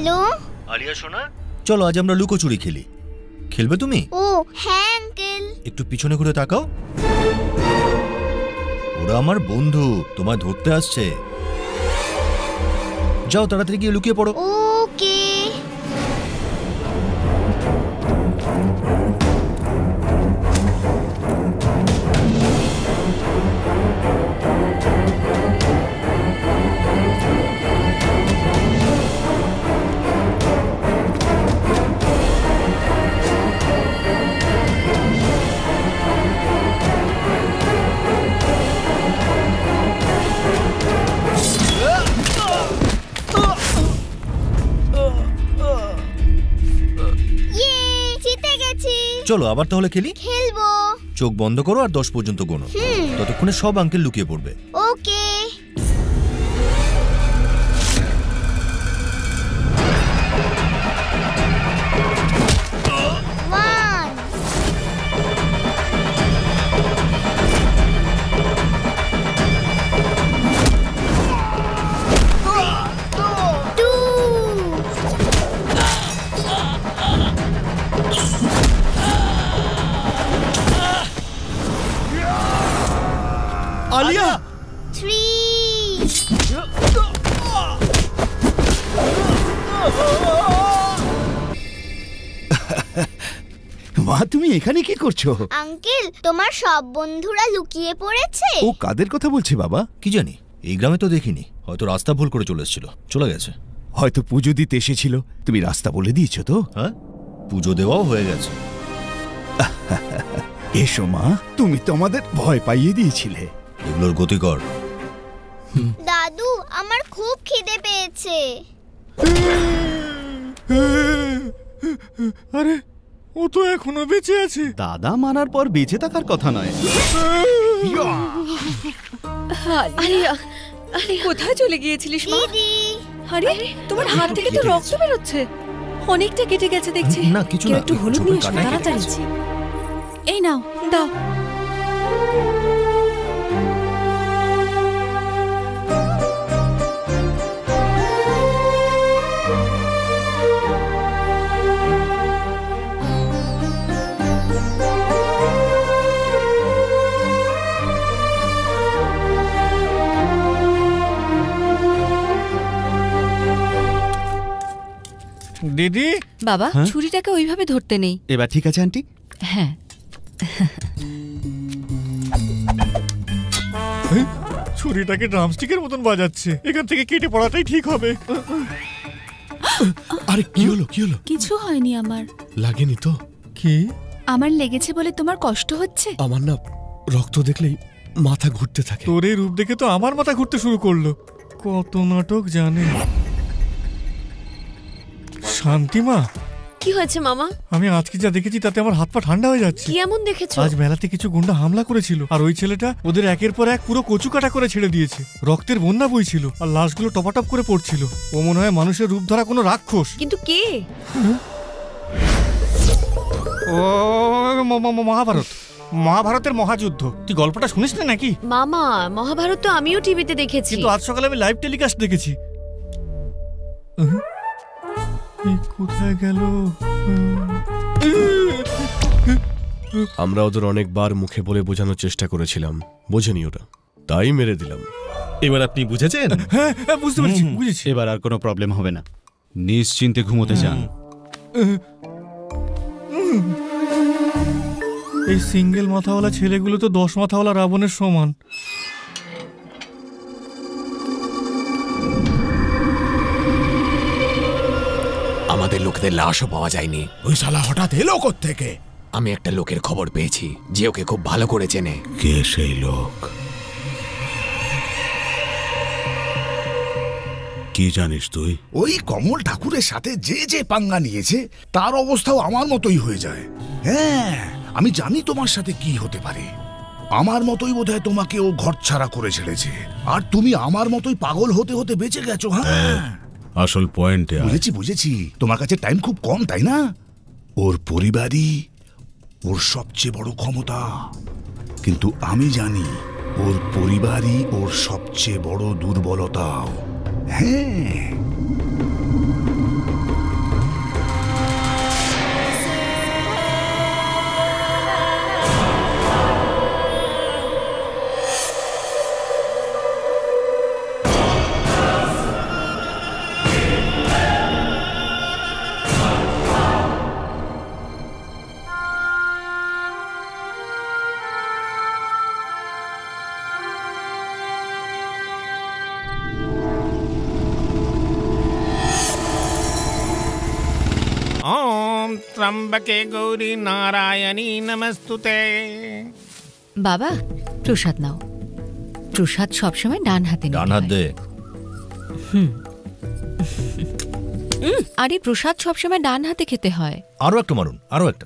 হ্যালো আলিয়া সোনা, চলো আজ আমরা লুকোচুরি খেলি। খেলবে তুমি? ও হ্যাঁ আঙ্কেল। একটু পিছনে ঘুরে তাকাও। ওরা আমার বন্ধু, তোমায় ধরতে আসছে। যাও তাড়াতাড়ি গিয়ে লুকিয়ে পড়ো। ওকে। চলো আবার তাহলে খেলি। খেলবো। চোখ বন্ধ করো আর 10 পর্যন্ত গোনো। ততক্ষণে সব আঙ্কেল লুকিয়ে পড়বে। ওকে। আলিয়া 3 মা তুমি এখানে কি করছো? আঙ্কেল তোমার সব বন্ধুরা লুকিয়ে পড়েছে। ও কাদের কথা বলছে বাবা? কি জানি, এই গ্রামে তো দেখিনি। হয়তো রাস্তা ভুল করে চলে এসেছিল, চলে গেছে। হয়তো পুজো দিতে এসেছিল, তুমি রাস্তা বলে দিয়েছো তো? হ্যাঁ, পুজো দেওয়াও হয়ে গেছে। এসো মা, তুমি তো আমাদের ভয় পাইয়ে দিয়েছিলে। এগুলোর গতি কর। দাদু আমার খুব খিদে পেয়েছে। আরে ও তো এখনো বেঁচে আছে। দাদা মারার পর বেঁচে থাকার কথা নয়। আলিয়া, কোথায় চলে গিয়েছিলিস মা? আরে তোমার হাত থেকে তো রক্ত বেরোচ্ছে। অনেকটা কেটে গেছে দেখছি। না কিছু না, একটু হলুদ নিয়ে এসো তাড়াতাড়ি। এই নাও। দাও। দিদি। বাবা ছুরিটাকে ওইভাবে ধরতে নেই। এবার ঠিক আছে আন্টি? হ্যাঁ। ছুরিটাকে ড্রামস্টিকের মতন বাজাচ্ছে। এখান থেকে কেটে পড়াটাই ঠিক হবে। আরে কি হলো, কি হলো? কিছু হয়নি আমার। লাগেনি তো? কি? আমার লেগেছে বলে তোমার কষ্ট হচ্ছে? আমার না রক্ত দেখলেই মাথা ঘুরতে থাকে। তোর এই রূপ দেখে তো আমার মাথা ঘুরতে শুরু করলো। কত নাটক জানে। শান্তিমা, কি হয়েছে মামা? আমি আজকে যা দেখেছি তাতে আমার হাত পা ঠান্ডা হয়ে যাচ্ছে। কি এমন দেখেছো? আজ বেলাতে কিছু গুন্ডা হামলা করেছিল, আর ওই ছেলেটা ওদের একের পর এক পুরো কচু কাটা করে ছেড়ে দিয়েছে। রক্তের বন্যা বইছিল, আর লাশগুলো টপাটপ করে পড়ছিল। ও মনে হয় মানুষের রূপ ধরা কোনো রাক্ষস। কিন্তু কে? ও মহাভারত, মহাভারতের মহাযুদ্ধ। তুই গল্পটা শুনিস না নাকি? মামা মহাভারত তো আমিও টিভিতে দেখেছি। কিন্তু আজ সকালে আমি লাইভ টেলিকাস্ট দেখেছি। কোথায় গেল? আমরা ওদের অনেকবার মুখে বলে বোঝানোর চেষ্টা করেছিলাম, বোঝেনি ওরা, তাই মেরে দিলাম। এবার আপনি বুঝেছেন? হ্যাঁ বুঝতে পেরেছি, বুঝেছি। এবার আর কোনো প্রবলেম হবে না, নিশ্চিন্তে ঘুমোতে যান। এই সিঙ্গেল মাথাওয়ালা ছেলেগুলো তো 10 মাথাওয়ালা রাবণের সমান। আমাদের লোকদের লাশও পাওয়া যায়নি। ওই শালা হঠাৎ এলো কোত্থেকে? আমি একটা লোকের খবর পেয়েছি যে ওকে খুব ভালো করে চেনে। কে সেই লোক? কি জানিস তুই? ওই কমল ঠাকুরের সাথে যে যে পাঙ্গা নিয়েছে তার অবস্থাও আমার মতোই হয়ে যায়। হ্যাঁ, আমি জানি তোমার সাথে কি হতে পারে। আমার মতোই বোধহয় তোমাকে ও ঘর ছাড়া করে ছেড়েছে, আর তুমি আমার মতোই পাগল হতে হতে বেঁচে গেছো। হ্যাঁ, আসল পয়েন্টে বুঝেছি বুঝেছি, তোমার কাছে টাইম খুব কম, তাই না? ওর পরিবারই ওর সবচেয়ে বড় ক্ষমতা, কিন্তু আমি জানি ওর পরিবারই ওর সবচেয়ে বড় দুর্বলতাও। হ্যাঁ, ত্রম্বকে গৌরী নারায়ণী নমস্তুতে। বাবা প্রসাদ নাও। প্রসাদ সবসময় ডান হাতে নিতে ডান হাত হয়। দে। আরে প্রসাদ সবসময় ডান হাতে খেতে হয়। আরো একটা মারুন, আরো একটা।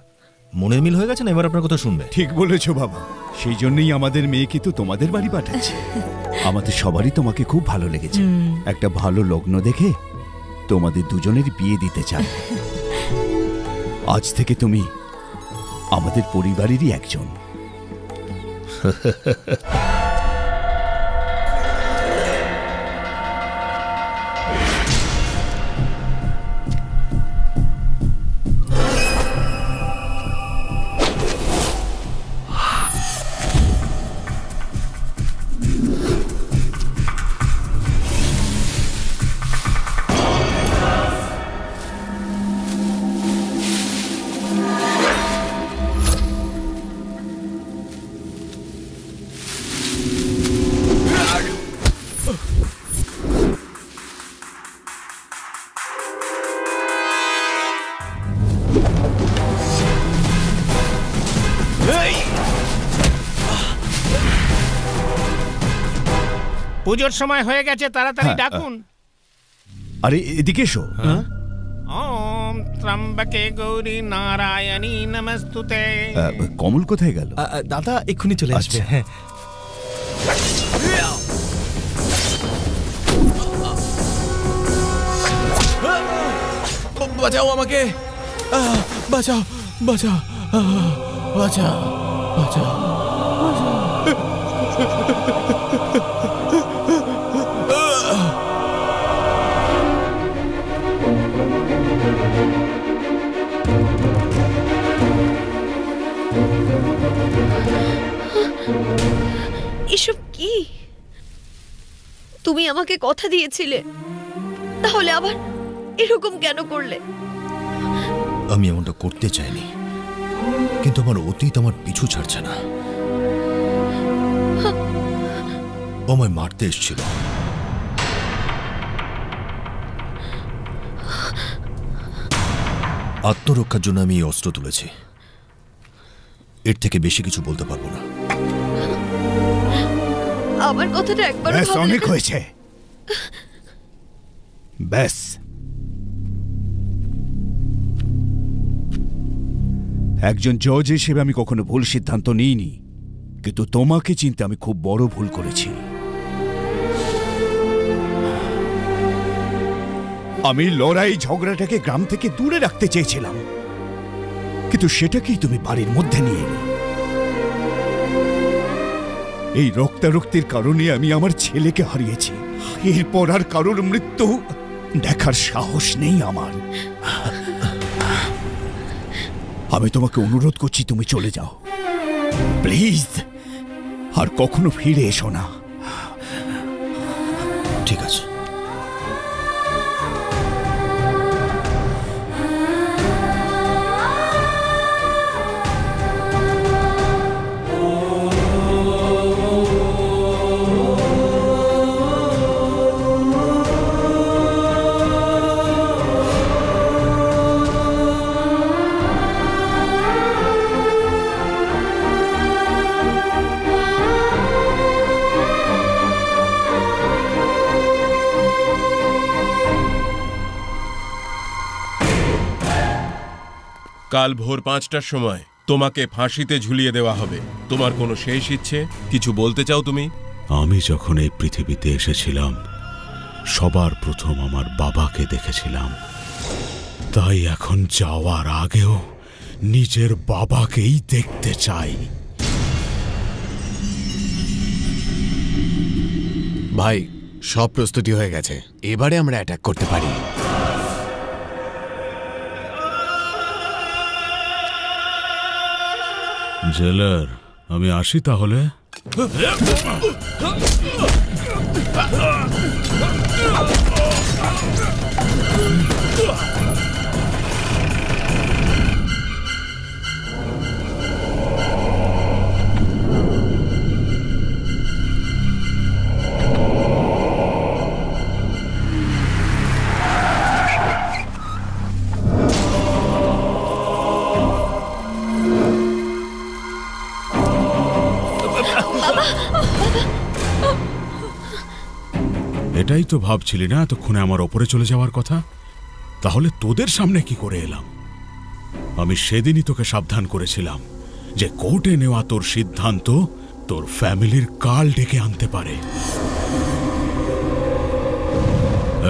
মনের মিল হয়ে গেছে না, এবার আপনার কথা শুনবে। ঠিক বলেছো বাবা, সেই জন্যই আমাদের মেয়েকে তো তোমাদের বাড়ি পাঠাচ্ছে। আমাদের সবারই তোমাকে খুব ভালো লেগেছে। একটা ভালো লগ্ন দেখে তোমাদের দুজনের বিয়ে দিতে চাই। আজ থেকে তুমি আমাদের পরিবারেরই একজন। পুজোর সময় হয়ে গেছে, তাড়াতাড়ি ডাকুন। আরে এদিকে এসো। ওম ত্রম্বকে গৌরী নারায়ণী নমস্তুতে। কমল কোথায় গেল? দাদা এক্ষুনি চলে আসবে। হ্যাঁ, বাঁচাও আমাকে, বাঁচাও বাঁচাও বাঁচাও বাঁচাও। এসব কি? তুমি আমাকে কথা দিয়েছিলে, তাহলে আবার এরকম কেন করলে? আমি এমনটা করতে চাইনি, কিন্তু আমার অতীত আমার পিছু ছাড়ছে না। ও আমায় মারতে এসেছিল। আত্মরক্ষার জন্য আমি এই অস্ত্র তুলেছি। এর থেকে বেশি কিছু বলতে পারবো না। আমার কথাটা একবার অনেক হয়েছে, ব্যাস। একজন জজ হিসেবে আমি কখনো ভুল সিদ্ধান্ত নিইনি, কিন্তু তোমাকে চিনতে আমি খুব বড় ভুল করেছি। আমি লড়াই ঝগড়াটাকে গ্রাম থেকে দূরে রাখতে চেয়েছিলাম, কিন্তু সেটাকেই তুমি বাড়ির মধ্যে নিয়ে এলে। এই রক্তারক্তির কারণে আমি আমার ছেলেকে হারিয়েছি। এরপর আর কারোর মৃত্যু দেখার সাহস নেই আমার। আমি তোমাকে অনুরোধ করছি, তুমি চলে যাও প্লিজ, আর কখনো ফিরে এসো না। ঠিক আছে। কাল ভোর 5টার সময় তোমাকে ফাঁসিতে ঝুলিয়ে দেওয়া হবে। তোমার কোনো শেষ ইচ্ছে, কিছু বলতে চাও তুমি? আমি যখন এই পৃথিবীতে এসেছিলাম, সবার প্রথম আমার বাবাকে দেখেছিলাম। তাই এখন যাওয়ার আগেও নিজের বাবাকেই দেখতে চাই। ভাই, সব প্রস্তুতি হয়ে গেছে, এবারে আমরা অ্যাটাক করতে পারি। জেলার, আমি আসি তাহলে। তোরাই তো ভাবছিলি না এতক্ষণে আমার ওপরে চলে যাওয়ার কথা, তাহলে তোদের সামনে কি করে এলাম? আমি সেদিনই তোকে সাবধান করেছিলাম যে কোর্টে নেওয়া তোর সিদ্ধান্ত তোর ফ্যামিলির কাল ডেকে আনতে পারে।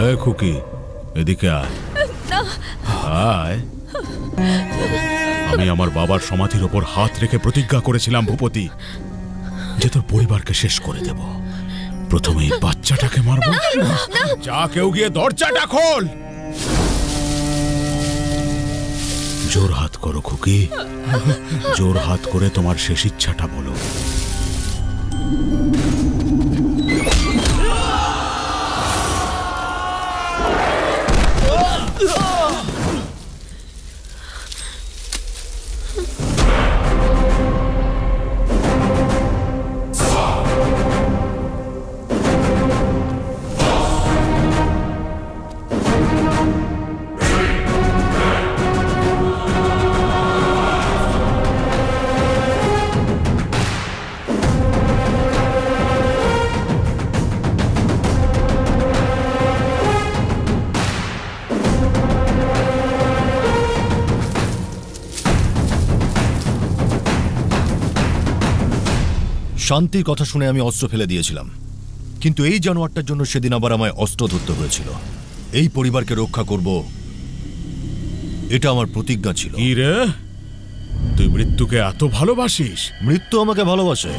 এই খুকি, এদিকে আয়। আয়। আমি আমার বাবার সমাধির ওপর হাত রেখে প্রতিজ্ঞা করেছিলাম ভূপতি যে তোর পরিবারকে শেষ করে দেব। প্রথমে এই বাচ্চাটাকে মারবো। যা, কেউ গিয়ে দরজাটা খোল। জোর হাত করো খুকি, জোর হাত করে তোমার শেষ ইচ্ছাটা বলো। শান্তির কথা শুনে আমি অস্ত্র ফেলে দিয়েছিলাম, কিন্তু এই জানোয়ারটার জন্য সেদিন আবার আমায় অস্ত্র ধরতে হয়েছিল। এই পরিবারকে রক্ষা করব, এটা আমার প্রতিজ্ঞা ছিল। কি রে, তুই মৃত্যুকে এত ভালোবাসিস? মৃত্যু আমাকে ভালোবাসে,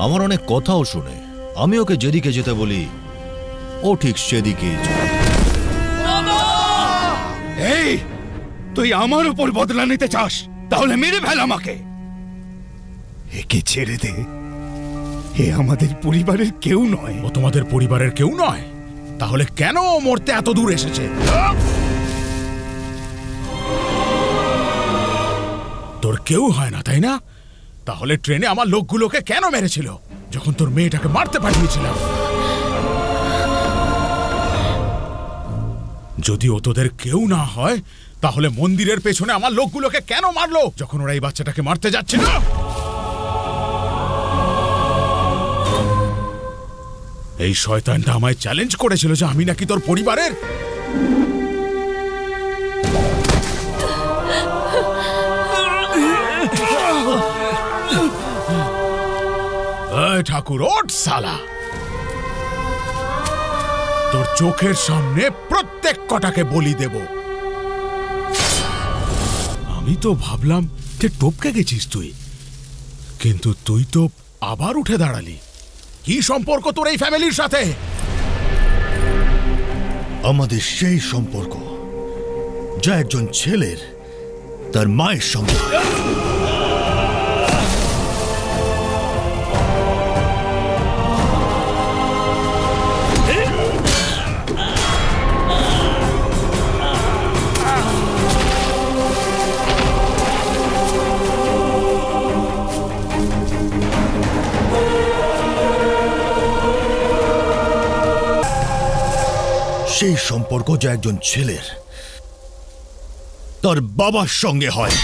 আমার অনেক কথাও শুনে। আমি ওকে যেদিকে যেতে বলি ও ঠিক সেদিকেই যায়। এই, তুই আমার উপর বদলা নিতে চাস? তাহলে মেরে ফেল আমাকে। একে ছেড়ে দে, এ আমাদের পরিবারের কেউ নয়। ও তোমাদের পরিবারের কেউ নয়? তাহলে কেন ও মরতে এত দূর এসেছে? তোর কেউ হয় না, তাই না? তাহলে ট্রেনে আমার লোকগুলোকে কেন মেরেছিল যখন তোর মেয়েটাকে মারতে পাঠিয়েছিলাম? যদি ও তোদের কেউ না হয় তাহলে মন্দিরের পেছনে আমার লোকগুলোকে কেন মারলো যখন ওরা এই বাচ্চাটাকে মারতে যাচ্ছিল? এই শয়তানটা আমায় চ্যালেঞ্জ করেছিল যে আমি নাকি তোর পরিবারের। ঠাকুর, ওঠ সালা! তোর চোখের সামনে প্রত্যেক কটাকে বলি দেব। আমি তো ভাবলাম যে টপকে গেছিস তুই, কিন্তু তুই তো আবার উঠে দাঁড়ালি। কি সম্পর্ক তোর এই ফ্যামিলির সাথে? আমাদের সেই সম্পর্ক যা একজন ছেলের তার মায়ের সঙ্গে। সেই সম্পর্ক যা একজন ছেলের তার বাবার সঙ্গে হয়।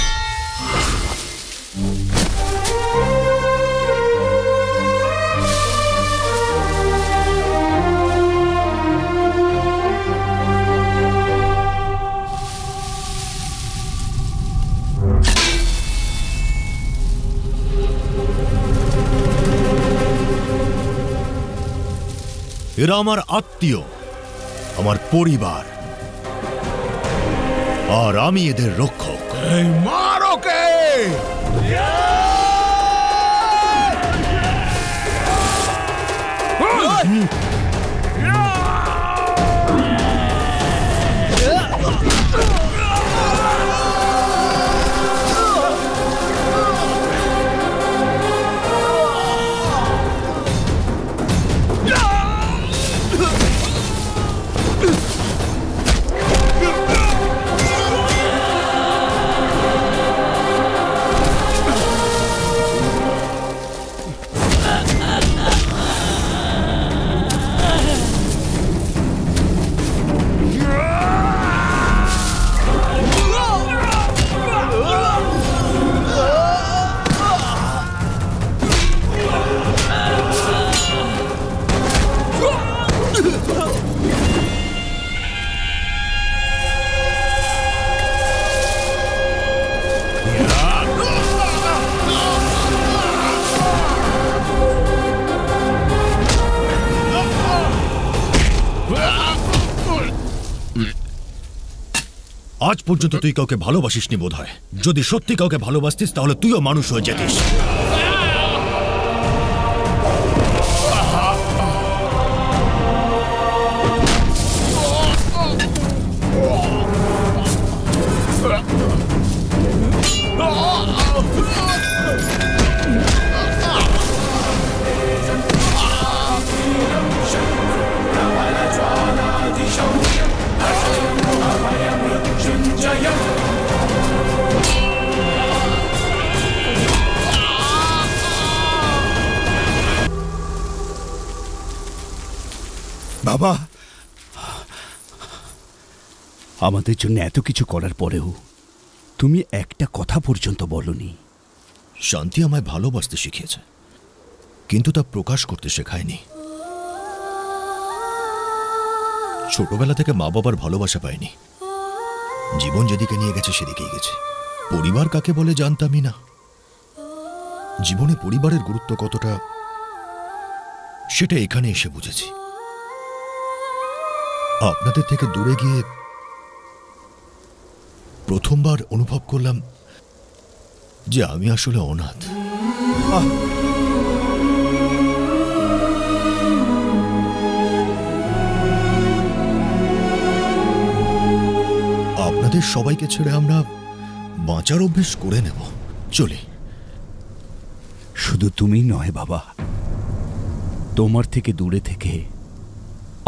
এরা আমার আত্মীয়, আমার পরিবার, আর আমি এদের রক্ষক। মার ওকে! আজ পর্যন্ত তুই কাউকে ভালোবাসিসনি বোধ হয়। যদি সত্যি কাউকে ভালোবাসতিস তাহলে তুইও মানুষ হয়ে যেতিস। বাবা, আমাদের জন্য এত কিছু করার পরেও তুমি একটা কথা পর্যন্ত বলনি। শান্তি আমায় ভালোবাসতে শিখিয়েছে, কিন্তু তা প্রকাশ করতে শেখায়নি। ছোটবেলা থেকে মা বাবার ভালোবাসা পায়নি। জীবন যেদিকে নিয়ে গেছে সেদিকেই গেছে। পরিবার কাকে বলে জানতামই না। জীবনে পরিবারের গুরুত্ব কতটা সেটা এখানে এসে বুঝেছি। আপনাদের থেকে দূরে গিয়ে প্রথমবার অনুভব করলাম যে আমি আসলে অনাথ। আপনাদের সবাইকে ছেড়ে আমরা বাঁচার অভ্যেস করে নেব। চলি। শুধু তুমি নয় বাবা, তোমার থেকে দূরে থেকে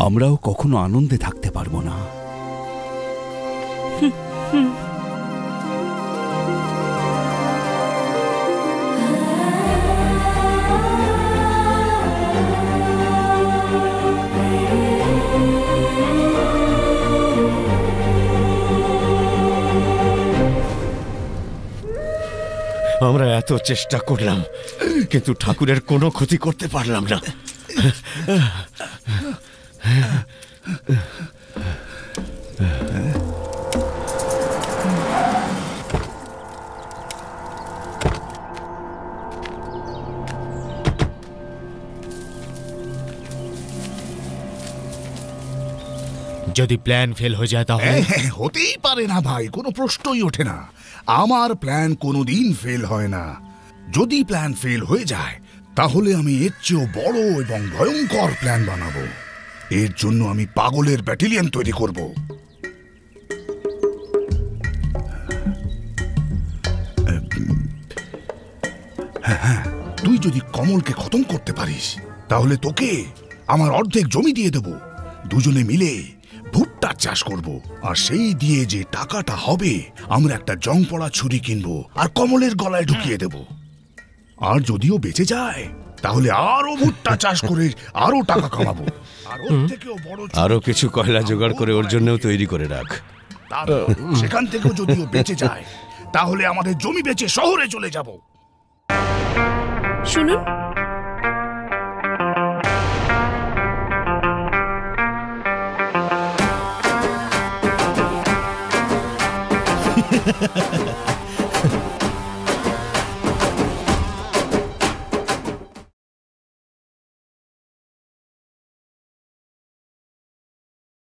আমরাও কখনো আনন্দে থাকতে পারবো না। আমরা এত চেষ্টা করলাম, কিন্তু ঠাকুরের কোনো ক্ষতি করতে পারলাম না। যদি প্ল্যান ফেল হয়ে যায় তাহলে? হতেই পারে না ভাই, কোনো প্রশ্নই ওঠে না। আমার প্ল্যান কোনোদিন ফেল হয় না। যদি প্ল্যান ফেল হয়ে যায় তাহলে আমি এর চেয়েও বড় এবং ভয়ঙ্কর প্ল্যান বানাবো। এর জন্য আমি পাগলের ব্যাটালিয়ন তৈরি করব। হ্যাঁ, তুই যদি কমলকে খতম করতে পারিস তাহলে তোকে আমার অর্ধেক জমি দিয়ে দেব। দুজনে মিলে ভুট্টার চাষ করব, আর সেই দিয়ে যে টাকাটা হবে আমরা একটা জং পড়া ছুরি কিনবো আর কমলের গলায় ঢুকিয়ে দেব। আর যদিও বেঁচে যায় তাহলে আরো ভুট্টা চাষ করে আরো টাকা কামাবো। আর ওর থেকেও বড় আরো কিছু কয়লা জোগাড় করে ওর জন্যও তৈরি করে রাখ। সেখান থেকেও যদিও বেঁচে যায় তাহলে আমাদের জমি বেচে শহরে চলে যাব। শুনুন,